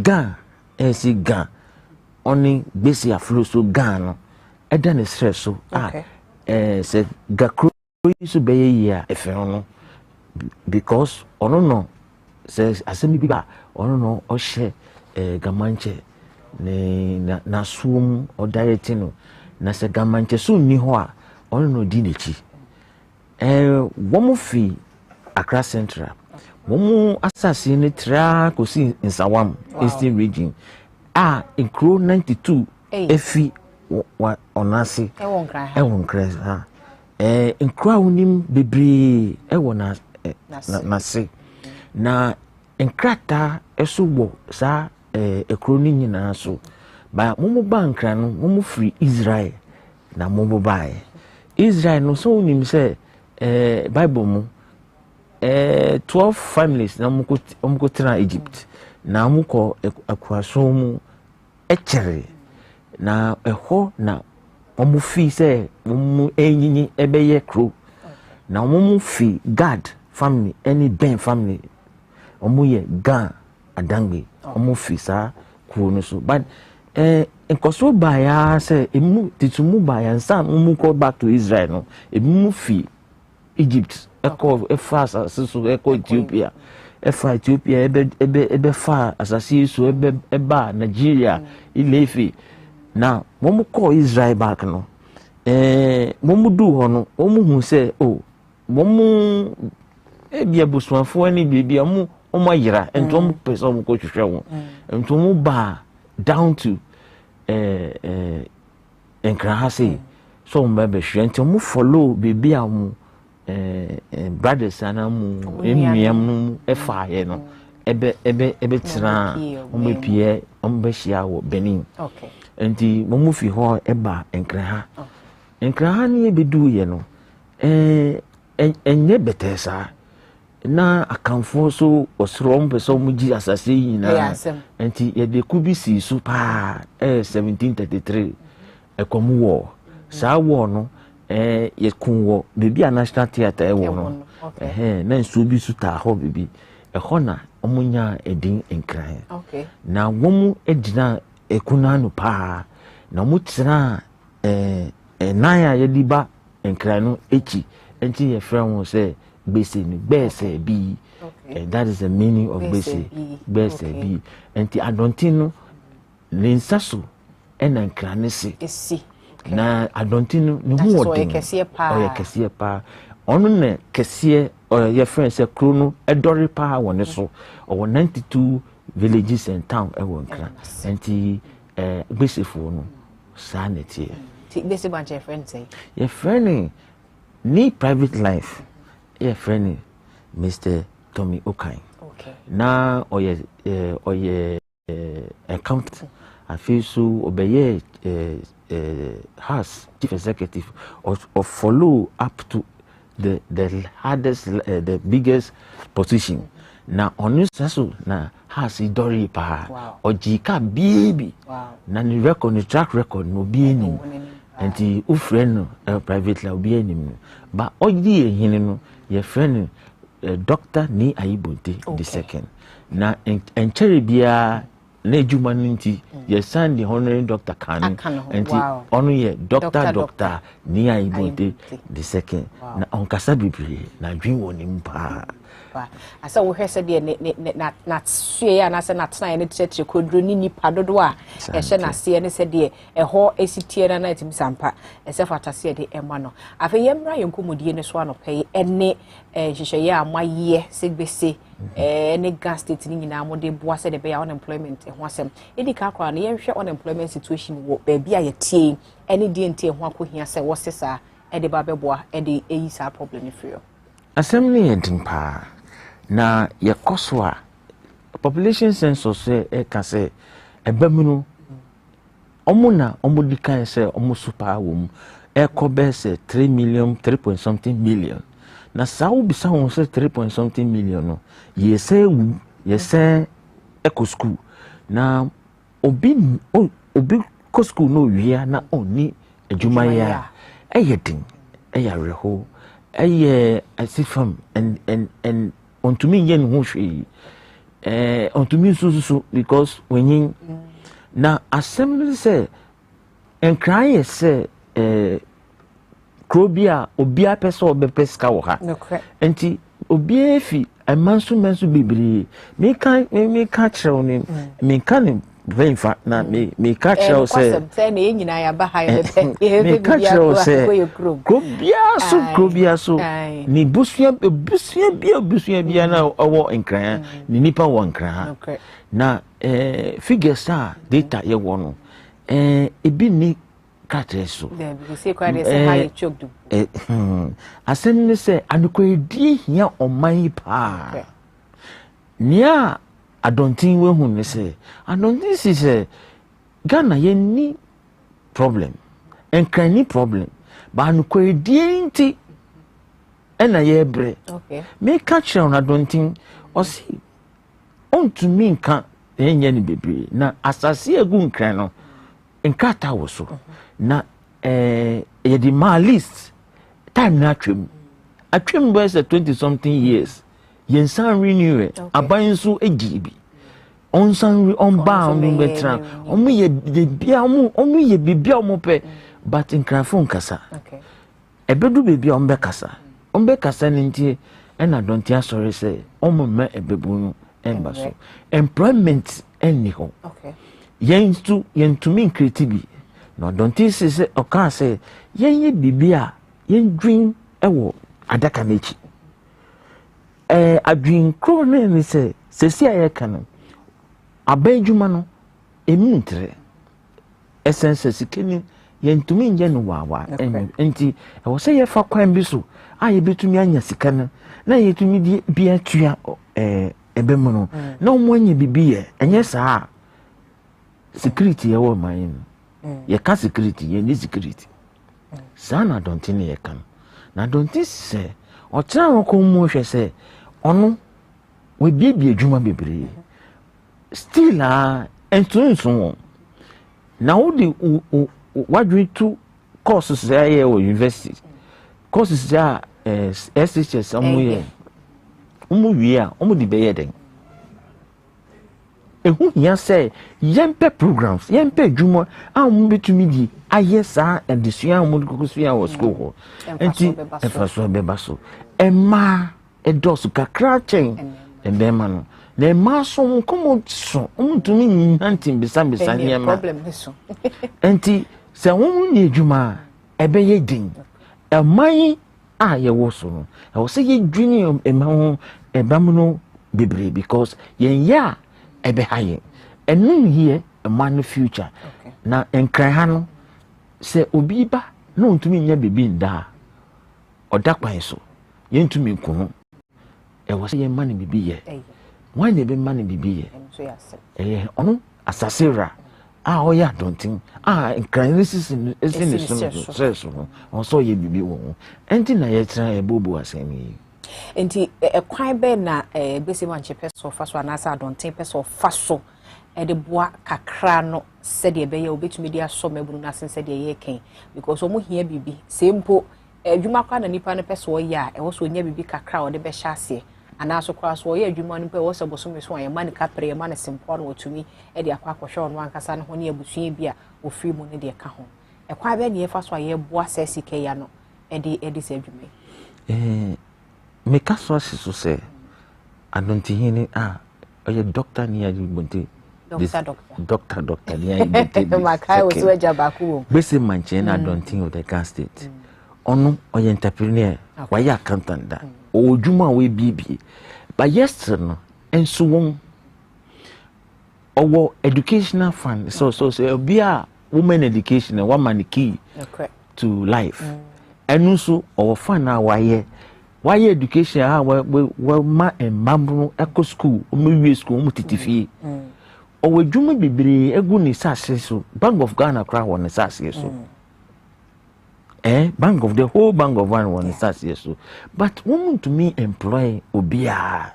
ga esi ga oni gbese aflo so ga no eda ne stress so se ga kro so be ye efe no because ono no se asemi bi ba ono no o hye gamanche ne na sum o direct no na se gamanche so ni ho a ono no di nechi womu fi Accra Central womu asase ne tra kosi Nsawam Eastern Region include 92 efi onase ewon kra ha nkra unim bebre ewo na se na nkrata eso wo sa ekro ni nyina so ba mumu ba nkra no mumu free Israel na mumu ba Israel no so unim se Bible mu 12 families na muko tra Egypt na muko akwaso mu echere na eho na omu fi se omu enyinyi ebeye kro na omu fi Gad family any Ben family omu ye Ga adangbe omu fi sa kro no so but enkoso ba ya se emu titumu ba ya nsa omu go back to Israel no emu fi Egypt eko efasa so eko Ethiopia Ethiopia ebe fa asasi so eba Nigeria Ilefe na momu call Israel back no momu du ho no momu hu se momu ebia buswanfo ani bibia momu ayira ento momu pese momu ko hwehwe wo ento momu ba down to enkrahase so momu be hwe ento momu follow bibia momu brothers anamu emiam efa ye no ebe tira momu pie momu be hia wo Benin enti momu fi ho eba enkraha ni ebedu ye no enye betesa na akamfo so osrom peso muji asase yina enti ye de kubisi su pa 1733 ekomu wo sa wo no ye kunwo bebi a National Theatre wo no na nsu bi su ta ho bebi ho na omunya edin enkran na womu edina ekunanu pa na mutsira naya yediba enkranu echi enti ye friend say gbese ni gbese bi that is the meaning of gbese bi enti adontinu linsaso ena enkrane se na adontinu ni hu odin oye kese pa onu ne kese ye friend say krono edori pa woni so o 92 villages and town ewo nkra enti gbesefo no sanity ti gbese banche your friend say your friend ni private life your friend Mr. Tommy Okai na oye account afi so obeye has chief executive or follow up to the hardest the biggest position na onu so na has idori pa ojika baby na ni record ni track record no bi enim enti u friend no private la obi enim ba oji ehine no ye friend doctor ni Ayibonte the second na enchere bia na ejuma nti ye san the honorary doctor Kanu enti onu ye doctor ni Ayibonte the second na onkasa bibiri na dwin wonim pa asa wo hwese de na sue ya na se na tena ne tete kodro ni nipa dodo a ehye na se ne se de eho esitie na etim sampa ese fatase de ema no afa yemra yenkomodie ne so anopɛ ene hwehweye amaye segbese ne gas state ni nyina amode boa se de be unemployment ho asem edika akwa na yenhwɛ unemployment situation wo ba bia yetie ene die ntie ho akohia se wo sesa ede ba beboa ede eyi sa problem ni frio asem ni entin pa na yakoswa population census ka se ebamunu omuna omudika se omusupa wom ekobe se 3 million 3 point something million na sawo bisa won se 3 point something million no yese eco school na obi ko school no wia na oni adwuma ya eyedin eyareho asifam and ontumi yen ho hwe ontumi susu because when na assembly say enkran say krobia obia pese obepeska wo ha enti obia fi amansu bibiri me kan kyerɛw ne me kan very fact na me catch you say na enyina ya ba ha ye be me catch you say krobia so ni busua bia na owo nkran ni nipa wo nkran na figures are data ye wo no ebi ni catch so there we say kwa dey say how you choked asem ni say anukwedi hia oman pa nia adontin we hu ne say adontin si say Ghana ye ni problem enkran ni problem ba anukwedi nti ena ye bre okay me catch on adontin o si on to me nka enye ni bebre na asase egu nkran no nkata wo so na ye di ma list time na atwem boy say 20 something years yensan renew abanso egibi onsan onbound betra omu ye bibia omu ye bibia omu pe but nkrafo nkasa okay ebedu bibia ombe kasa ntie ena donti asori say omu ma ebebunu emba so employment eni ho okay yentumi creative no donti say oka say yenye bibia yendwin ewo adaka mechi adwin kro ne se sesi ayeka no abadwuma no emintre essence sikeni yentumi nje no wawa enti e wo se ye fa kwan bi so aye betumi anya sika no na yetumi di bi atua ebemu no na omo anya bibiye enye saa security ye wo man ye ka security ye ni security sana don't think ye kan na don't think say o tira won ko mu hwe say ono we bibie adwuma bebre still entunsun na wo di wadwe to courses there o university courses there SHS amu ye umu wi a umu di beye den ehu hia say yempe programs yempe adwuma a umu betumi di aye saa edisua umu kokosua wo school ho enti efaso bebaso emma edosu kakra chen embema no na emma so komo so umutumi nyantin bisa niema problem niso enti se won ni adwuma ebeye din eman a ye wo so no e wo se ye dwini emma ho ebam no bebre because yen ya ebe haye enu here man future na enkran ha no se obi ba na ontumi nya bebi nda odakwan so yentumi nkunu e wo se ye man bebi ye why they be money bibi ono asasera oya dontin crisis in stress on so ye bibi wo enti na ye tira e bobo asemi enti kwan be na bese manche peso faso anasa dontin peso faso de boa kakra no said ye be ye obetumi dia so mabunu na sen said ye ken because omo hia bibi sempo adwuma kwa na nipa ne peso ya e wo so nya bibi kakra o de be hya ase anaso kwa so ye adwuma no pe wo se boso so ye mane kapre ye mane sempo no otumi e de akwa kwhwe no ankasa ne ho ne abusua bi a ofiri mu ne de ka ho e kwa be ne ye faso ye boa sesi ke ya no e de se adwuma me ka so se adonti hini oye doctor ni ya bonte doctor ni ya bonte makai wo so eja baku bese manche na adonti of the gas state ono oye entrepreneur wa ya accountant da ojuma we bibi but yesterday no enso won owo educational fund so be a women education and one man key to life enuso owo fund na why education we ma emamru eco school omo school omo titifi owo dwuma bebre egu ni sase so Bank of Ghana kra won sase so Bank of the whole Bank of Ghana won sase so but woman to me employ obia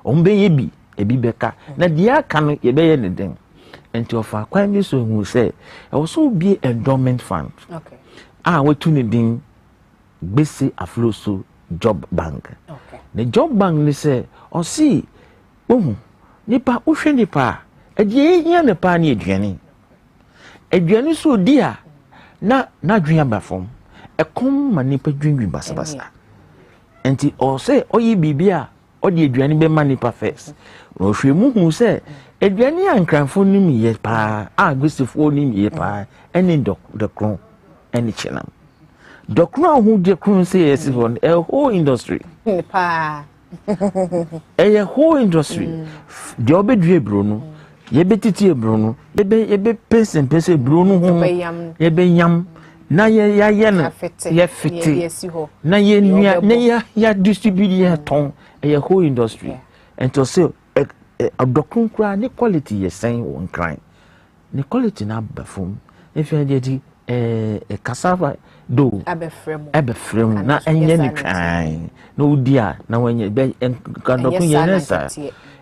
ombe yebi ebi beka na dia aka no ye be ye ne den enti ofa kwan bi so hu say e wo so be endowment fund we tu ne din gbese aflo so job bank the job bank ni say o si nipa uhwe nipa edie hia nipa na aduane so dia na dwun aba fom ekom ma nipa dwun basabasa enti o say oyi bibia o de aduane be ma nipa first no hwe mu hu say aduane ankranfo nim ye pa gbesefo nim ye pa eni the kron eni chenam Dokuna who de kun say yes on a whole industry. Pa. A whole industry. The obedue bruno, ye betiti bruno, ye be person bruno, ye be yam, na ye fiti, na ye ya distribute ton a whole industry. And to say a dokun cry, ni quality ye saying one crime. Ni quality na bafum, if you had a cassava do abefrem na enye ni twan na odia na wenye be kandokun ye nesa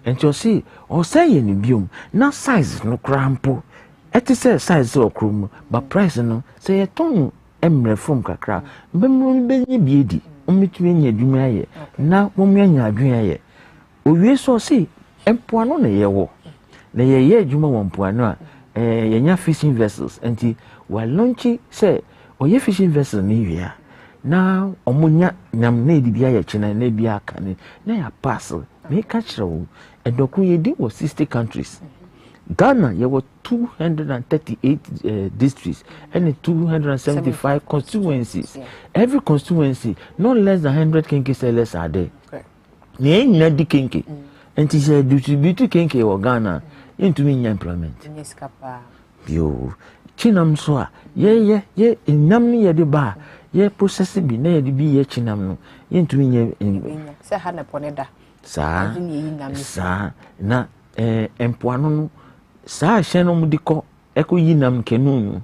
enti o si o say ye ni biom na size no krampo eti say size o krum but price no say ye ton emre from kakra be nyi biedi omitumi nya adwuma ye na momya nya adwuma ye owie so si empoano na ye wo na ye adwuma wo mpoano a ye nya fishing vessels enti wa launchi say oye fishing vessel ni wia na omunya nyam na edibia ya china na bia aka na ya parcel me ka chiro edoku ye di wo 60 countries Ghana ye were 238 districts and 275 constituencies. Every constituency not less than 100 kenke sellers are there. Ni nyina di kenke enti se distribute kenke wo Ghana into me employment yo chinam so a ye nyam ni ye de ba ye process bi na ye de bi ye chinam no ye ntumi nye se ha na poneda sa na empoano no sa hye no mudi ko eko yinam kenu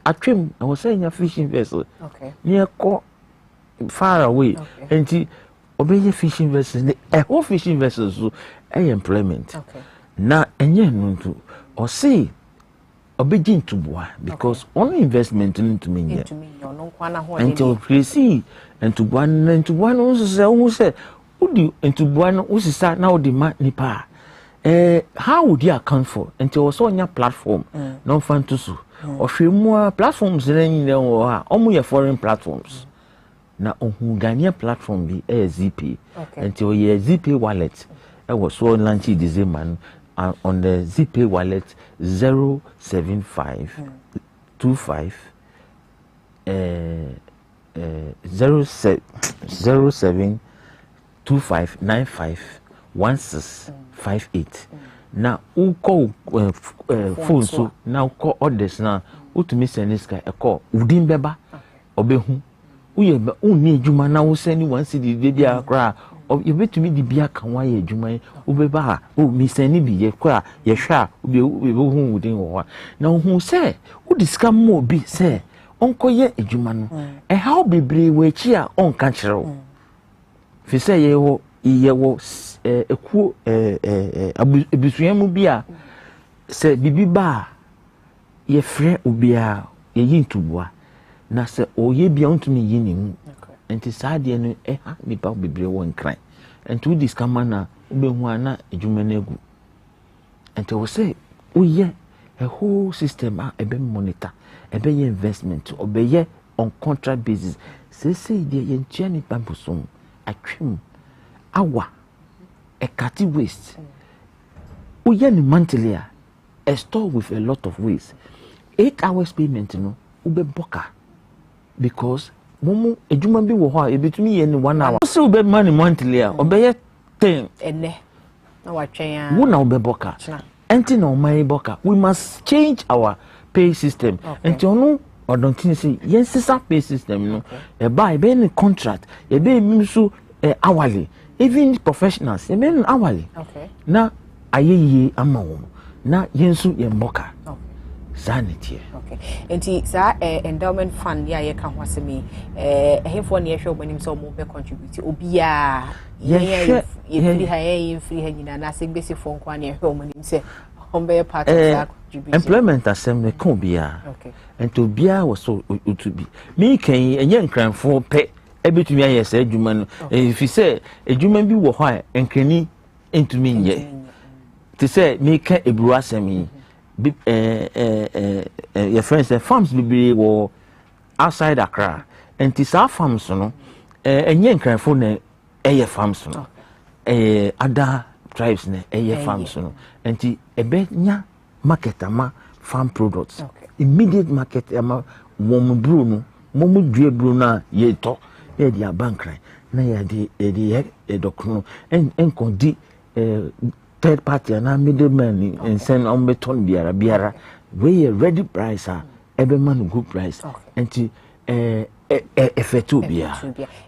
atwem I was saying a fishing vessel ni eko far away enti obeye fishing vessel a whole fishing vessel so employment na enye no to o say obegin to boa because only investment into me here until crazy and to one no say udi into one usisa na odi ma nipa how would you account for until so on your platform no fan to so or platforms in almost foreign platforms na ohun Ghanaian platform bi ZP until your ZP wallet was so launched this man on the ZP wallet 075 25 07 25 95 1658 na uko phone so na uko orders na utumi send sky e call udin beba obehu uye unni adwuma na wo send one cd bia kra you bet me the beer can why you may obey Miss Any be ye qua, ye shall be who within war. Now, who say, who discount more be, say, Uncle ye a Juman, and how be brave we cheer on country. If you say ye was a cool Abisuamu beer, say Bibi Bar, ye frere ubia ye yin to bois. Na se o ye beyond to me yin. And to sad ye ha me pa bebre one cry. And to this camana ube wana a jumenegu. And to say, oh yeah, a whole system a be monitor, a be investment, obey on contract basis. Say the yen chani pambusum, a trim, awa, a catty waste. Oh yeah, monthly, a store with a lot of waste. 8 hours payment, ube boka. Because Momo, a human being will have between me and 1 hour. So be money monthly, obey 10. No, I change. Who now be boka? Enti no my boka. We must change our pay system. And you know, or don't you say, yes, it's a pay system, no. A buy, be any contract, a be musu hourly. Even professionals, a be hourly. Okay. Now, aye amount. Now, yensu ye boka. Sanity. Okay. Enti sa endowment fund ya ye kan hwase me ehefo ne yehwe obanim so mo be contribute obia ye free ha nyina na se gbesi fo nkwa ne yehwe obanim se ombe part of that contribute employment assembly kan bia. Okay. Enti obia was so to be me kan enye nkranfo pe ebetumi aye se adwuma no if you say adwuma bi wo ho a enkrani entumi nye ti say me kan ebru asemi your friends say farms be wo outside Accra and this our farms no enye nkranfo na eye farms no other tribes na eye farms no and ebe nya market ama farm products immediate market ama mom bru no mom due bru na ye to ye dia bankran na ye de edokno en kondi third party and middleman and send on beton biara we a ready price every man good price and effectu bia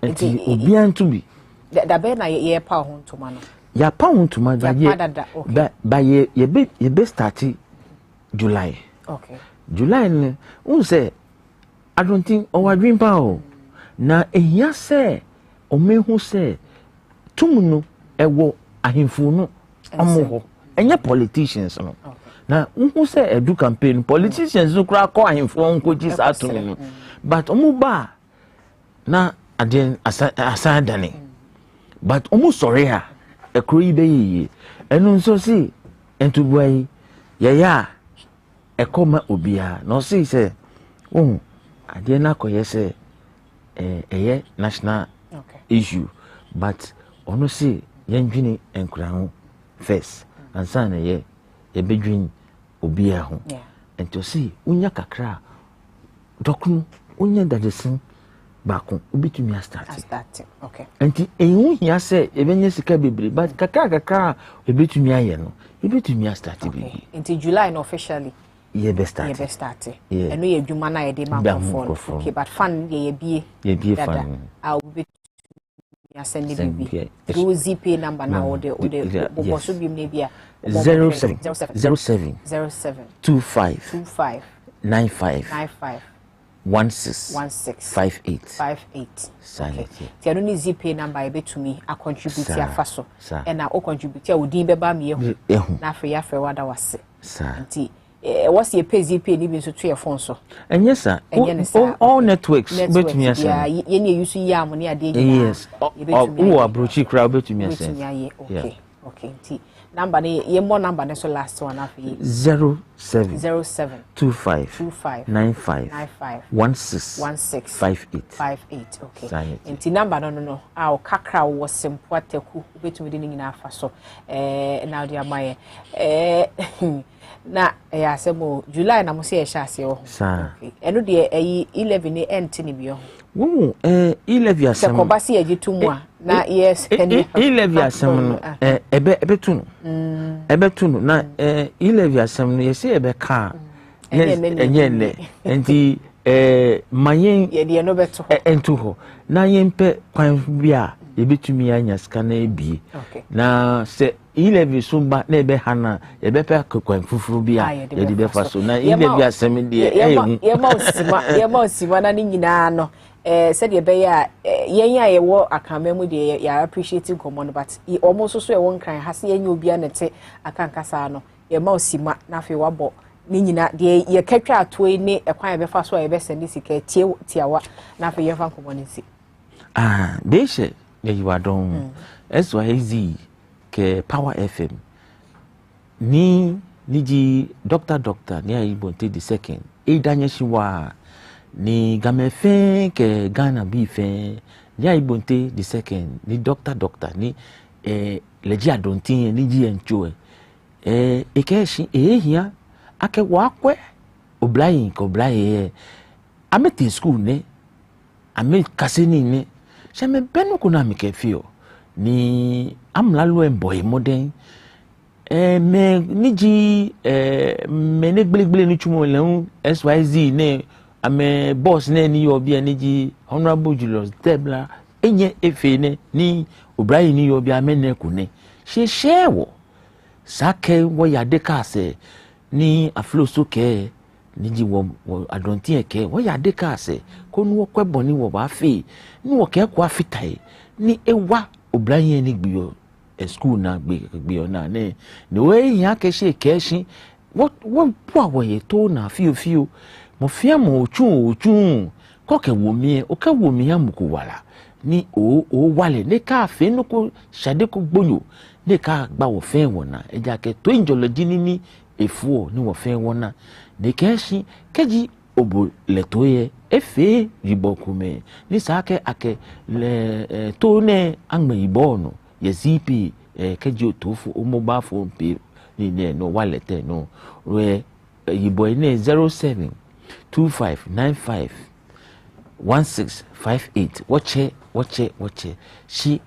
and obian to be that be na ye pa ho ntoma no ya pa ho ntoma da ye ba ye be start July. Okay. July ne un say I don't think our dream pa o na ehia say o mehu say tumuno ewo ahemfu no amoho enye politicians no na who say edu campaign politicians no kra ko ahemfo nko ji sa to no but omu ba na aden asadane but omu sorry ha ekro yi be yi enu nso si entubuai ya ekoma obia no si say aden na koye say eye national issue but ono si yendwini enkura ho first and son ye bedwin obia ho and to see unya kakra dokunu unya dadesin bako obitumi start okay and ehun hia say ebenye sika bebre but kakra ebitumi aye no ebitumi start bebre until July no officially ye be start and no ye dwuma na ye de man for okay but fun ye bie fun ya send the through ZP number now or the boss be maybe 07 25 95 16 58 sanity ti anu ni ZP number e betumi a contribute ya faso and na o contribute ya odin be ba me ehu na afa ya fa wada wase nti what's your pay ZP ni bi so to your phone so and yes sir all networks betumi asa ye ni use ya mo ni ade yes o abrochi crowd betumi asa okay nti number ni ye more number so last one afa 07 25 95 16 58 okay nti number no a kakra wo sempo ateku betumi de nyina afa so na dia maye na ya semo July na mo se e sha se ho okay eno de 11 ni ent ni bi ho wo 11 asem se ko ba se ye gitumu a na yes 11 asem no ebetu no na 11 asem no ye se ebe ka enye ne enti mayen ye de no beto entu ho na yempe kwan bia yebetumi anya scan na bi na se E-level so ba na ebe hana ebe pe akwan fufuru bi a ye de be fa so na E-level asem de ye ma osima na ni nyina no said ye be ya yen ya ye wo akamemu de ya appreciating common but almost so e won kan ha se yen obi anete akankasa no ye ma osima na fe wabo ni nyina de ye katwa atoi ne ekwan ye be fa so ye be send sika tiawa na fe ye fa common nsi they say you are don Tvxyz ke Power FM ni ji doctor ni ayi bonte the second danye shiwa ni gamefe ke Ghana bi fe ni ayi bonte the second ni doctor ni leji adontin ni ji encho ekeshi ehia ake wakwe oblayin ko oblaye ameti school ne ame kaseni ne sheme benu kuna mikefio ni amlalo emboy modern me niji me ne gbelegbele ni chumo leun Tvxyz ne ame boss ne ni obi niji honorable Julius Debla enye efe ne ni obrayi ni obi amene kune shewo sake wo yade ka se ni aflo soke niji wo adontin eke wo yade ka se ko nu wo kwebo ni wo ba fe ni wo ke kwa fitai ni ewa obrayi ni gbiyo school na gbiyo na ne we ya ke she keshi what po ye to na fio mo fia mo ochu ko ke wo mi o ke wo mi amuku wala ni o wale ne ka fe no ko shade ko gbonyo ne ka gba wo fe wona eja ke to injoloji ni efuo ni wo fe wona ne keshi keji obo le to ye efe ribokume ni sake ake le to ne angbe ibono ye zipi keji otofu o mobile phone pay ni ne no wallet no we yibo ne 0725951658 watche shi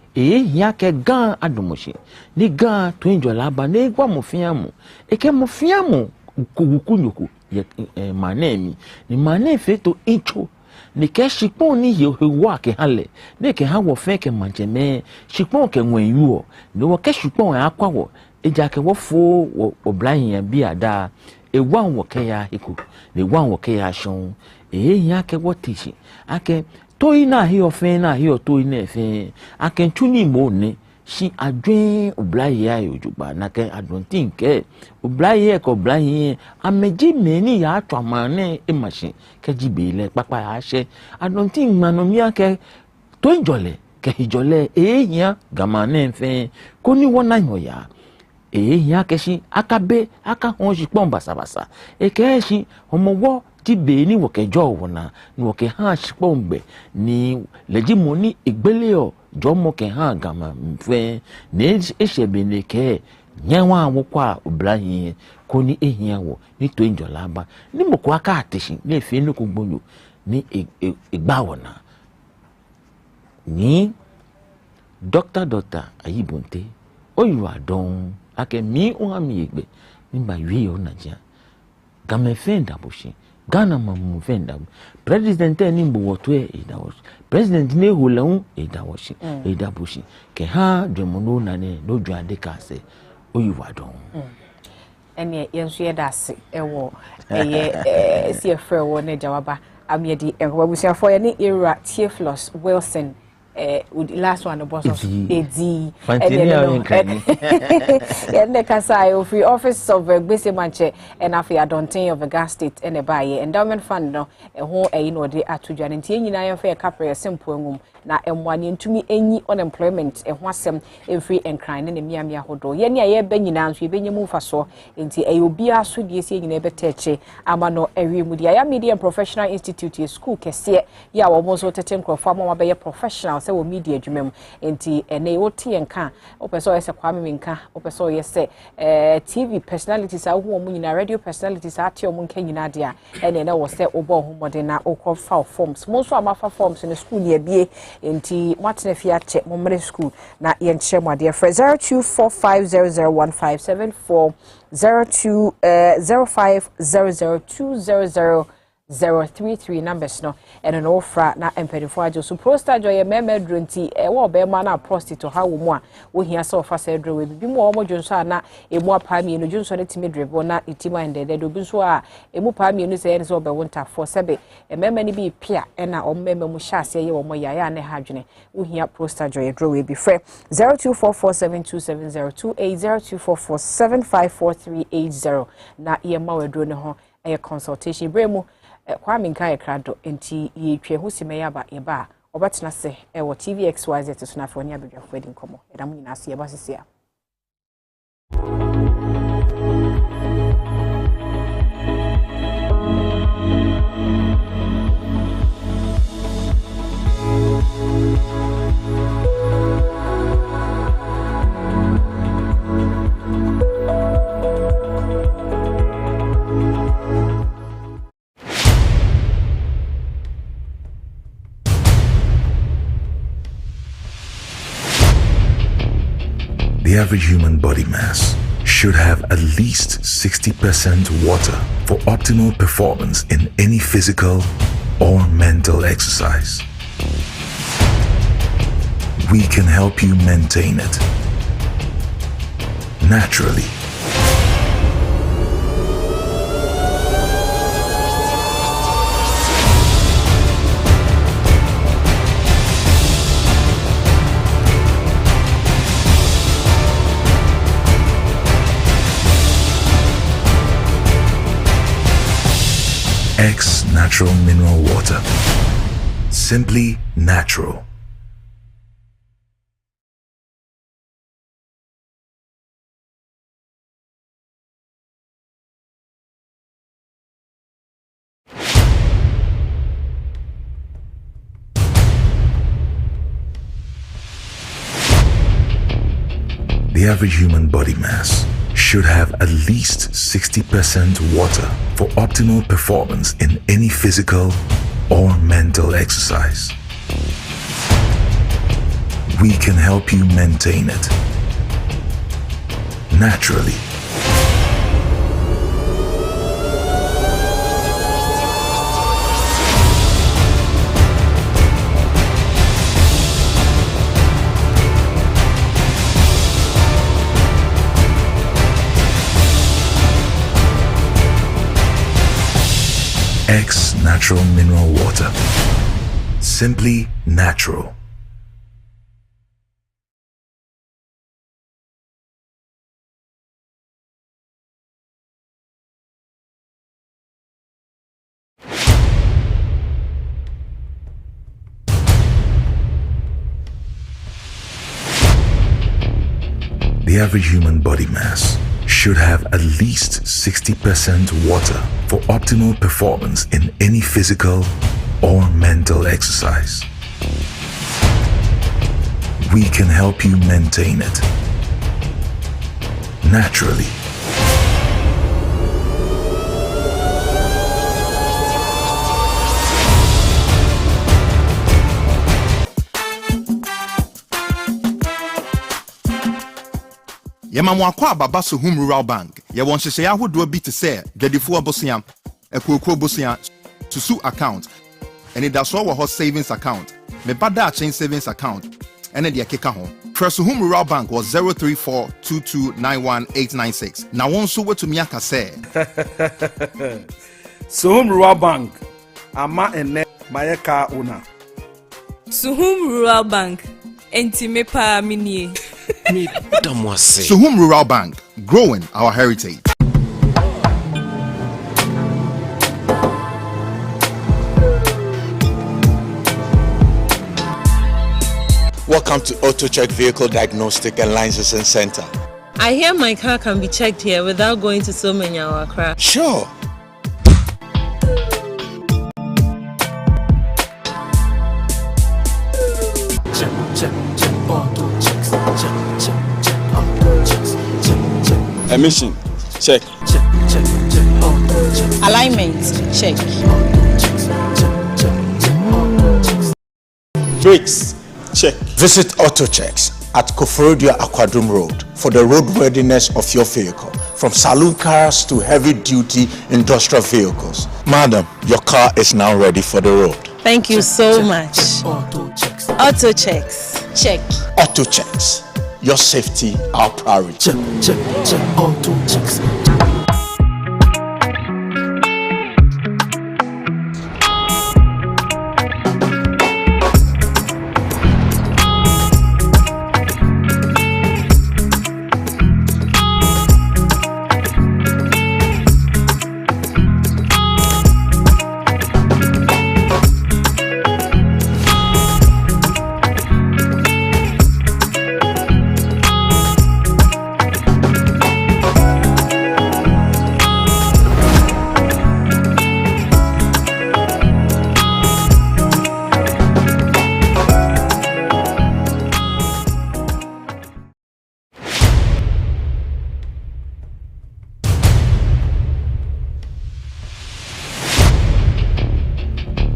ya ke gan adomoshi ni gan to enjola ba ne gwa mofiamu eke mofiamu kugukunyoku ye manemi ni mane feto incho ni ke shipon ni yewa ke hale ne ke ha wo fe ke manjeme shipon ke nwenyu ni wo ke shipon akwa wo eja ke wo fo oblayin bi ada ewa wo ke ya iku ni wa wo ke ya shon ya ke wo tishi ake toyi na hi ofe na hi otoyi na efe ake tuni mo ne shi adwen oblayin ya ojugba na ke adontin ke oblayin ko oblayin ameji meni ya atwamane emashi ke jibele papa ya se adontin manomi ake to injole ke ijole eyan gamane fe ko ni wona yoya ya ke shi akabe aka hon shi pon basabasa ke shi omowo tibe ni wo kejo wona ni wo ke han shi pon gbe ni leji mo ni igbele o jomo ke ha gama mfe ne eshebe ne ke nyanwa awokwa obrahin ko ni ehia wo ni to injola ba ni moko aka atishin ni efe ni ko gbonyo ni igba wona ni doctor ayibonte oyu adon ake mi o ami egbe ni ba wi o naja game fenda boshi Ghana mamu fenda president ni mbo woto edawoshi president ne holon edawoshi edaboshi ke ha dwemono na ne no dwade ka se oyiwadon ene yenso yedase ewo eye CFR wo ne jawaba amiedi enwabusiafo ye ne era Tvxyz Wilson last one boss edi and kasai of the office of Gbese Manche and afia Dontin of the gas state and a buyer endowment fund no e ho e no de atudwa nti nyina ye fa kapre simple ngum na emwane ntumi enyi unemployment e ho asem every enkran ne miamia hodo ye ne ye ba nyina nso ye benyemu faso nti e obi aso de ese nyina be teche ama no ewi mu dia ya media professional institute school kese ya wo mo so tete nkrofo ama be professional se wo media adwumem nti ene wo tie nka opeso ye se kwame menka opeso ye se TV personalities a wo mu nyina radio personalities a tie o mu nka nyina dia ene na wo se obo ho modern na okwa forms mo so amafa forms in school ne bie nti watne fia che mo mre school na ye nche mo dia 0245001574 0205002000 033 numbers no and no fra na empedifo ajo so prostate joy meme drunti e wo be ma na prostate ha wo mu a wo hia so fa sa dro we bi mu o mo dwonso na emu apa mi no dwonso ne timi drebo na itima ndede do bi so a emu pa mi no se ene so be wonta for sebe meme ni bi pia e na o meme mu sha ase ye wo mo ya ne ha dwene wo hia prostate joy dro we bi frɛ 0244727028 0244754380 na ye ma we dro ne ho e consultation bremu kwa minka ekrado enti yetwe ho simeyaba eba obatena se e wo Tvxyz to na foni abedwafo edi nkomo edam nyina se eba sese a The average human body mass should have at least 60% water for optimal performance in any physical or mental exercise. We can help you maintain it naturally. X Natural Mineral Water. Simply natural. The average human body mass should have at least 60% water for optimal performance in any physical or mental exercise. We can help you maintain it naturally. X Natural Mineral Water. Simply natural. The average human body mass should have at least 60% water for optimal performance in any physical or mental exercise. We can help you maintain it naturally. Yemamu akwa baba so home rural bank. Ye won hye ya hodo bi te se dwadifo abosia, ekwokuo bosia, susu account. Ene da so wo ho savings account. Me bada chain savings account. Ene de keka ho. Press home rural bank was 03422919896. Na won so wetumi aka se. So home rural bank. Ama ene mayeka una. Suhum Rural Bank. Enti me pa minie. Suhum Rural Bank, growing our heritage. Welcome to Auto Check Vehicle Diagnostic and Licensing Center. I hear my car can be checked here without going to so many hour crash. Sure. Emission, check. Alignment, check. Brakes, check. Visit Auto Checks at Koforidua Aquadrum Road for the roadworthiness of your vehicle. from saloon cars to heavy-duty industrial vehicles. Madam, your car is now ready for the road. Thank you so much. Auto checks. Auto checks. Check. Auto checks. Your safety, our priority. Check. Auto checks.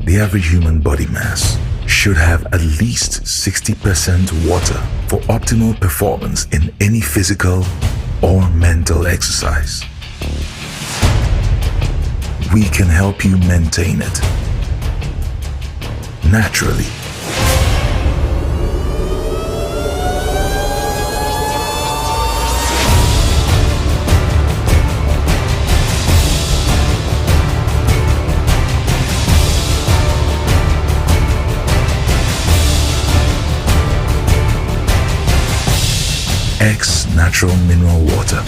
The average human body mass should have at least 60% water for optimal performance in any physical or mental exercise. We can help you maintain it naturally. X Natural Mineral Water.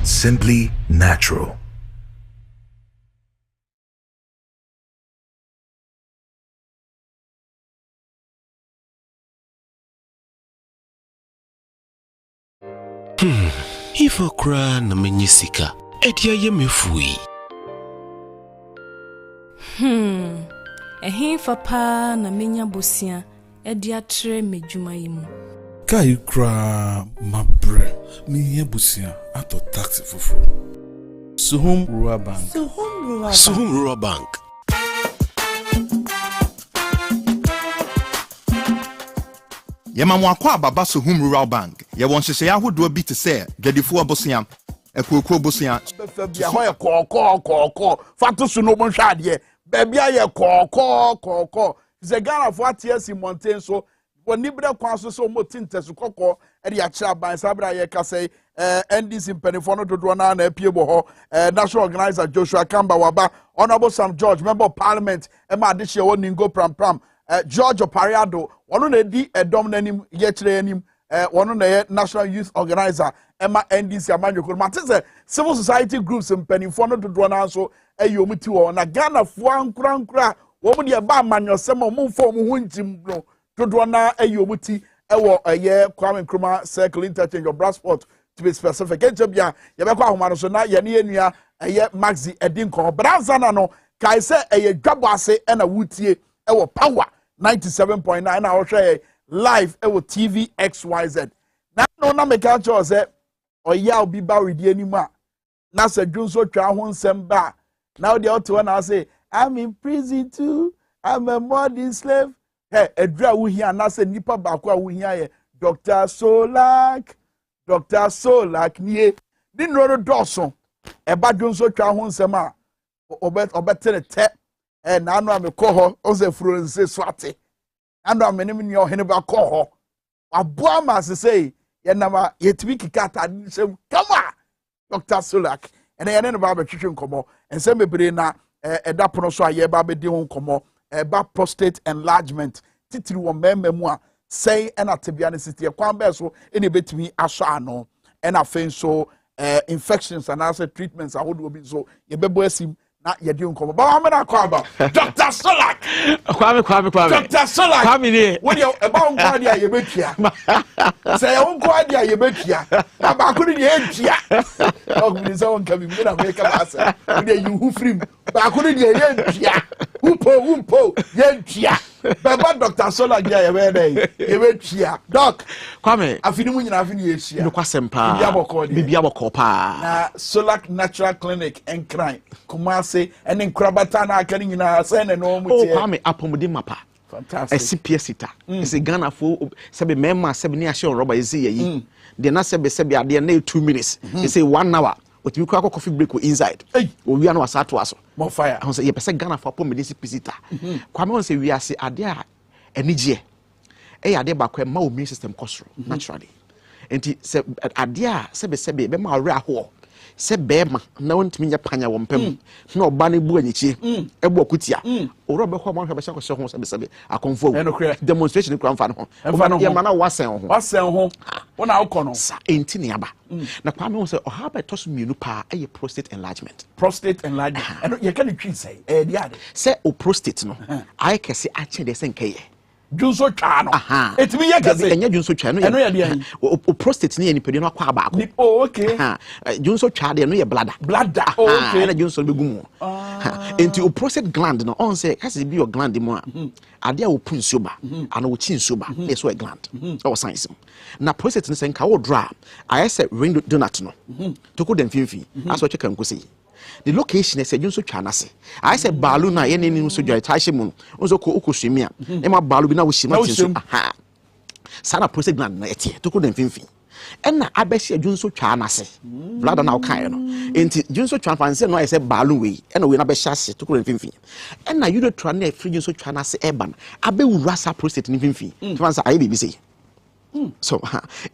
Simply natural. Ifo kra na menyisika. Edia ye mefui. Ehin fapa na menya bosia edia tre medwuma yimu. Kai kra mabre me busia ato taxi fufu. Suhum Rural Bank. Suhum Rural Bank. Yema mwakwa baba Suhum Rural Bank. Ye won hyehyɛ ahodo bi te sɛ gadifo abosia, ekoko abosia. Bia ho ye kɔkɔ fato su no bonhwa ade. Bia ye kɔkɔ. Ze Ghana for TSC mountain so woni bre kwa so so motinte su kɔkɔ e de akira ban sabra ye ka say NDC mpanifo no dodo na apie bo ho national organizer Joshua Kamba waba honorable Sam George member of parliament e ma de hye wo ningo pram George Opariado wono na di edom nanim ye kire anim wono na ye national youth organizer e ma NDC amanjoko ma te civil society groups mpanifo no dodo na so ayomuti wo na Ghana fo ankura wo mu de ba amanyosem mo mfo mo hunjim no dodo na ayomuti ewo ye Kwame Nkrumah circle interchange of Bradford to be specific ejabia ye be kwa ahoma so na ye ne enua ye Maxi Edinko Branza na no kai se ye Dwabo Ase na wutie ewo power 97.9 na wo hwe live ewo Tvxyz na no na make a choose say oya obi ba redi animu a na se dwunso twa ho nsem ba now the auto na say I'm in prison too, I'm a modern slave. Hey, edra wo hia na se nipa ba ko a wo hia ye Dr. Solak nie ni no doso e ba dwunso twa ho nsem a obetere te na anu amekọ ho o se furo nse swate anu amenem ni ohene ba kọ ho aboa ma se say ye na ma yetimi kikata nsem kama Dr. Solak ene ye ne ba ba twetwe nkomo ensem bebre na eda pono so aye ba be di ho nkomo ba prostate enlargement titiri wo memu a say ena tebia ne sitie kwan be so ene betimi aso ano ena fen so infections and also treatments ahodo bi so ye bebo asim na ye di nkomo ba ma na kwa ba Dr. Solak kwame Dr. Solak kwame ni wo dia e ba nko ade aye betua say e nko ade aye betua na ba ko ni ye ntua ok ni so won kabi mi na make ba say wo dia you who free ba ko ni ye ntua wumpo ye ntua ba Dr. Solak dia ye be dey ye betua doc kwame afini mu nyina afini ye hia no kwasempa bibia bokọ pa na Solak Natural Clinic en crime Kumase ene nkrabata na aka ni nyina say ne no mu tie kwame apomode mapa fantastic SPSita ese Ghana fo sebe mema sebe ni ahye roba ezi yi the na sebe ade na 2 minutes they say 1 hour what we call coffee break inside we are no asato aso more fire I say ye pese Ghana for pom medicine pisita kwame won say we are say ade a enigye ade ba kwa ma immune system kosoro naturally enti se ade a sebe be ma awre aho se bema na wontimi nya panya wo mpam na oba na bu anyichie ebo akutia oro be ho ma hwe be hye ho sebe akonfo demonstration kura mfa no ho ye ma na wasen ho wona ukono sa enti ne aba na kwa me ho se oha be toso mienu pa eye prostate enlargement eno ye kan twi sei di ade se o prostate no ai kese a che de se nkeye junso twa no etimi ye kase enya junso twa no eno ye de o prostate ne ye nipadie no akwa ba ko okay junso twa de no ye bladder okay ena junso be gumu enti o prostate gland no on say has be your gland mo a ade a o punsuo ba ana o chinsuo ba na so a gland o science na prostate no say nka wo dra I say ring donut no to ko dem finfi aso check kan ko say the location is a junso twanase I said balloon na ye ne ni so dwa taahye mu nso ko okoswemi a e ma balloon bi na wo shima tinso sana prostate gland na etie to ko dem finfi enna abehye junso twanase blood na okan no enti junso twanfanse no I said balloon we enna we na behye ase to ko dem finfi enna uretro na free junso twanase eba na abewura sa prostate ni finfi twansa aye bibi say so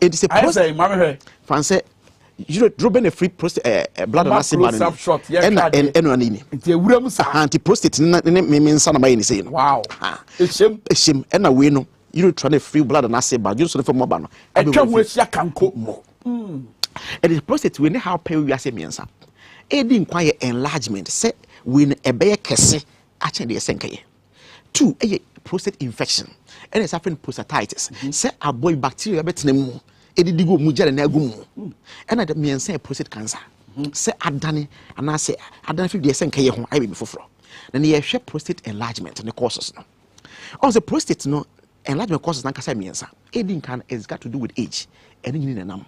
it is a prostate fanse you drop in a free prostate blood and acid and nti ewura sa anti prostate me nsa na mai ni say no wow eshim na we no you try to free blood and acid but you so for mobile no etwa ho asia kanko mo it is prostate we ne how pay we ase me nsa e di nkwa enlargement say we ne ebe kese a chen de senkaye 2 prostate infection and it's happening prostatitis say aboy bacteria betena mu edidigo mu jare na agum and the miense prostate cancer say adane and I say adane fi de senka ye ho ai be foforo na ne ye hwe prostate enlargement ne causes no on the prostate no enlargement causes na kasa miensa edin kan is got to do with age and nyini na nam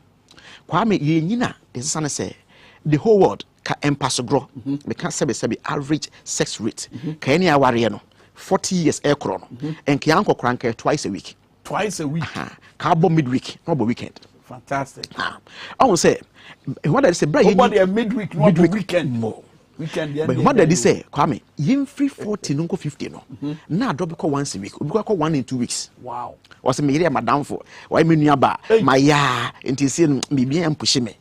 kwa me ye nyina is sana say the whole world ka empasogro me can say average sex rate ka any aware no 40 years ekro no enke yanko kranka twice a week ka bo midweek no bo weekend fantastic I will say what I say bra you midweek no bo weekend more weekend but what did he say kwame yin free 40 no 50 no na drop ko once a week obi ko 1 in 2 weeks wow was me here madam for why me nuaba my ya enti say me bia empushi me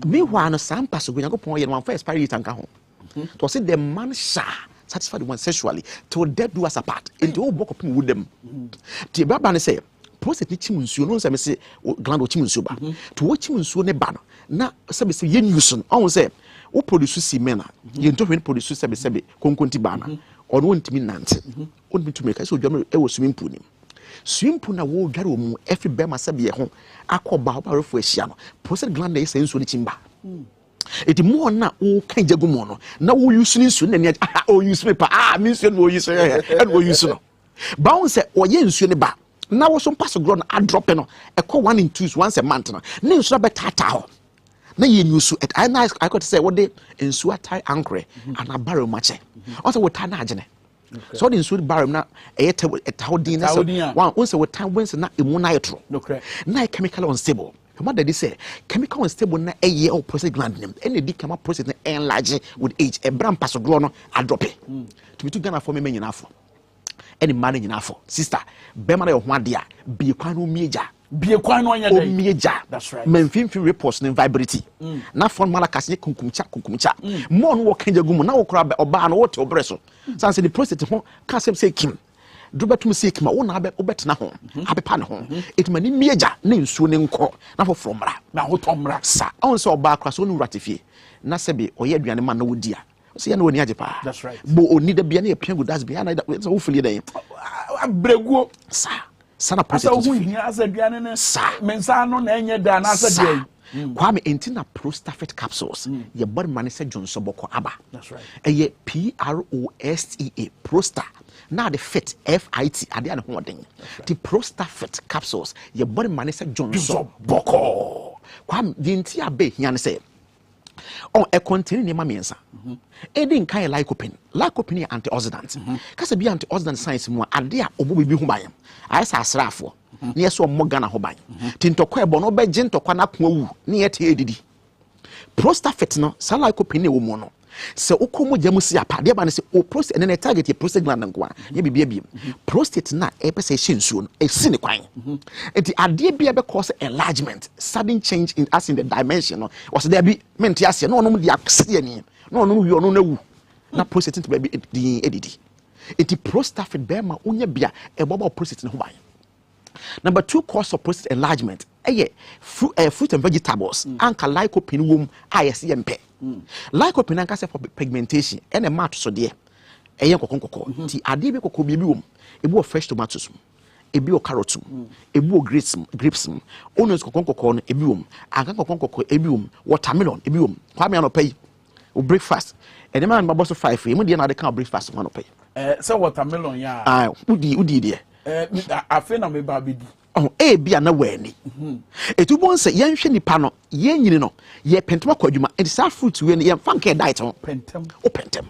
meanwhile no sampa so go yakopon ye no one first party tanka ho to say the man sha satisfy the one sexually till death do us apart into all book of with them the baba say prostate ni chimunsuo no say me say gland o chimunsuo ba to wo chimunsuo ne ba no na say ye news no on say wo produce semen ye nto hwe produce say konkonti ba na ono wontimi nante wontimi to make say odwam e wo swimming pool na wo dware wo mu every bema say be ho akoba obarofo ahia no prostate gland na say nsuo ni chimba eti mo na o kan jagumo no na wo use ni nsuo na ne o use me pa me nsuo no use e no use no ba won say o ye nsuo ne ba na wo so pass grow na a drop no e call 1 in 2 once a month no ne nsuo be tata ho na ye use it I could say what they nsuo atai ankre and a barrel mache also what ta na agene so the nsuo barrel na e tawdin na so one say what time when na emu na yetro na chemical unstable what did he say chemical unstable na eye o prostate gland nim and the chemical prostate na enlarge with age e bram pass grow no a drop it to be to Ghana for me nyina afo any man nyina afo sister be man e ho ade a bi kwan no mieja bie kwan no anya dey mieja that's right memfimfi reports ne vibrity na fon mala kase kunkumcha mo no wo kanja gumu na wo kora oba no wo te obreso san say the prostate ho ka say kim drubetum say kim wo na obetena ho abepa ne ho etumani mieja na nsuo ne nko na fo from mra na ho tomra sa on say oba akra so no ratifie na se be oye aduane man na wodi a so ya na woni ajepa that's right bo oni da bia na epia go das bia na so wo fili den abreguo sa sana prostate asa hu hia asa aduane ne mensa no na enye da na asa dey kwame entina prostate capsules ye body man say jonso boko aba that's right eye prostate prosta na the fit fit ade an ho den the prostate capsules ye body man say jonso boko kwame dinti abe hia ne say on e contain ni mamiensa edin kan lycopene antioxidant kasa bi antioxidant science mu ade a obo bi hu bayam ayesa asrafo ne yeso mo Ghana ho ban tintokwa ebo no be gintokwa na ko awu ne yete edidi prostafet no sa lycopene wo mu no se ukomo jamu si apade ba ne se o prostate ne target ye prostate gland nko a ye bibia biem prostate na e pese hyensuo no e si ne kwan enti ade bia be cause enlargement sudden change in as in the dimension no was there be mente ase no onom dia kse ani no onom wi ono na wu na prostate nti ba bi di edidi enti prostafet be ma onya bia e bobo prostate ne ho ban. Number 2 cause of prostate enlargement fruit and vegetables anka lycopene wom ISMP lycopene anka say for pigmentation and a mat so there eye kokon ti ade be kokko bi wom ebi o fresh tomatoes ebi o carrots ebi o grapes onions kokon no ebi wom anka kokon ebi wom watermelon ebi wom kwa me anopai o breakfast and man ma boss 5 e mu de na de kan breakfast ma anopai say watermelon ya udi de afi na me ba bidi bia na wani etu bon se yenhwe nipa no yenyini no ye pentema kwadwuma and sa fruit we no ye fanke diet no pentem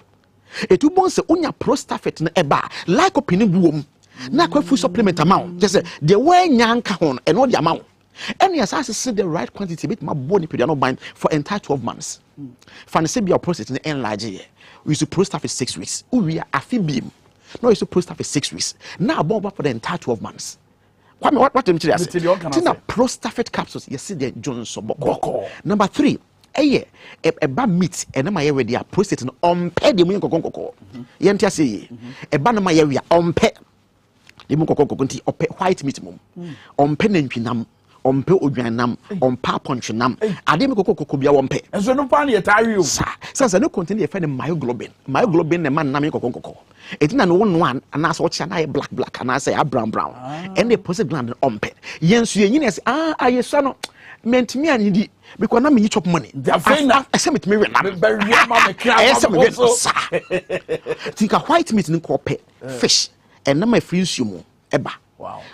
etu bon se unya prostafet na eba lycopene buom na kwa food supplement amount just say the way nyanka ho and no the amount and yes as see the right quantity bit my body period no bind for entire 12 months fan se bia prostate na enlarge ye we use prostafet 6 weeks we are afibim no you supposed to have 6 weeks now bomb for the entire 12 months what am I saying tina prostafet capsules you see the Johnson boko number 3 eba meat and my area their prostate no ompe de mu kokon yenta say eba na my area ompe de mu kokon ti ope white meat mum ompe nantwinam ompe odwanam ompa ponchunam ade me kokoko bia wompe enso no pa na yetari o sa no contain the fed myoglobin ne man na me kokoko etina no one ana so chia na black ana say brown and the prostate gland ompe yensu yenyine say ayesa no mentimi anidi because na me chop money ase metimi we na think a white meat nko pe fish and na my free nsuo eba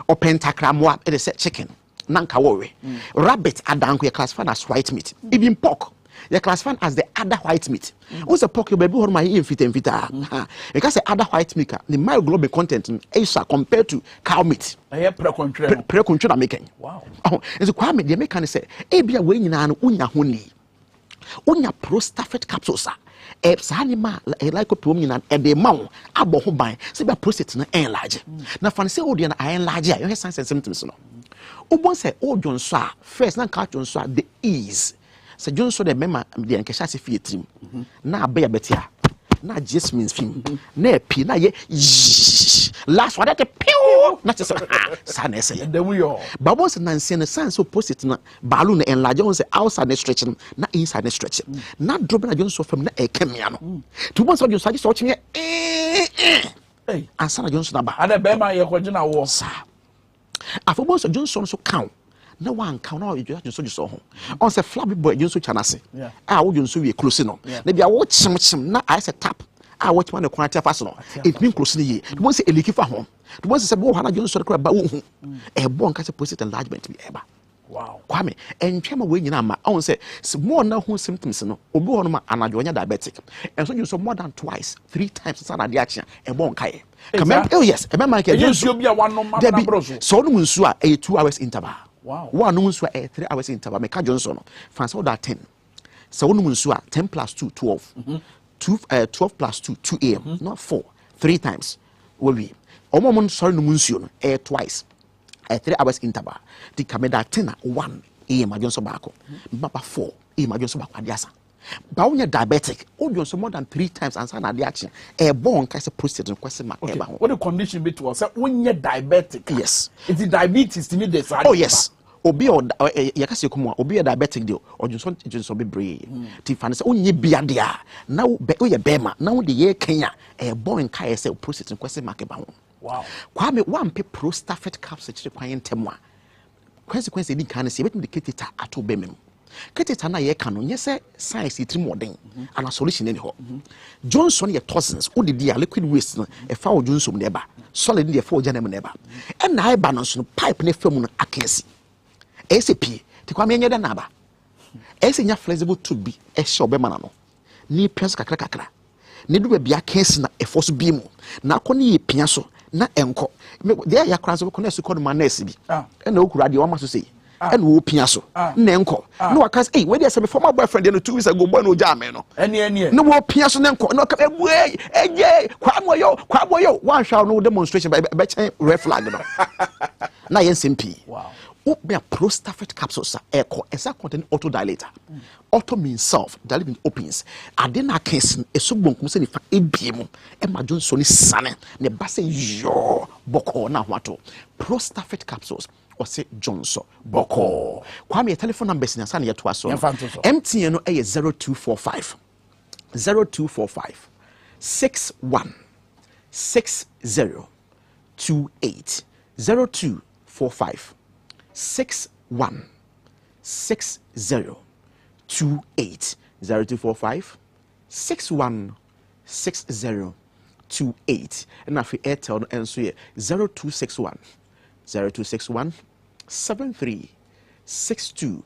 opentakramwa it is chicken nanka worry rabbit adanko you classify as white meat even pork you classify as the other white meat what's the pork you baby horma here fita because the other white meat the myoglobin content is compared to cow meat pre-control making wow is kwa me the make say e bia we nyina no unya honi unya prostafet capsules sa anima lycopene nyina e de ma wo abo ho ban se bia prostate na enlarge na fan say odi na enlarge your signs and symptoms no ubon say o jonso a first na ka jonso a the ease say jonso de mema de nkesha se fie trim na abaya betia na jasmine film na epi na ye last one that pew na just sa na say dem yo babon say na sen sense so prostate na balloon enlarge on say outside na stretching na inside na stretching na drop na jonso fam na e kemia no to bon say jonso so chinye ansa na jonso na ba ada be ma ye kwagina wo sa afobon so Johnson so count na one count na you just so ho on say flabby boy Johnson chanase wo Johnson we close no na bia wo chim na I say tap what man the quantity fast no it mean close ni ye won say eliki fa ho won say bo hana Johnson kra ba wo hu e bon ka say prostate enlargement bi eba wow kwame entwema we nyina ma on say more na hu symptoms no obi ho no ma anajo nya diabetic and so you so more than twice 3 times sana de akia e bon kai oh yes e ma ke nsuo bia one no ma na bro so no nsuo a 2 hours interval wow one no nsuo a 3 hours interval me ka Johnson no fancy that 10 so no nsuo a 10 plus 2 12 12 plus 2 2 am not 4 3 times we omomon sorry no nsuo no twice 3 hours interval the kameda 10 1 am Johnson bako baba 4 am Johnson bako adiasa ba wonya diabetic o do so more than 3 times answer na de ache e born ka se prostate question mark e ba ho what the condition be to say wonya diabetic yes it's the diabetes to me the oh yes obi o yakase komo obi diabetic de o be brave ti fa say onye bia de a na o ye bema na wo de ye kenya e born ka say prostate question mark e ba ho wow kwa me one pe prostafet capsule chire kwan ntemu a consequence di kan say betim de catheter ato bemem catheter na ye kan no nyese science itri modern ana solution ni ho Johnson ye toxins wo de dia liquid waste no e fa wo Johnson ne ba solid de fa wo janam ne ba e na e ba no so pipe ne fam no akesi ACP ti kwa me nye de na ba ese nya flexible tube bi e hye obema na no ni pes kakra ne du ba bia kesi na e force bi mu na akọ ne ye pia so na enko there ya kran so kono su kono ma nurse bi na okura de o ma so sei and wo pia so na enko no waka say we dey say my former boyfriend dey no 2 weeks ago boy no jam no ene no wo pia so na enko no ka eje kwa moyo one shall no demonstration be chen red flag no na yen simple wow be a prostafet capsules echo esa contain auto dilator auto means self dilate means opens adena case eso bonkum se ni fa ebiem e ma jonso ni sane ne ba se yo boko na hwato prostafet capsules or say Johnson Boko. Kwame telephone number is na to aso. MTN no 0245 61 60 28 0245 61 60 28 0245 61 60 28 and afi Airtel no enso ye 0261 73 62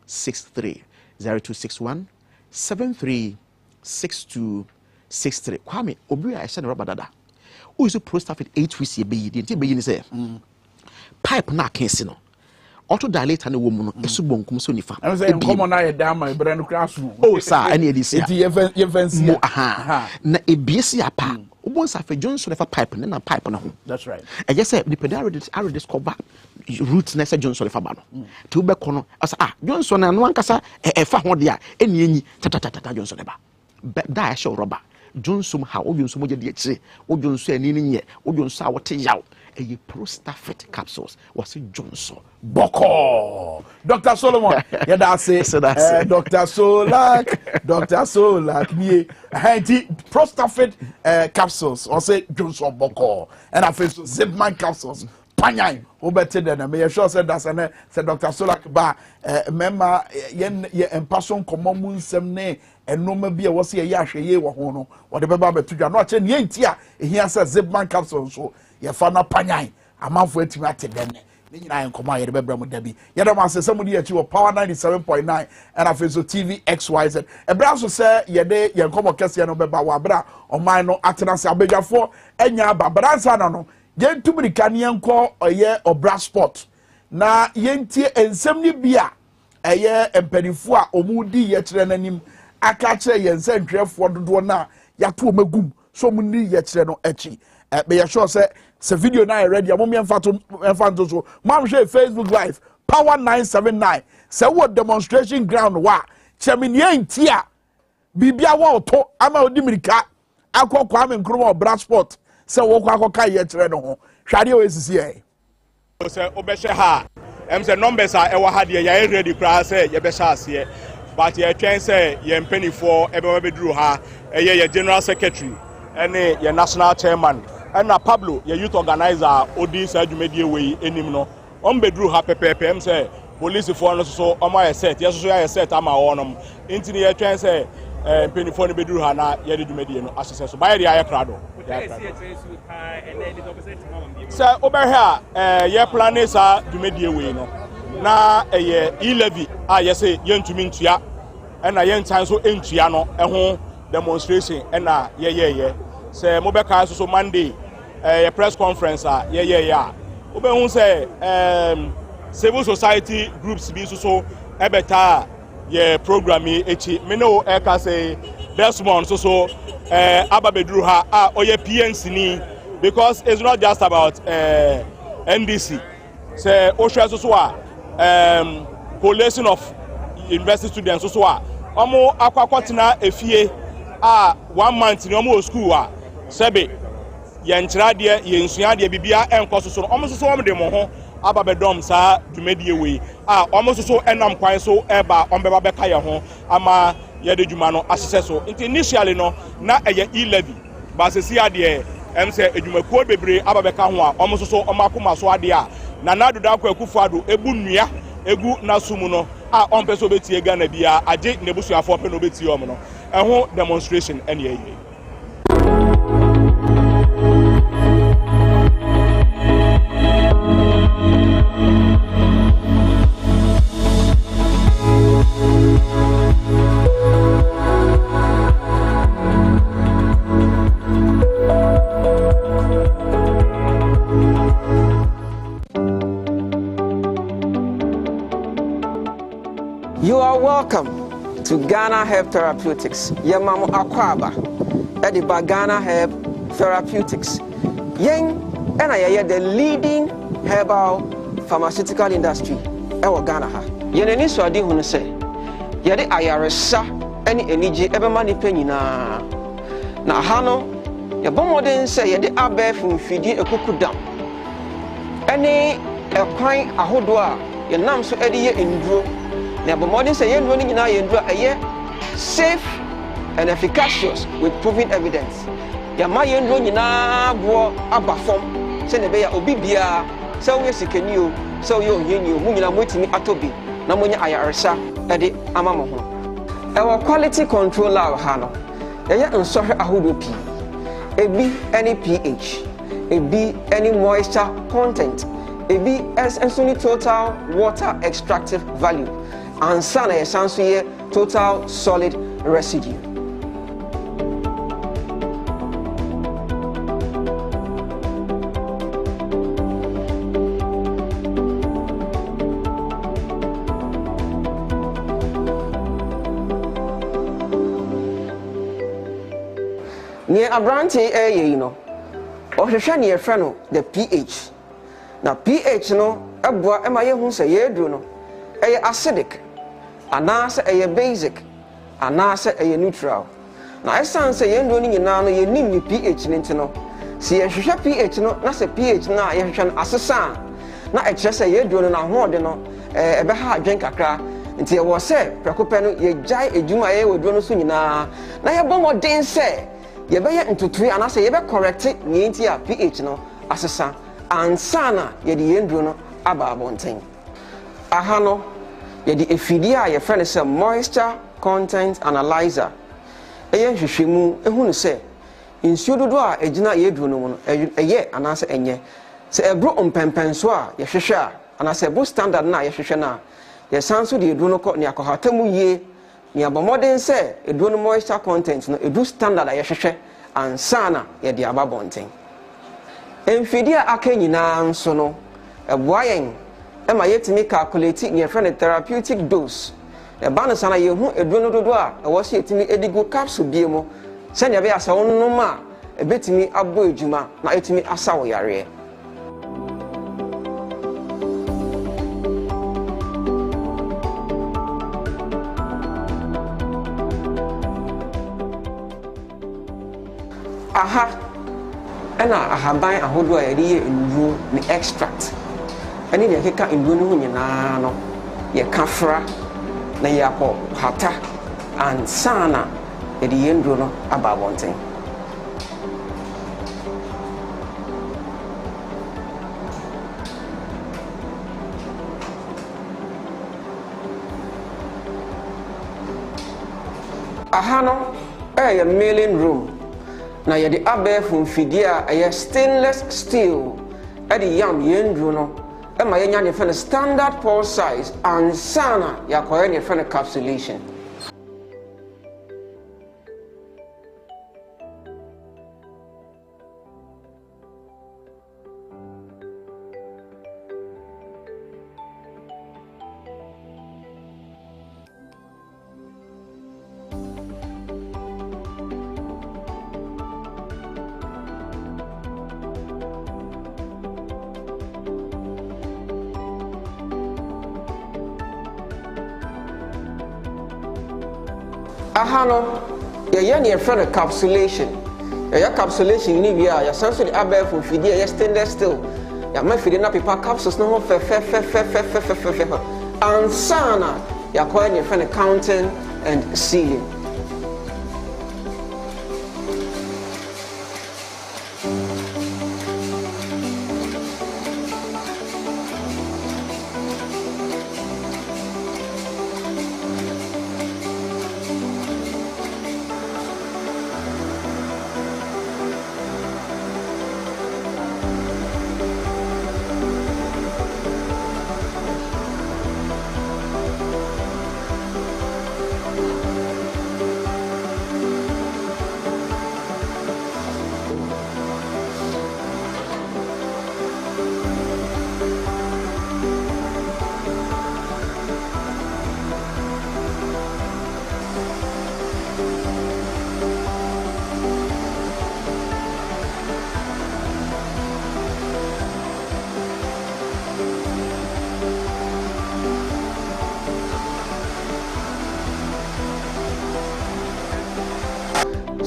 63 0261 73 62 63 Kwame obi a ehye ne rubber dada o use prostafet Tvxyz be yi de be yi ni say pipe na kensi no auto dilator ne wo mu no eso bonkum so nifa I say common na ye dama e bre no class oh sir ene e di sia enti ye fancy na ebiesi apa Ubonsa fe Johnson fa pipe na pipe na ho. That's right. I just say the pedal already discover root na say Johnson fa ba no. Ti wo be kono asa Johnson na no ankasa e fa ho de a eni enyi tata Johnson ba. Da ya show rubber. Johnson ha o Johnson mo je de akire. O Johnson ani ni nye. O Johnson a wote yaw. A prostafet capsules was Johnson Boko. Dr. Solomon, yeah, that's it. Dr. Solak, me, prostafet capsules or say Johnson Boko, and I feel Zipman capsules. Panyai, better than me. Sure said that's an said Dr. Solak ba. Remember, yen en passion common semne. And no maybe was here yash ye wa hono or the baba to no chen yen tia here says Zipman capsule so ye fana panyai amount for it at then I am command the bebra debi yada man say somebody at you power 97.9 and I feel so Tvxyz e bra so say ye de ye komo kese no beba wa bra o man no atenase abegafo enya ba bransa no yen tumri kan yen ko oye obra sport na yen tie ensem ni bia eye empanifo a omudi ye kire nanim aka kire yen se ntwefo dodo na yato magum so munni ye kire no achi be ye sure say video na ready amom emfato so mam share Facebook live power 979 say what demonstration ground wa chemini entia bibia wa oto ama odimirika akokwa am nkromo bra sport say wo kwa akoka ye kire no ho hwade o esisi e say obehwe ha say numbers are ewa ha de ya ready kra say ye be ase but ye twen say ye mpanifo ebe beduru ha ye general secretary ene ye national chairman and Pablo ye youth organizer odi sa dwumedie we enim no bedru ha pepepe say police for no so omo set yes so ya set ama wonom intini ye twen say mpanifo no bedru ha na ye de dwumedie no asese so baye ya krado say oberha ye plan sa dwumedie we no na ye e-levy ye say ye ntumi ntua and na ye ntan so entua no ho demonstration and na ye say mobeka so Monday a press conference yeah obe say civil society groups be so ebeta ye program echi me no e ka say Desmond so ababedru ha oye PNC ni because it's not just about NDC say osha so coalition of university students so omo akwakwatena efie 1 month ni omo school sebe yenchira de yensua de bibia enkoso so omo so omo de mo ho ababedom sa dwumedie we omo so enam kwan so eba ombeba beka ye ho ama ye de dwuma no asese so initially no na eye e-levy ba se si ade say edwumakuo bebre ababeka ho omo so omo akoma so ade na nadoda akwa akufado ebu nnua egu nasumu no ompe so betie Ghana bia age nebusuafo pe no betie omo no eho demonstration ene ye are welcome to Ghana Herb Therapeutics. Yamamu Akwaba, Ediba Ghana Herb Therapeutics. Yen and I the leading herbal pharmaceutical industry. Ewa Ghana ha. Yeneni so adi hunu se. Yede ayaresa any eniji ebe mani penina. Na hano yabomodin se yede abe fumfidi ekukudam. Any ekwan ahodo a yenam so edi ye enduro. Na yabomodin se yenduro ni nyina yenduro eye safe and efficacious with proven evidence. Yama yenduro nyina bo abafom se ne be ya obi bia se wo sikani o se wo oheni o mu nyina motimi atobi na monya ayaresa edi amamo ho. Ewa quality control lab ha no yeye nsohwe ahodo pi ebi any pH ebi any moisture content ebi any total water extractive value and sana yesanso ye total solid residue. Near Abrante you know, or near friend the pH. Now pH no abwa ema ye hu se ye duro no eye acidic anase eye basic anase eye neutral. Na esan se ye nduro ni nyina no ye nim ni pH ni nti no se ye hwehwe pH no na se pH na ye hwehwe no asesa na e kire se ye duro no na hoode no ebe ha adwen kakra nti ye wo se prekope no ye jai ejuma ye wo duro no so nyina na ye bomodin se ye be ye ntutui anase ye be correct ni nti a pH no asesa ansana ye di yenduro no aba abonten. Aha no ye di efidi a ye friend say moisture content analyzer eye hwehwemu ehunu se nsuo dodo a ejina ye duro no mu no eye anase enye se ebro ompempenso a ye hwehwe a anase bo standard na ye hwehwe na ye sanso di duro no ko ne akohatamu ye ni abomodin se eduro no moisture content no edu standard a ye hwehwe ansana ye di aba bonten. Emfidi a aka nyina nso no eboa yen ema yetimi calculate ne friend therapeutic dose eba no sana ye hu eduro no dodo a ewo se yetimi edigo capsule biemo se ne be asa wonnom a ebetimi abo ejuma na etimi asa wo yare. Aha ena ahaban ahodo a yede ye nduro ni extract eni ne keka nduro no nyina no ye kafra na ye akọ hata and sana yede ye nduro no aba bonten. Aha no ye mailing room na ye de abefu mfidi a ye stainless steel e de yam yenduro no e ma ye nya ne fe standard pour size and sana ya koye ne fe capsulation. Aha no ye ne friend capsulation ye capsulation ni bi a ya sanso de abefu fidi ye stainless steel ya ma fidi na paper capsules no fe and sana ya ko ne friend counting and sealing.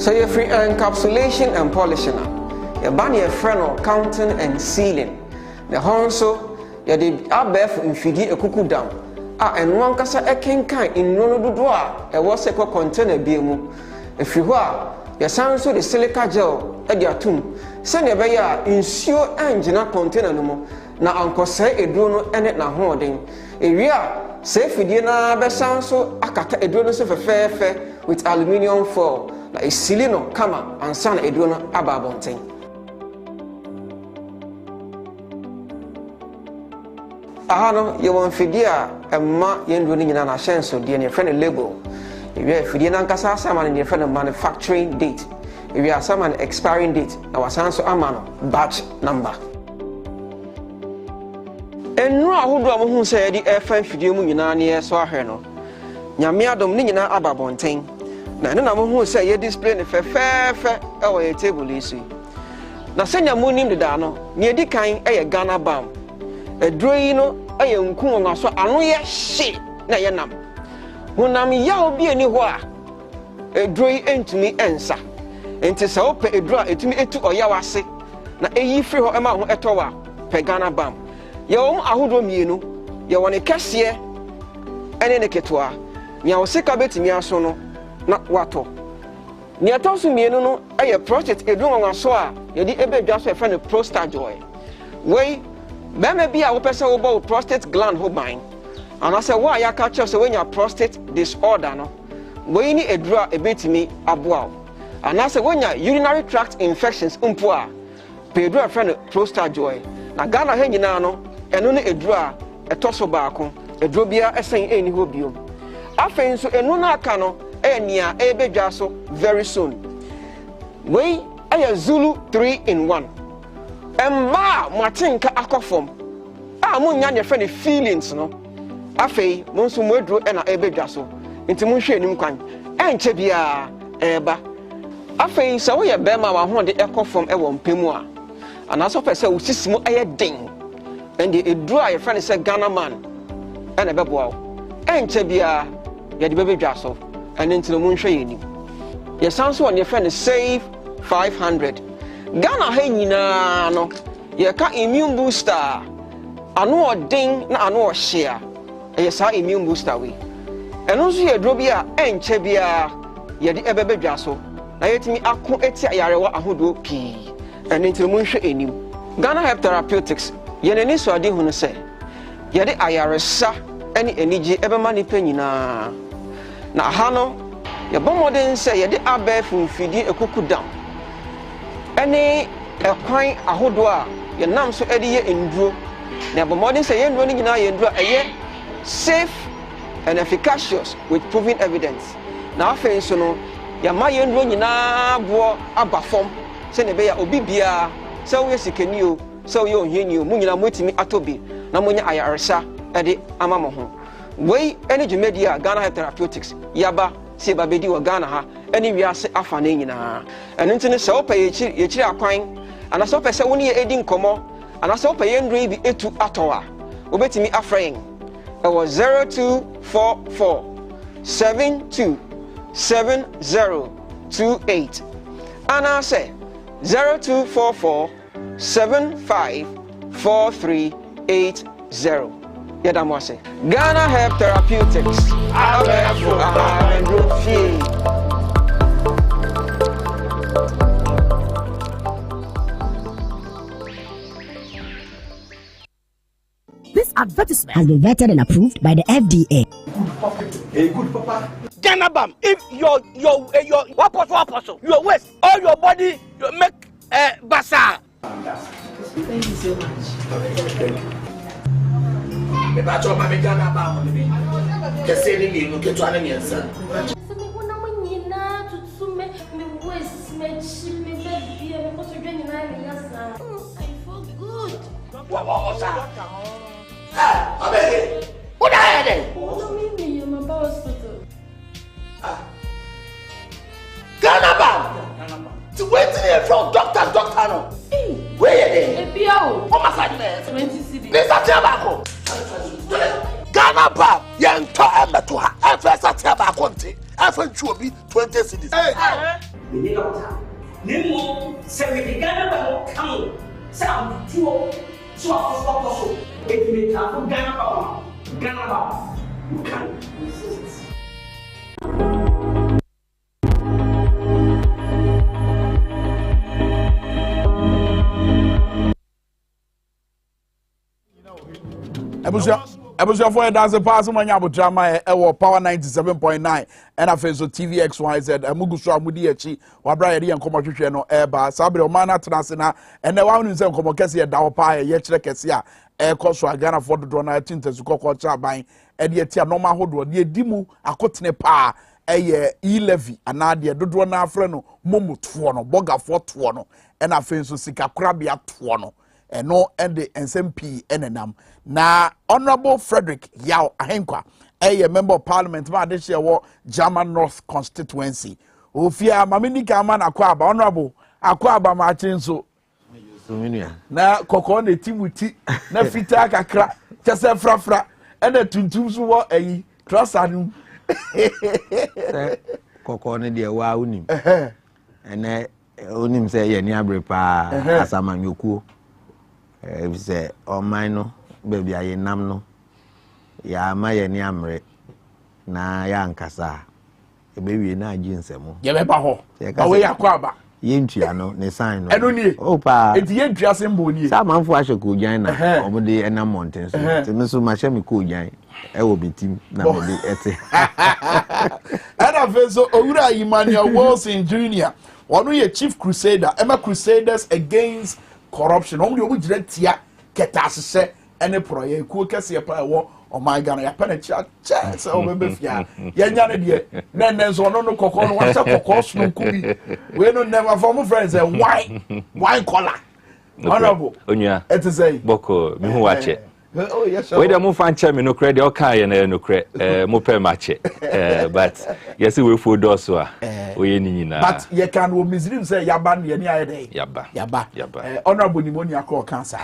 So you're free encapsulation and polishing. Your bunny a friend or counting and sealing. The honso, you're the abef in fidi a cuckoo down. And one cassa a king kind in no do draw, a was a container beamu. If you are, your sounds so the silica gel at your tomb. Send your bear insure engine container no more. Now uncle say a drone and it na hoarding. A real safe with dinner best sound so I cut a drone of a fair with aluminium foil. Like a silino, kama, and son a drone ababonting. Ahano, you want Fidia and Ma yen running in an ascenso, dear friend label. If you have Fidian Ancasa, someone in your friend of manufacturing date. If you have someone expiring date, our Sanso Amano, batch number. And no, who say the FM Fidium Unani, so I heard no. Yamia Dominina Ababonting. Now, who say you display the fair or a table issue. Now, send your moon in the dano, near the kind a Ghana bam. A draino, a young coon, so I know ya shit, na yanam. When I'm yell be anywhere, a dray end to me answer. And to so pay a draw it to me to or yawase. Na a ye free or amount at all, Pegana bam. Your own ahudom yenu, you want a cashier and in a ketua. Yaw sick a bit in your sono, not wato. Near Tosu Mieno, a project a drum on soa, you did ever just a friend of prostate joy. Way. Maybe I will person about prostate gland hormone. And I say, why I catch us when your prostate disorder no? When you draw a bit to me abwao. And I say when your urinary tract infections umpua. Pay draw a friend of prostate joy. Na Ghana henginano, and only a draw a tosso barco, a drobia a saying any hobium. I find so a nuna cano, a near a bejaso very soon. Way a Zulu 3-in-1. Emma Martinka akofom. Munya your friend feelings no. Afei monso modro e na ebejaso. Nti monhwe nim kwan. Enche bia eba. Afei sa wo ye bema wa ho de ekofom e wo mpemu a. Anaso pese wo sisimo eye den. And the edru your friend say Ghana man. E na beboa wo. Enche bia ye de bebejaso. And nti no monhwe yenim. Ye sanso on your friend save 500. Ghana ha nyina no ye ka immune booster ano odin na ano ohia e sa immune booster we eno so ye drobi a enche bia ye de ebebedwa so na yetimi ako eti ayarewa ahodo pi eno ntemu nhwe enim Ghana Health Therapeutics ye nani so ade hunu se ye de ayaresa eni enije ebema nipa nyina na ha no ye bomoden se ye de abefu fidi ekukudam any a coin a hodwa, your nam so eddy enduro. Never more than say, you're running in our enduro a year safe and efficacious with proven evidence. Now, for so your my enduro in a abafom, send a bear obibia, so yes, you can you, so you're you, Munina Mutimi Atobi, Namunya Ayarsa, Eddie Amamoho. Way energy media, Ghana Health Therapeutics, Yaba. Si babedi wa Ghana ha eni wiase afane nyina eno ntine se opa ye chiri akwan ana se opa se woni ye edi nkomo ana se opa ye ndro bi etu atowa obetimi afrain e was 0244 727028 ana se 0244 754380 Yadamwase. Ghana Health Therapeutics. This advertisement has been vetted and approved by the FDA. Hey, good papa. Ghana Bam, if your apostle, your waist, all your body, you make bazaar. Thank you so much. Thank you. But I'm going to Ghana Bam. The same thing you get to an answer. What was that? Ah, what I had it? Ghana Bam. To wait here from doctor no. Where are they? Oh, my side man. 20 cedi. This is tobacco. Ghana Bam. Yen to em to her. First tobacco. 500 be 20 cities. Hey! Nemo, 70 Ghana come. Sound 2 so if we have Ghana, you can resist. Ebusia for dance pass manya abotrama e power 97.9 and afeso Tvxyz amuguso amudi echi wabra ye nkomo hwehwe no eba sabre o mana tenase na ene wa unu nse nkomo kese ye dawo pa ye kire kese a ekoso agana for dodo na tintesu kokko cha ban e de tia normal hodo de edimu akotene pa eye e-levy anade dodo na afre no momuto no bogafo to no and afeso sika krabia to no eno ende SMP enenam na Honorable Frederick Yao Ahenkwa a member of parliament ma de share German North constituency ofia mamini kama na kwa ba honorable akwa ma chinso na kokko na timuti na fita kakra chese frafra ene tuntum so wo ayi trasanu kokko ne de wa unim ene unim se ye ni abre pa asamanyokuo say o mine baby aye nam no ya ma ye ni amre na ya nkasa e be wie na agi nsemo ye be ba ho ba we yakwa ba ye ntua no ne sign no eno nie o pa enti ye ntua sembo nie sa manfo ahye ko gyan na o mo de enam mountain so te me so ma hye me ko gyan e wo bitim na me de ete ana feso owura Emmanuel Wilson Jr. Onu ye chief crusader Emma Crusaders Against Corruption only obu gire tia ketasese ene proye ku kese pa wo o my Ghana ya pa na cha se o be fia ya nya ne de na nso no kokko no wa cha kokko sunu kubi we no never for my friends why color honorable onua it is a boko mi hu wache oh yes we dey mo fan che me no credit o kan ye na no credit mo pe mache but yes we for do so a oye ni nyina but ye can wo misrim say yaba ne ni aye dey yaba honorable pneumonia call cancer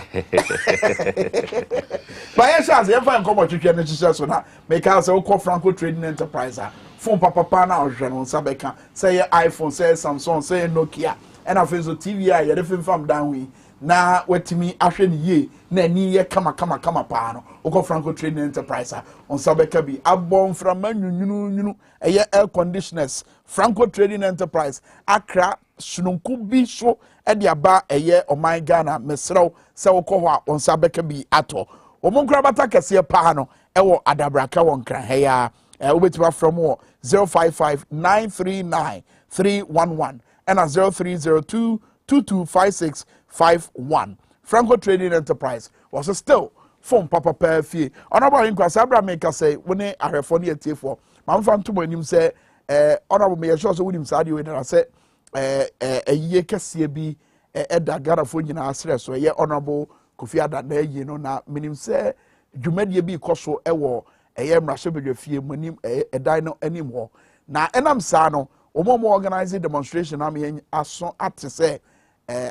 but yes as ye fan come twetwe ne chise so na make us say call Franco Trading Enterprise phone papa na ohwe no sabeka say iPhone say Samsung say Nokia and afezo TV a ye defin fam down we na wetimi ahwe ni ye na ni ye kama pa no uko Franco Trading Enterprise on sabeka bi abon from nyunu eye air conditioners Franco Trading Enterprise akra sununku bi so e de aba eye o my Ghana mesrew se uko ho on sabeka bi ato omonkura bata kese pa no e wo adabraka won kran he ya obetima from 055939 and 0302225651 Franco Trading Enterprise was still phone papa fie honorable inquest Abraham make say when arefo ne atiefo mamfa ntomo anim say honorable me sure so wonim saade we na say ayiye kese bi eda garafo nyina asre so ye honorable Kofi Adada yi no na minim say dwumadie bi koso ewo mrashe bedwafie manim edan no anim ho na enam sa no omo organize demonstration am yen aso ate say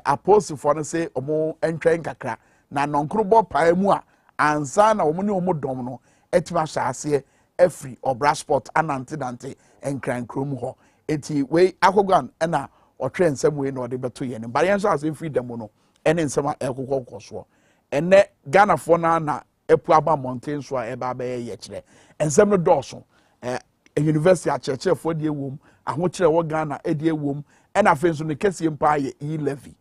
apostle for no say omo entwen kakra na nonkro bo pae mu a ansa na omo ne omo dom no etima hyase every obra sport anante enkran krom ho eti we akogan na otwe nsem we no de beto ye ne bare yen so as freedom no ene nsem ekokko so ene Ghana for na epu aba mountain so eba ba ye kire ensem no doso university a church for die wom aho kire wo Ghana edie wom ena afenso ne kese mpa ye e-levy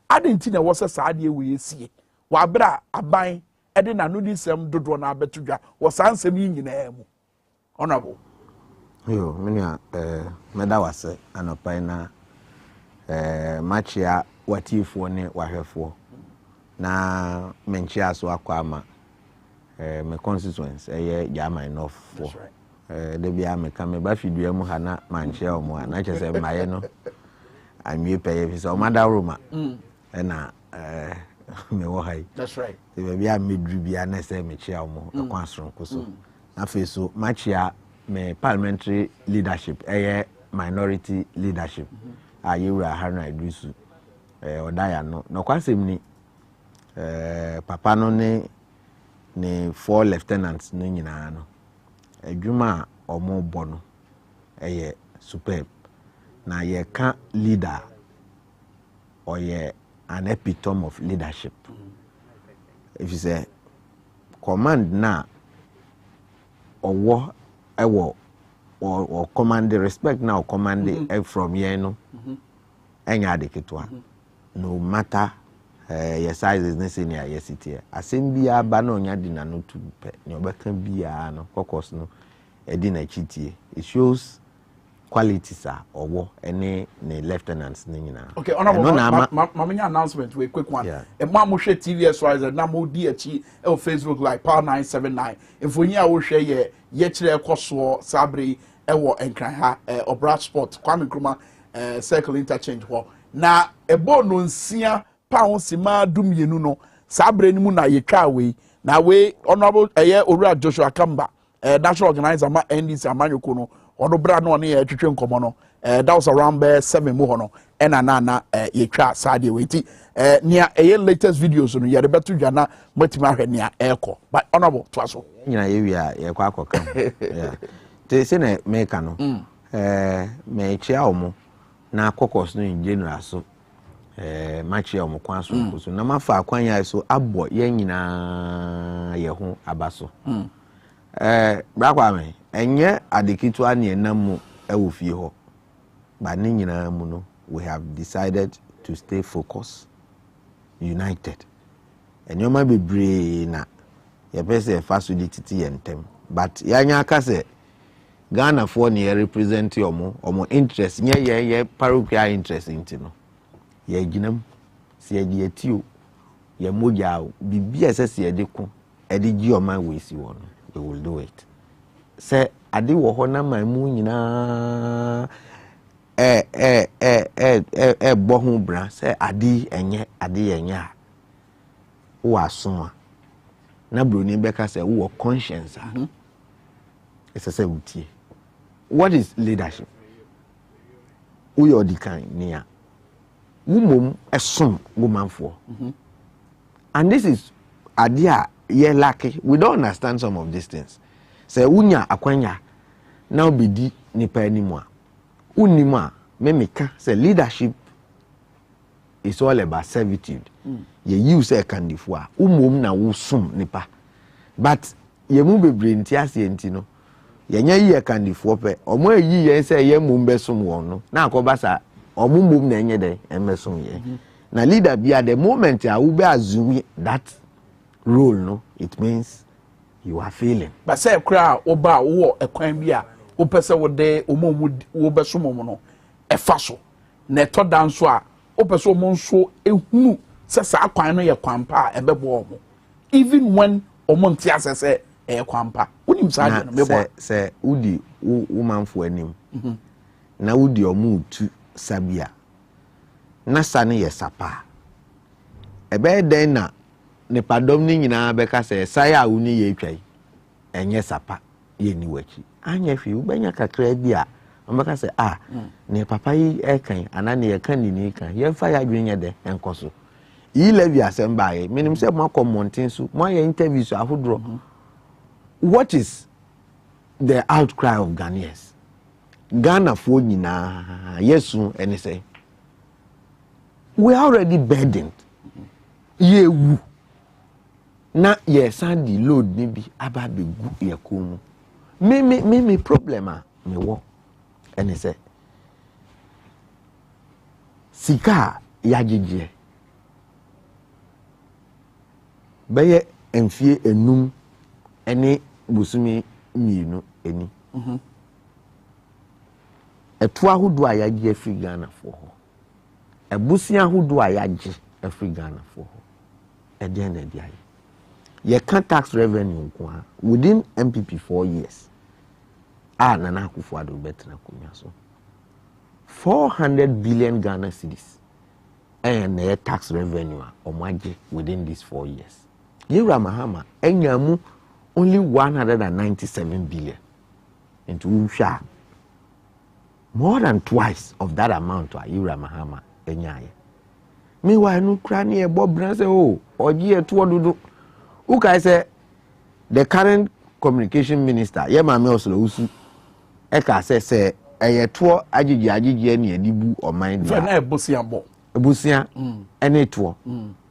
adenti na wo se saade we yesie wa bra aban ede na no di sem dodo na abetudwa wo sansem yi nyina mu honorable yo menia meda wase anopai na machia watifo ne wahwefo na menchia so akwama me constituents German North for de bia me ka me ba fidua mu ha na manchia omo na chese maye no amie pay fi so mada roma na me wo hai that's right de bia me dru bia na se me chia omo akwa sonko so na fe so machia me parliamentary leadership minority leadership ayewura Haruna Idrisu odaya no kwasem ni papa no ne 4 lieutenants no nyina no adwuma omo bo no superb. Now you can't leader or you an epitome of leadership. If you say command now or command the respect now command from here no any adikitwa no matter your size is necessary near your city assemby abano nya di na no to pe ne obeka bia no kokos no edi na chitie it shows qualities are or any lieutenants nyina. Okay, honorable mamanya announcement we quick one. E ma mo hwe Tvxyz na mo di achi e Facebook like Power 979. Mfonyi a wo hwe ye kire ekoso sabre e wo enkran ha Obra Sport Kwame Nkrumah circle interchange ho. Na ebo no nsia pound sima dumienu no sabre ni mu na ye twa we na we honorable Owura Joshua Kamba national organizer ma NDC amanyoko no ono bra no ne twetwe nkomo no that was around 7 mu ho no ena na ye twa sade we ti nia latest videos no ye de beto dwana matima hwe nia eko but honorable to aso nyina ye wi a ye kwa akoka yeah te se na meka no me chia omo na kokos no in general so ma chia omo kwa so na mafa akwanya so abo ye nyina ye ho abaso brakwa me enye adekitu ani enamu ewo fie ho ba ni nyina mu no we have decided to stay focused united enyoma bebre na ye pese facility yentem but yanya aka se Ghana for ne represent omo interest nye ye parochial interest intino ye ginam se ye die tio ye moja bibia se se ye de ko e de gi oma we si won we will do it. Say ade wo ho na man mu nyina bo hu bra say ade enye wo aso na broni beka say wo conscience it's a say utie. What is leadership? We are the kind near womom esom woman for and this is idea ye lucky we don't understand some of these things. Say unya akwanya now be di nipa anymore. Unima memeka say leadership is all about servitude. Ye use a candifua umom na wusum nipa but ye mu bebre nti ase nti no ye nya ye candifua pe omo ayi ye say ye mum besum won no na akobasa omumum na enye de emesum ye na leader be at the moment a wo be assume that role no it means you are failing. But say kra oba wo ekwan bi a wo pese wo de omomu wo besum no e fa so na to dan so a wo pese omo nso ehunu se sa kwan no ye kwampa e bebo omo even when omo nti asese e kwampa unim sa de no mebo se udi womanfo anim na udi omo tu sabia na sane ye sapa ebe den na ne padom ni nyina beka se saya uni ye twai enye sapa ye ni wachi anya fi ubenya kakra bi a ombeka se ne papa yi ekan ana ne ye kan ni kan ye fa ya dwenye de enkoso yi levi asemba ye minim se mo commenting so mo ye interviews ahodro what is the outcry of Ghanaians? Ghana for nyina yesu ene say we are already burdened ye wu na yes and the load ni bi aba be gu ye ko mu me problem a me wo ene say sika ya gege beye emfie enum ene busumi mienu eni etu ahodo a yagye afri Ghana for ho ebusia ahodo a yagye afri Ghana for ho e de na dia ye can tax revenue nko ha within MPP 4 years Nana Akufo-Addo betra kunya so 400 billion Ghana cedis and the tax revenue omagye within these 4 years. Yura Mahama enyamu only 197 billion into Usha. More than twice of that amount to Yura Mahama enyaye. Meanwhile, no cranny a Bob Brand say, oh, or year 2 Uka say the current communication minister, Yema Meoslo Usu, Eka say, ɛyɛ toɔ agyegye ne yɛde bu ɔman de na ebusia bɔ ebusia ɛne toɔ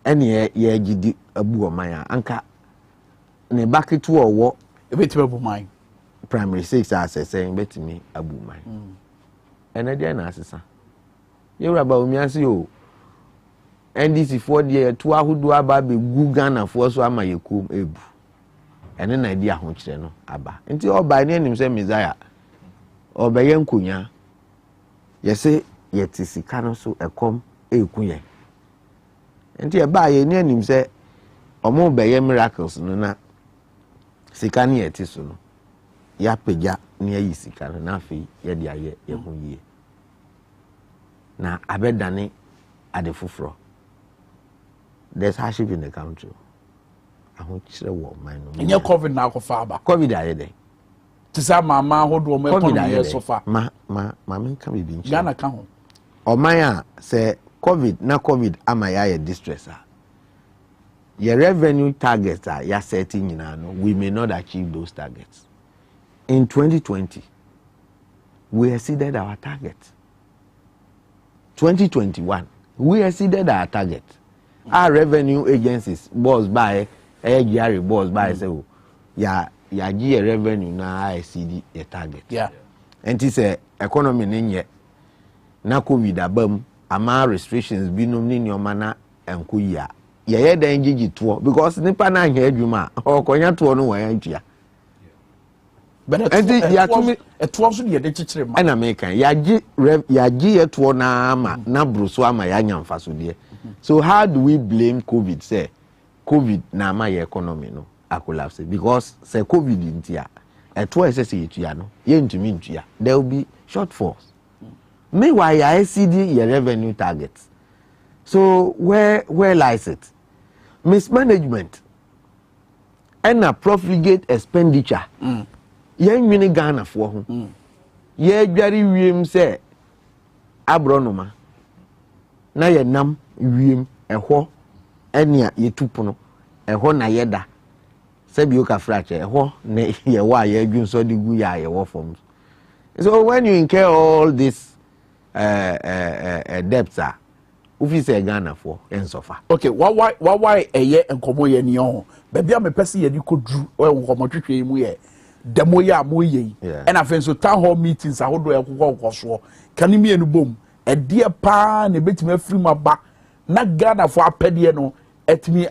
ɛne yɛ gidi abu ɔman a anka ne baketo ɔwɔ ebetime abu man primary 6 asɛsɛn betimi abu man ɛna deɛ na asesa yɛwura ba omiase o NDC for the to ahodo aba be gu Ghana for so ama yekom ebu ene na di ahokyere no aba nti oba ne anim se Messiah obeye nkonya yese yeti sika no so ekom ekuye nti e ba ye ne anim se omo beye miracles no na sika ne yeti so no ya pagya ne ayi sika no na afi ye de aye ye ho yie na abedane ade foforo. There's hardship in the country. I want to say what my no. And your COVID now go far back. COVID aye dey. To say mama hold on my economy so far. Ma can be Ghana can ho. O my say COVID na COVID ama ya distress ah. Your revenue targets are ya setting in no. We may not achieve those targets. In 2020, we exceeded our target. 2021, we exceeded our target. Our revenue agencies boss by Gary boss by say ya revenue na exceed the target. Yeah. And it say economy ninye na COVID abam ama restrictions bi no ni nyoma na enko ya. Ye dan gigi to because nipa na hia adwuma okonya to no wan antua. But it was the chichire ma. Na me kan ya gi to na ama na bruso ama ya nyamfa so de. So how do we blame COVID? Say COVID na my economy no I collapse because say COVID intia e to say etua no ye ntumi ntua there will be shortfalls. Meanwhile I exceed your revenue targets. So where lies it? Mismanagement and a profligate expenditure. Ye nwini Ghana for ho. Ye dware wiem say abronoma na ye nam wiem eho enia yetupono eho na yeda sebi o ka fracture eho ne ye wa ye adwun so de gu ya ye wo form. So when you incur all this debts officer Ghana for en suffer. Okay, why eye enkomo ye ni ho ba bia me pese ye di kodru o enkomo twetwe mu ye demo ya moye and afen so town hall meetings ahodo ekokọ so kan mi enu bom e die pa na betime afiri maba na Ghana for apede no etimi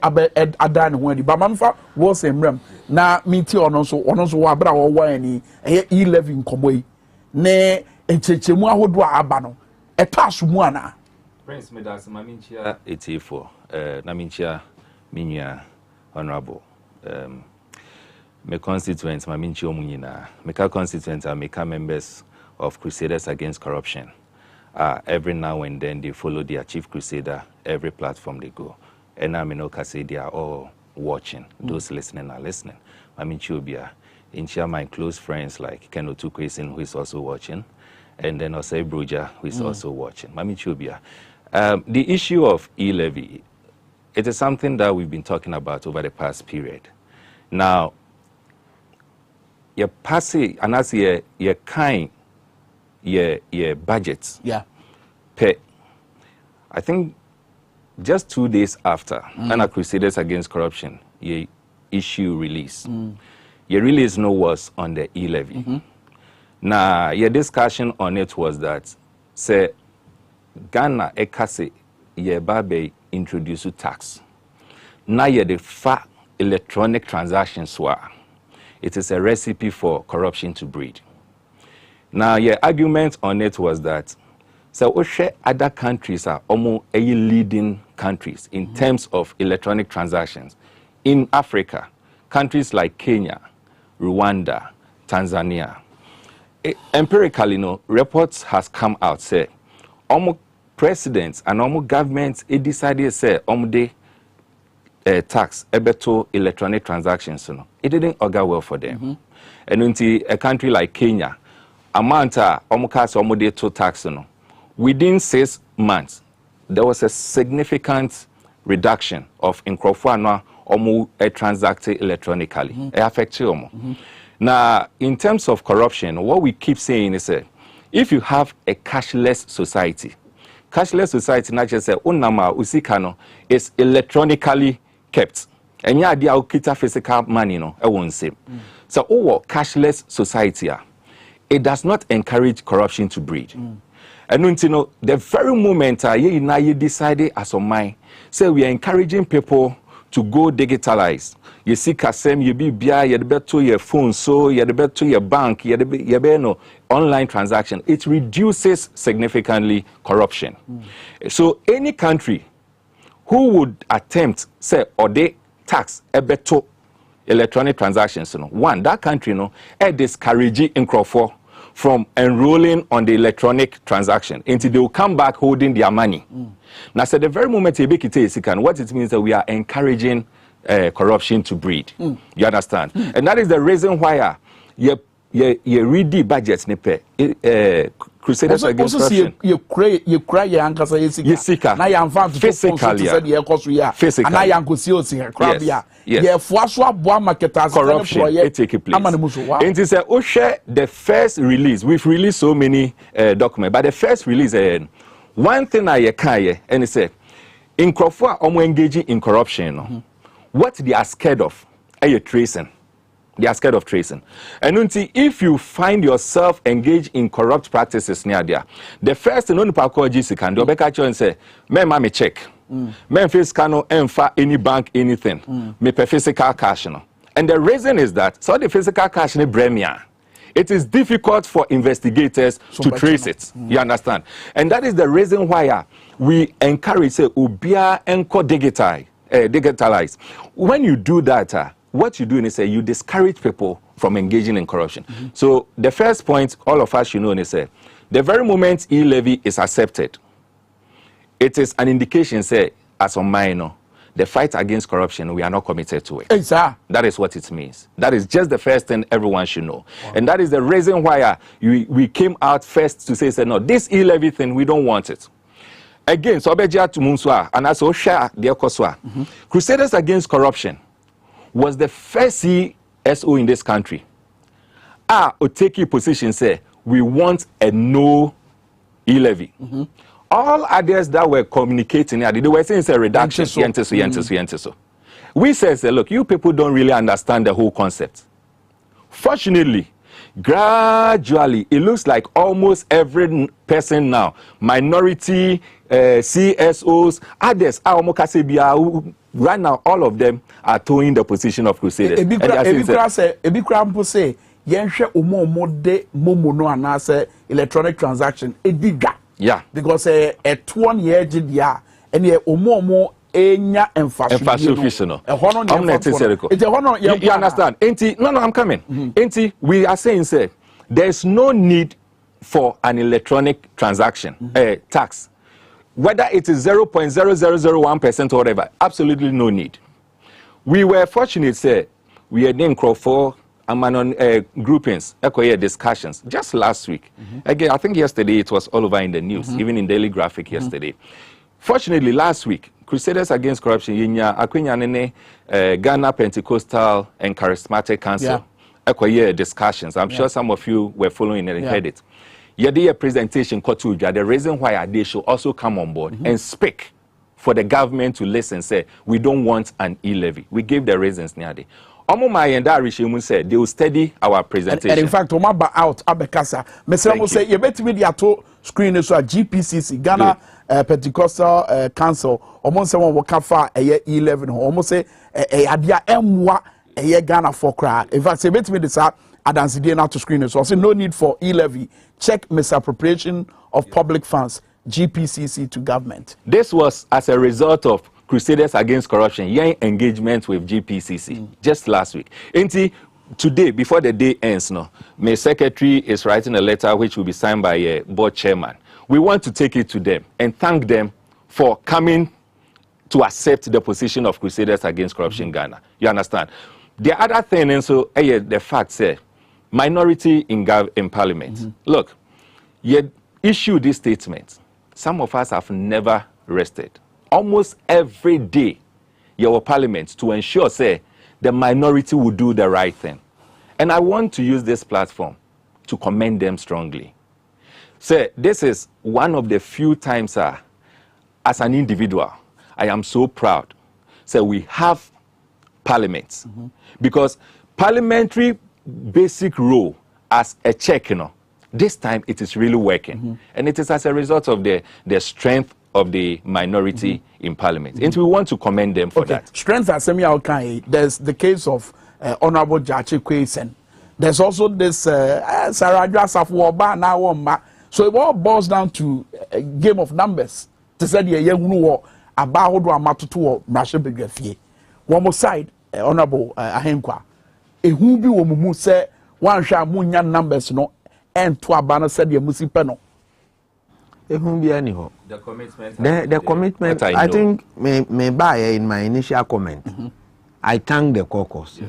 adan ho adi ba mamfa wo semram na meeting ono so wo abra wo wa ani e11 komoi ne enchechemu ahodo aba no etaso mu ana Prince Medas maminchia etifo na minchia minya honorable my constituents, my minchi omunyina, my constituents are make members of Crusaders Against Corruption. Every now and then they follow their chief crusader, every platform they go. And I know say they are all watching. Those listening are listening. My minchi obia, incha my close friends like Ken Otukwesin, who is also watching, and then Osei Broja, who is also watching. My minchi obia. The issue of e-levy, it is something that we've been talking about over the past period. Now, your passe and as your kind your budgets. Yeah. Pay. I think just 2 days after and Crusaders Against Corruption, your issue release. Your release no was on the e-levy. Now your discussion on it was that say Ghana ekase ye babe introduce tax. Now you the fa electronic transactions were. It is a recipe for corruption to breed. Now, your argument on it was that so other countries are almost leading countries in terms of electronic transactions. In Africa, countries like Kenya, Rwanda, Tanzania, empirically, reports has come out say almost presidents and almost governments decided say tax ebeto electronic transactions it didn't augur well for them. And until a country like Kenya amount almost to tax within 6 months there was a significant reduction of inkrofo almost transacted electronically affect now in terms of corruption what we keep saying is if you have a cashless society not just say unama usikano is electronically kept. And ya dia ukita physical money no I won't say. So cashless society it does not encourage corruption to breed. And you know the very moment you decided as a mind say we are encouraging people to go digitalize. You see kasem you be bia you bet to your phone so you bet to your bank you be no online transaction. It reduces significantly corruption. So any country who would attempt say or they tax a beto electronic transactions, one that country discourage Nkrofo from enrolling on the electronic transaction until they will come back holding their money. Now, so the very moment you make it what it means that we are encouraging corruption to breed. You understand? And that is the reason why you read the budgets Crusaders against corruption. You cry your ankasa yesika. Na ya mfa physically. And na ya nkosi krabia. Ye fuaso aboa marketers corruption it take place. It is the first release. We've released so many documents, but the first release one thing I can and say in Crawford engaging in corruption. What they are scared of tracing. They are scared of tracing. And until if you find yourself engaged in corrupt practices near there, the first thing on the GC can do, and say, me check. Me face cannot enfa any bank anything. Me per physical cash. And the reason is that so the physical cash ne bremia. It is difficult for investigators to trace it. You understand? And that is the reason why we encourage say ubia enco digitalize. When you do that, what you do is you discourage people from engaging in corruption. So the first point all of us should know is the very moment e-levy is accepted, it is an indication say as a minor the fight against corruption, we are not committed to it. That is what it means. That is just the first thing everyone should know. And that is the reason why we came out first to say no, this e-levy thing, we don't want it. Again, so Obeja to Munswa, and as Osha, dear Koswa, Crusaders Against Corruption was the first CSO in this country. Oteki position say, we want a no e-levy. All others that were communicating, they were saying it's a reduction. We said, look, you people don't really understand the whole concept. Fortunately, gradually, it looks like almost every person now, minority, CSOs, others, right now, all of them are towing the position of Crusaders. Electronic transaction. Yeah. Because a 1 year GDR and a enya emphasis. You understand? No, I'm coming. We are saying, say, there's no need for an electronic transaction tax. Whether it is 0.0001% or whatever, absolutely no need. We were fortunate, say, we had in Crawford among groupings, discussions just last week. Again, I think yesterday it was all over in the news, even in Daily Graphic yesterday. Fortunately, last week, Crusaders Against Corruption, Ghana Pentecostal and Charismatic Council, discussions. I'm sure some of you were following and heard it. A presentation, the reason why they should also come on board and speak for the government to listen, say, we don't want an e-levy. We gave the reasons near there. Said they will study our presentation. And in fact, Omaba out Abekasa. Mr. say you bet me the screen is GPCC Ghana Pentecostal Council. Almost someone will cover a year 11. Almost say a adia M1 a year Ghana for cry. In fact, say bet me this up. Adansi day now to screen so no need for e-levy. Check misappropriation of public funds. GPCC to government. This was as a result of Crusaders Against Corruption, engagement with GPCC just last week. Today, before the day ends, my secretary is writing a letter which will be signed by a board chairman. We want to take it to them and thank them for coming to accept the position of Crusaders Against Corruption Ghana. You understand? The other thing, and so the fact say, minority in parliament. Look, you issue this statement. Some of us have never rested. Almost every day, your parliament to ensure, say, the minority will do the right thing. And I want to use this platform to commend them strongly. Sir, this is one of the few times, as an individual, I am so proud. So we have parliaments. Because parliamentary basic role as a check, this time it is really working. And it is as a result of the strength of the minority in parliament. And we want to commend them for that. Strength as there's the case of Honorable Jachi Kwesen. There's also this Sarah Safuoba now. So it all boils down to a game of numbers. To say the young who about how amatutu or Russia Begafie. One more side, Honorable Ahenkwa. A who be woman say one shall munya numbers no and to abana said the musipeno. It won't be anyhow. The commitment. The commitment. I think may buy in my initial comment. I thank the caucus.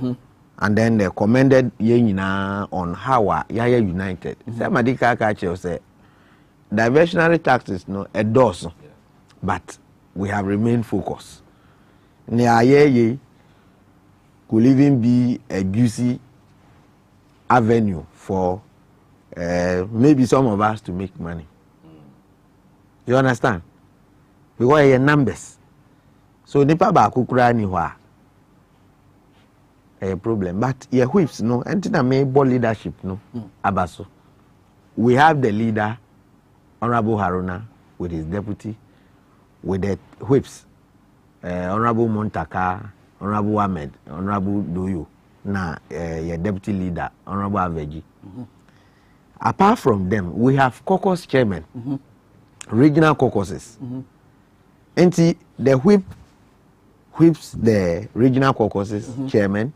And then they commended Yenina on how Yaya United. Somebody say diversionary taxes no a dose, but we have remained focused. Ye could even be a juicy avenue for maybe some of us to make money. You understand? Because your numbers. So nipa ba kukura ni hwa. A problem, but your whips no. Antina may ball leadership no. Abaso. We have the leader, Honorable Haruna, with his deputy, with the whips, Honorable Montaka, Honorable Ahmed, Honorable Doyo, na your deputy leader, Honorable Aveji. Apart from them, we have caucus chairman. Regional caucuses. And the whips the regional caucuses chairman.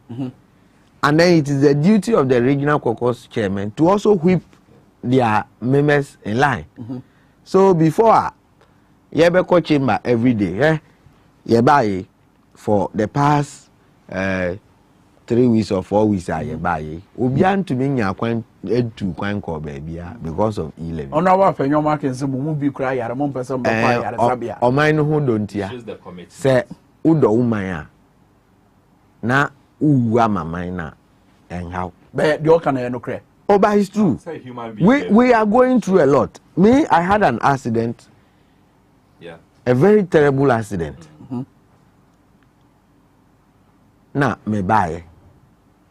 And then it is the duty of the regional caucus chairman to also whip their members in line. So before Yebeko chamber every day, Yebaye for the past 3 weeks or 4 weeks Yebaye, Obian to me to kwan ko baby because of E11. On our fenyo market say mu bi kura yare mo person ba kwa yare sabia. O man no ho dontia. Say udo woman a na uwa maman na enhaw. Be the o kana no kre. Oh, but it's true. We are going through a lot. Me, I had an accident. Yeah. A very terrible accident. Now, me buy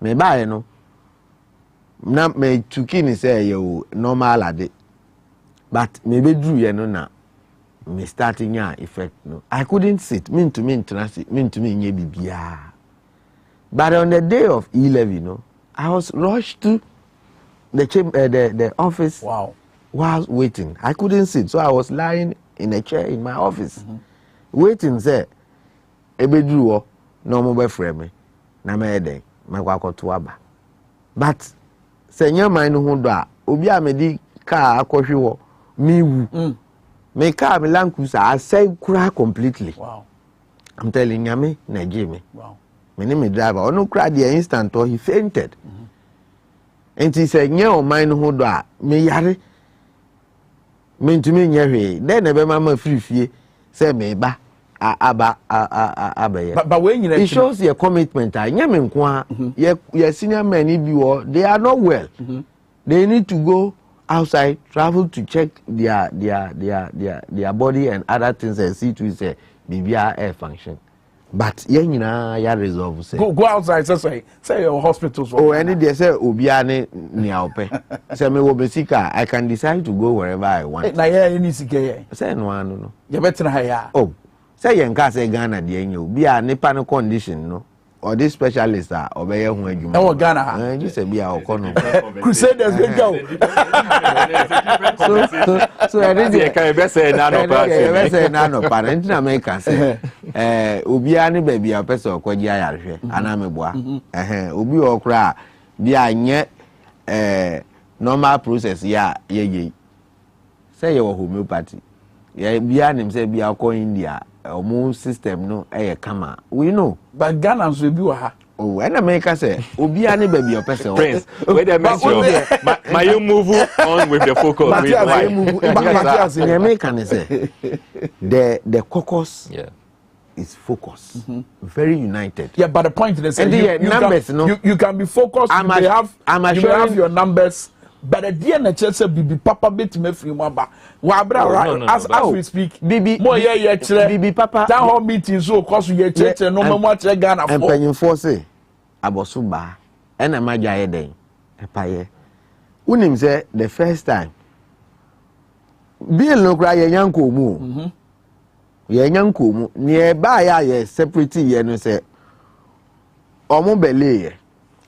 no. Now me tukini say you normal ade, but maybe drew you know na me starting ya effect no. I couldn't sit. Mean to me nye bibia. But on the day of 11, no, I was rushed to the office. Wow. While waiting, I couldn't sit, so I was lying in a chair in my office, waiting. Say, ebe drew no more frame me. Na me dey me kwako to aba. But senya man no ho do a obi a me di car akohwe wo me wu me car me Land Cruiser I say kura completely. Wow. I'm telling you me na me. Wow. Me name me driver ono kura the instant or he fainted. And he said nya o man no ho do a me yare me ntumi nya hwe then e be mama free fie say me ba aba. But when you it shows your commitment. Your senior men they are not well. They need to go outside, travel to check their body and other things and see to it BBR air function. But ya resolve say go outside say your hospitals. Oh, any they say obiane ni aope. Say me wo besika I can decide to go wherever I want. Na ye ni sike say no. You better ha. Oh. Say yenka say Ghana de enyo bi a nipa no condition no or this specialist obey ho adwuma. E wo Ghana ha. You say bi a okono. Crusaders we go. So I didn't can be say na no pa. Be say na no pa. Nti na me ka say obi a ne ba bi a person okwaji ayarhwe ana meboa. Obi okra bi anye normal process ya ye. Say you homeopathy. Yeah, bia nim say bia ko India omo system no kama we know but Ghana so bi wa ha oh and America say obi ani ba bi opese Prince where they mention my you move on with the focus but America say the caucus is focused very united. Yeah, but the point is numbers you can be focused. You may have your numbers but the dear nature say bibi papa bit me free maba wa bra as we speak bibi mo ye chere bibi papa town hall meeting so cause ye chere no mo chere Ghana for empenyimfo say aboso ba ena magya ye den epaye unim say the first time bill no kra ye nyanko mu ye nyanko mu ne ba ya ye separate ye no say omo bele ye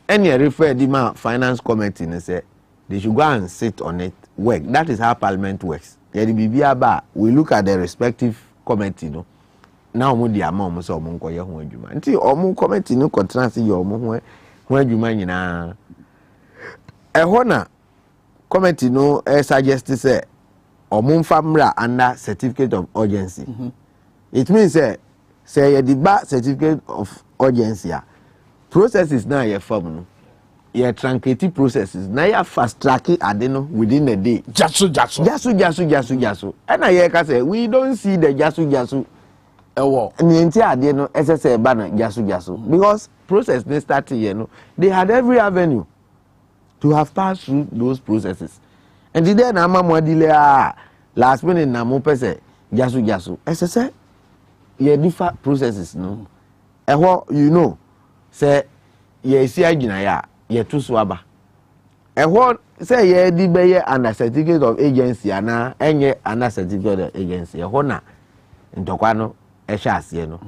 any refer the man finance committee and say they should go and sit on it work. That is how parliament works. We look at the respective committee no. Now mo di ama mo so mo nkoye ho adwuma. Nti omo committee no contrast ye omo ho adwuma nyina. Eho na committee no suggest say omo mfamra under certificate of urgency. It means say ye di certificate of urgency processes now your form no your truncated processes now you fast track it adeno within a day jasu and I can say we don't see the jasu ewo nti ade no ssɛ ba no jasu because process they start here no they had every avenue to have passed through those processes and then na mama delay last minute na mo pese jasu ssɛ ye different processes no eho you know say ye si agina ya ye to so aba ehwo say ye di be ye under certificate of agency ana enye under certificate of agency ehwo na ntokwa no ehwa ase no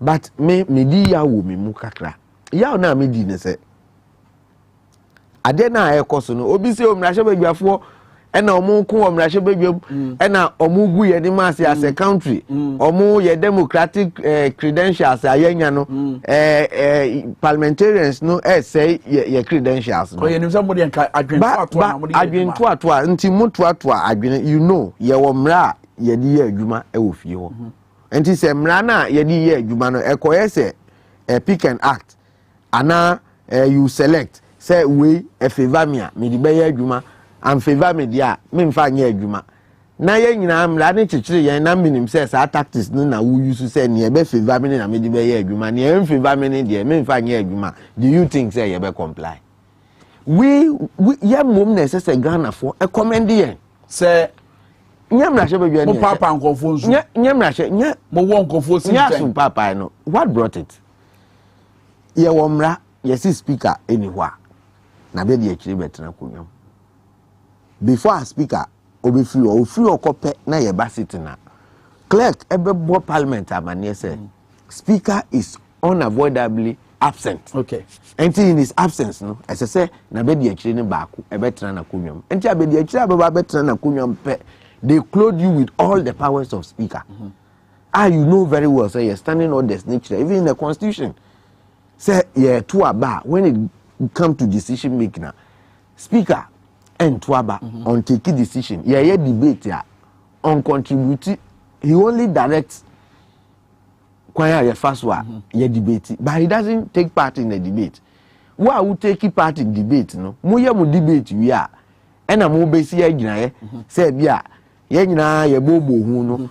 but me di ya wo me mu kakra ya na me di ne say ade na ekoso no obi se omrahye badwafo ena omo ko omrahye badwam ena omo gu ye ni mass as a country omo ye democratic credentials ayanya no parliamentarians no say ye credentials no ye nim somebody enka adwento ato nti moto ato adwene you know ye wo mra ye di ye adwuma e wo fie ho nti se mra na ye di ye adwuma no ekoye se pick and act ana you select say we favor me me di be ye adwuma and favor me dia me mfa nya adwuma na ye nyina amla ne chichire ye na minim say sa tactics no na wo use say ne be favor me na me di be ye adwuma ne em favor me ne dia me mfa nya adwuma do you think say ye be comply we ye mom na say Ghana for e commend ye say nyamra she be mo papa nkofo nsu nyamra she nya mo won nkofo si nya papa no what brought it ye wo mra ye si speaker anywhere na be di akire betena konwam before a speaker obi free okope na ye ba sitting na clerk ebebo parliament amane say speaker is unavoidably absent okay enti in his absence no say na be di akire ne baako ebetena na konwam enti abedi akire abeba betena na konwam pe they clothe you with all the powers of speaker you know very well say you're standing on this nature even in the constitution say yeah to aba when it come to decision making na speaker and Twaba on taking decision. Yeah, debate ya on contribute. He only directs kwaya first one debate, but he doesn't take part in the debate. Why would take part in debate? No, muya mu debate we are. Ena mu besi ya gina say bia ye nyina ye bobo hu no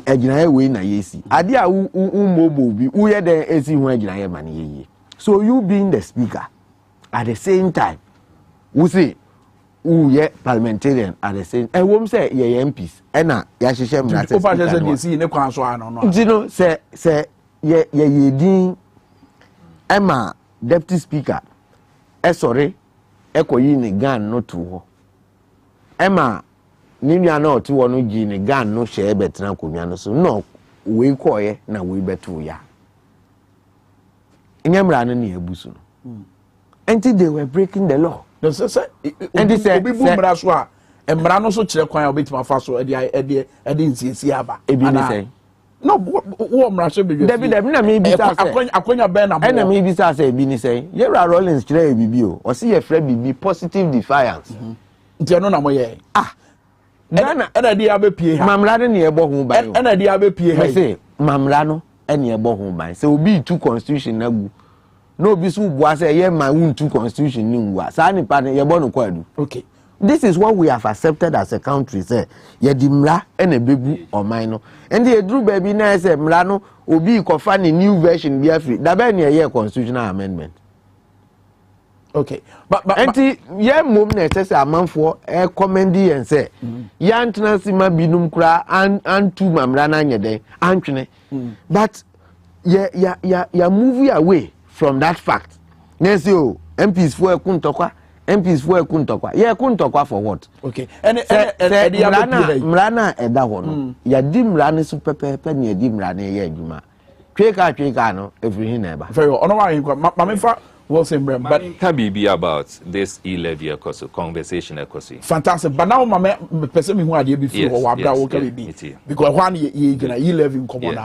agina ye we na yesi. Ade a mobo bi uye den esi hu agina ye mane ye. So you being the speaker at the same time, we say ye parliamentarian at the same wom say ye MPs na ya hyehyɛ mra say over say dey see ne kwan so ano no no say ye din ema deputy speaker sorry ekoyi ne gan no to ho ema ni nua na ote wo no gi ne gan no hye betena konwa no so no we koye na we beto ya nyamra no ne abusu no until they were breaking the law. And they say, "Obi bumra so a, emra no so kire kwan obetima fa so e nsiesie aba." Ebi ni say. No, wo mra so be. David na me bi sa say. Akonya ben na mo. Na me bi sa say ebi ni say. Yera Rollins kire e bibi o. O se ye frɛ bibi positive defiance. Nti no na mo ye. Ena di abepie ha. Mamra ne ye bɔ ho ban. Ena di abepie ha. Say mamra no ene ye bɔ ho ban. Say obi tu constitution na gu. No be so boa say ye my own two constitution ni nwa sa ni pa ye bo no kwadu. Okay, this is what we have accepted as a country say ye di mra e na bebu oman no and the dru baby na say mra no obi kofa ni new version bi afri da be na ye constitutional amendment Okay. But anti ye mom na tese amanfo e commendi yen say ya ntena sima binum kra antu mamra na nyede antwene. But ya move away from that fact. Nesi o MPs for kuntokwa MPs for kuntokwa. Ye kuntokwa for what? Okay. And mrana eda ho no. Ya di mrana su pepepe na ya di mrana ye adwuma. Tweka no everything na eba. Very well. Ono wa mamenfa well same but can be about this e-levy conversation fantastic. But now my person who had before or because one you gonna e-levy in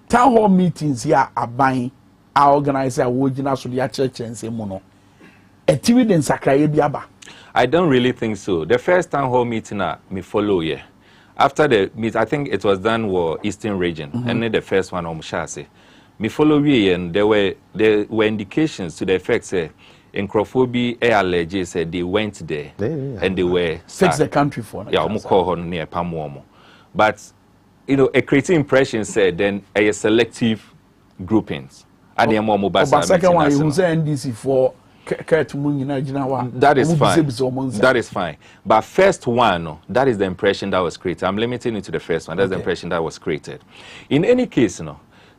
town hall meetings here are buying our organizer original so the church and say mono. A TV then Sakraye Biaba. I don't really think so. The first town hall meeting me follow here. After the meet, I think it was done for Eastern region, and then the first one on Mshase. Me follow we and there were indications to the effect say Nkrofobi alleged said they went there and they were fix the country for near Pamuomo. But you know, a creative impression said then a selective groupings. And the more second one you say NDC for that is fine. That is fine. But first one, that is the impression that was created. I'm limiting it to the first one. That's the impression that was created. In any case,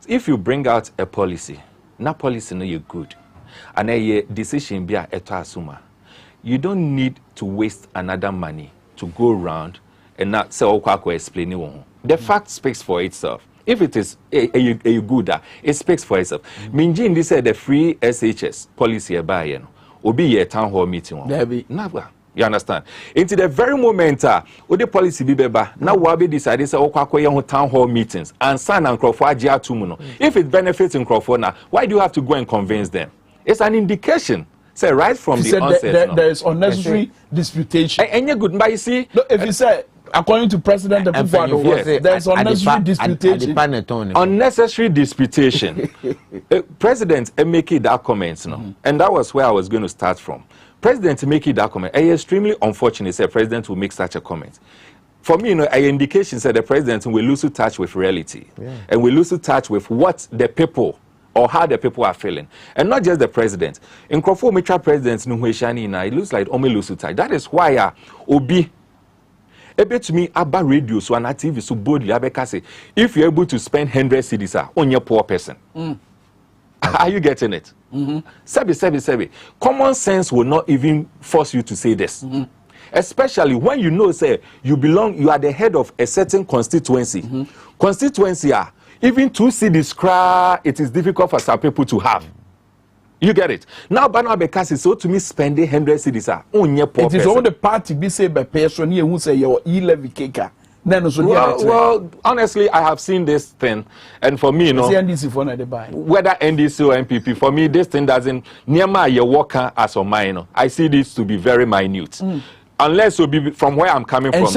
if you bring out a policy, na policy no you good, and a decision be a asuma, you don't need to waste another money to go around and not say okwa explain it. The fact speaks for itself. If it is a good, it speaks for itself. Minjin this said the free SHS policy by obi a town hall meeting. Never. You understand? Into the very moment the policy be beba now wabi decided say okwa town hall meetings and sign and Crawford tumuno. If it benefits in Crawford now, why do you have to go and convince them? It's an indication. Say right from the onset. There is unnecessary disputation. And you're good, but you see, if you say according to President there's unnecessary disputation. Unnecessary disputation. President make it that comment, and that was where I was going to start from. President make it that comment. It's extremely unfortunate that President will make such a comment. For me, an indication that the President will lose touch with reality and will lose touch with what the people or how the people are feeling. And not just the President. In Crawford, Mitra President, it looks like only lose touch. That is why Obi to me about radio so on TV so boldly say if you're able to spend 100 cedis on your poor person. Are you getting it? Sebi. Common sense will not even force you to say this. Especially when you know say you are the head of a certain constituency. Constituency even 2 cedis it is difficult for some people to have. You get it? Now, Bana Bekasi, so to me, spending 100 cedis on your poor person. It is all the party be say by person here who say your e-levy caker. Well, honestly, I have seen this thing, and for me, whether NDC or MPP, for me, this thing doesn't near my worker as a minor. I see this to be very minute, unless it be from where I'm coming from.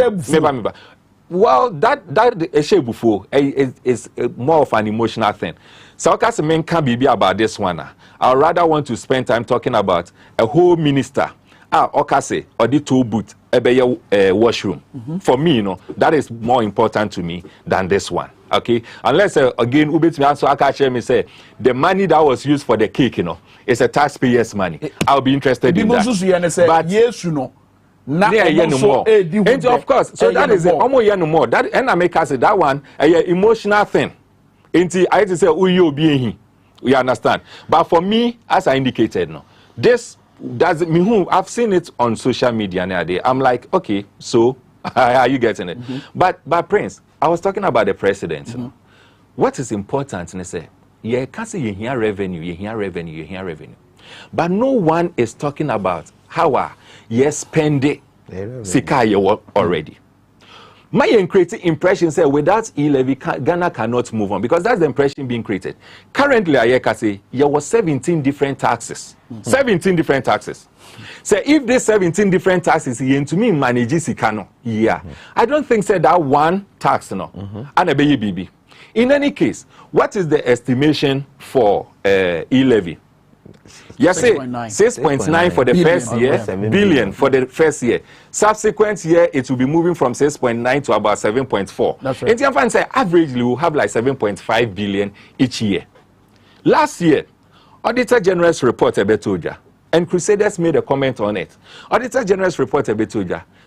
Well, that before is more of an emotional thing. So men can't be about this one. I would rather want to spend time talking about a whole minister. Okase or the tool booth, washroom. For me, that is more important to me than this one. Okay, unless again, Ubit me also Akache me say the money that was used for the cake, it's a taxpayers' money. I'll be interested in that. But yes, and of course, so that is no more. That and I make us say that one a emotional thing. Until I say uyo being we understand. But for me, as I indicated, this doesn't mean I've seen it on social media nowadays. I'm like, okay, so are you getting it? But Prince, I was talking about the president. What is important? And I say, can't say you hear revenue. But no one is talking about how you spend it. Sika already. My creating impression say without e-levy, Ghana cannot move on because that's the impression being created. Currently, I can say there were 17 different taxes. 17 different taxes. So if there's 17 different taxes, to me manage Sikano. I don't think say that one tax and a baby. In any case, what is the estimation for e-levy? Yes, 6.9 for the first year, billion for the first year. Subsequent year, it will be moving from 6.9 to about 7.4. That's right. And say averagely, we'll have like 7.5 billion each year. Last year, Auditor General's report told you And Crusaders made a comment on it. Auditor General's report a bit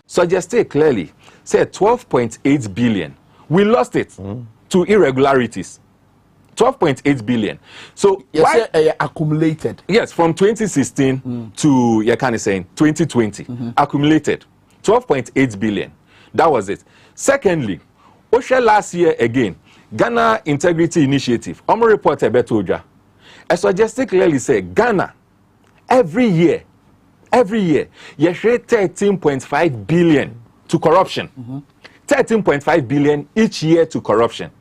suggested clearly, said 12.8 billion. We lost it to irregularities. 12.8 billion. So yes, accumulated. Yes, from 2016 to 2020, accumulated 12.8 billion. That was it. Secondly, OSHA last year again, Ghana Integrity Initiative, Omo report a better Oja. I suggested clearly say Ghana every year, you share 13.5 billion to corruption. 13.5 billion each year to corruption.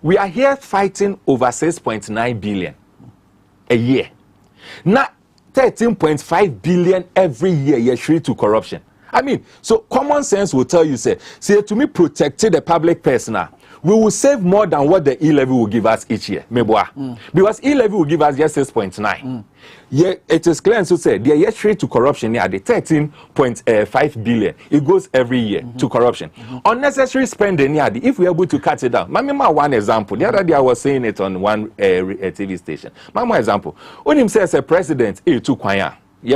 We are here fighting over 6.9 billion a year. Now, 13.5 billion every year you share to corruption. I mean, so common sense will tell you, say to me, protecting the public personnel, we will save more than what the E-levy will give us each year. Because E-levy will give us just 6.9. Yeah, it is clear to say the year straight to corruption the 13.5 billion. It goes every year to corruption. Unnecessary spending if we are able to cut it down. Mama, one example. The other day I was saying it on one TV station. Mama example. When him says a president, you're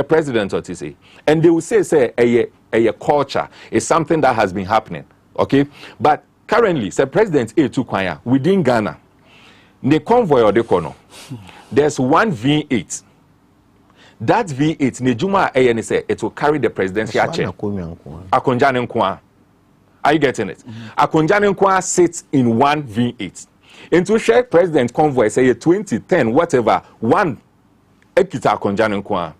president or say, and they will say a culture is something that has been happening. Okay, but currently, the president within Ghana, the convoy or the kono, there's one V8. That V8, Nejuma say it will carry the presidential chair. Akonjane Nkwa. Are you getting it? Akonjane Nkwa sits in one V8. Into share president convoy say 2010 whatever one ekita Akonjane Nkwa.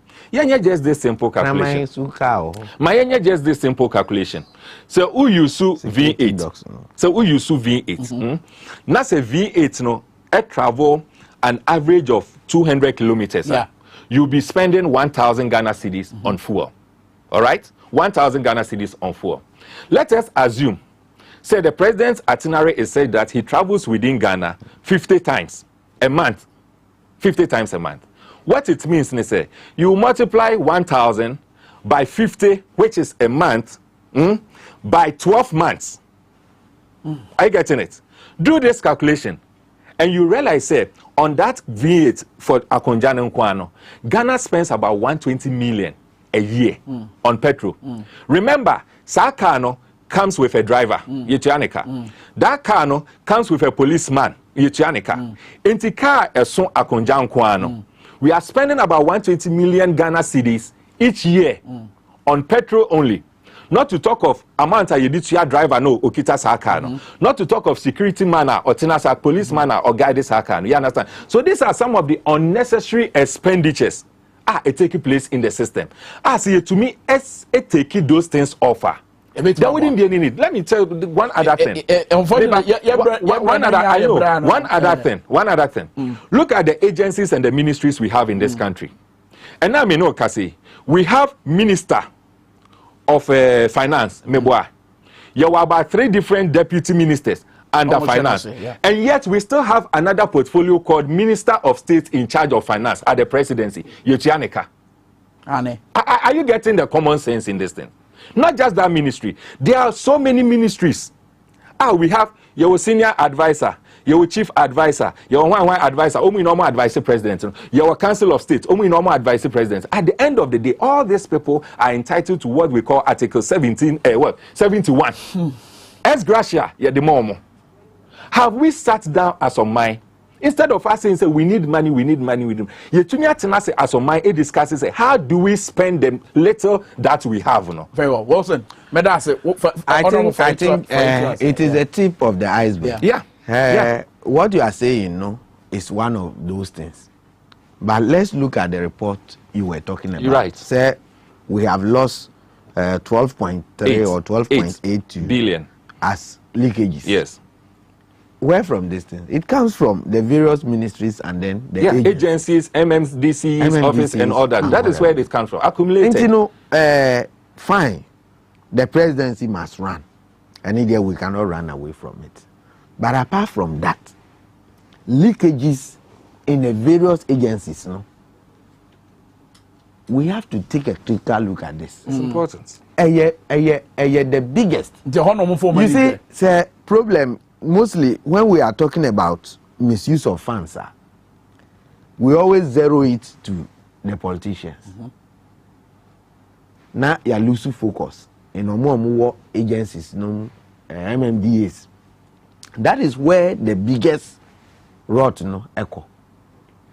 Just this simple calculation. Just this simple calculation. So who use V8? So who use V8? Now say V8 no, it travel an average of 200 kilometers. Yeah. You'll be spending 1,000 Ghana cedis on fuel. All right? 1,000 Ghana cedis on fuel. Let us assume, say the president's itinerary is said that he travels within Ghana 50 times a month. 50 times a month. What it means is say you multiply 1,000 by 50, which is a month, by 12 months. Are you getting it? Do this calculation, and you realize say on that V8 for Akonjane Nkwano, Ghana spends about 120 million a year on petrol. Remember, that car comes with a driver, that car comes with a policeman, Inti car so Akonjane Nkwano. We are spending about 120 million Ghana cedis each year on petrol only. Not to talk of amount you did to your driver, no, Okita Sakano. Not to talk of security manner or Tinasa police manner or guide Sakano. You understand? So these are some of the unnecessary expenditures it taking place in the system. See, to me, it taking those things offer. There wouldn't be any need. Let me tell you one other thing. One other thing. Look at the agencies and the ministries we have in this country. And now, Kasi, we have Minister of Finance, Meboa. You have about 3 different deputy ministers under finance. And yet we still have another portfolio called Minister of State in charge of finance at the presidency, Yochianika. Are you getting the common sense in this thing? Not just that ministry. There are so many ministries. We have your senior advisor, your chief advisor, your one advisor, only normal advisor president, your council of state, only normal advisor president. At the end of the day, all these people are entitled to what we call Article 71. As Gracia, the momo. Have we sat down as a mind? Instead of us saying, say, we need money. As a mind, it discusses, how do we spend the little that we have? No? Very well. Wilson, I think it is the tip of the iceberg. What you are saying, is one of those things. But let's look at the report you were talking about. You're right. Say, we have lost 12.3 or 12.8 billion as leakages. Yes. Where from this thing? It comes from the various ministries and then the agencies, MMDC's office and all that. That is where it comes from. Accumulated. Fine. The presidency must run. And India, we cannot run away from it. But apart from that, leakages in the various agencies, we have to take a critical look at this. It's important. The biggest. You see, the problem, mostly when we are talking about misuse of funds, we always zero it to the politicians. Now you lose focus in more agencies, no MMDAs. That is where the biggest rot echo.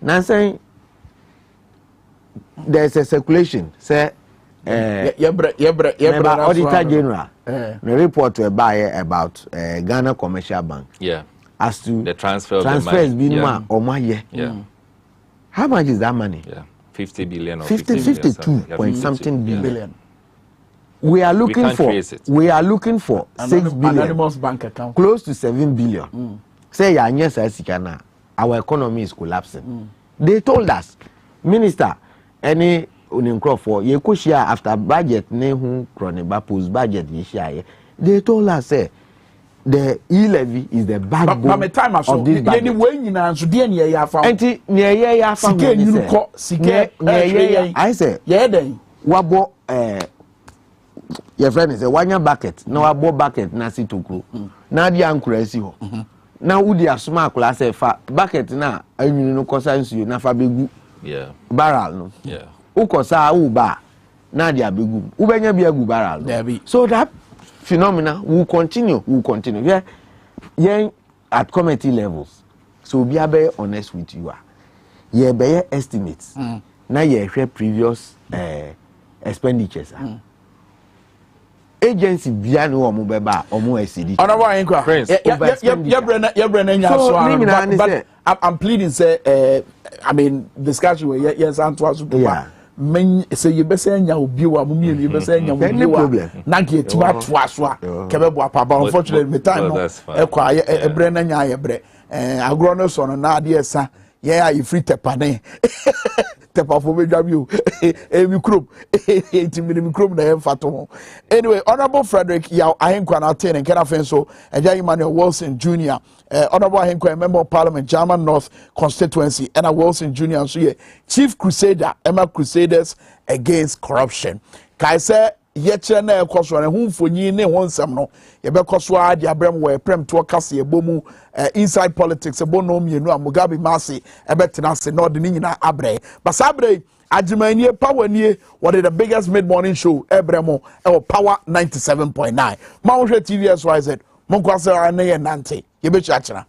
Now saying there's a circulation, say Auditor General the report about Ghana Commercial Bank. Yeah. As to the transfers being how much is that money? Yeah. 50 billion or 52 point something billion. We are looking for 6 billion. Anonymous bank account. Close to 7 billion. Say our economy is collapsing. They told us, Minister, any for ye kushia after budget ne hu kroniba post budget ye share. They told us say the e-levy is the backbone of this budget. I say wabo your friend is a one bucket no wabo bucket na si tokro na dia nkurasi ho na wudi asoma akula say fa bucket na anwunu no kosa nsuo na fa begu barrel no ukosa uba na dia begu ubenya bi agu barrel no. So that phenomena will continue. Yeah, at committee levels. So be honest with you. Yeah, be estimates. Now you share previous expenditures. Agency beyond omu beba omu SCD. I'm pleading say I mean discussion where yes and men say you better nya obi wa mu mienu you better nya obi wa na ge tima to aso a kebe bo papa unfortunately me time no e kwa ebre na nya ebre agro no so no na de esa ye ya free tepane tepa fo bedwa bi o e mikrom timi mikrom na em fato anyway honorable Frederick ya ahenkwa na ten nkena fen so eja Emmanuel Wilson Jr. Honorable ahenkwa member of parliament German North constituency and a Wilson Jr. so ye chief crusader Emma Crusaders against corruption kai say yeche na ekoso na humfonyi ne honsam no ye bekoso ade abrem we prem to kase ebomu inside politics ebono mienu Mugabe Mase ebetena se no de nyina abre basabre Ajimanie Powernie what is the biggest mid-morning show ebremo Power 97.9 ma wo hwe TVXYZ mo kwase ane ye nante ye be chachira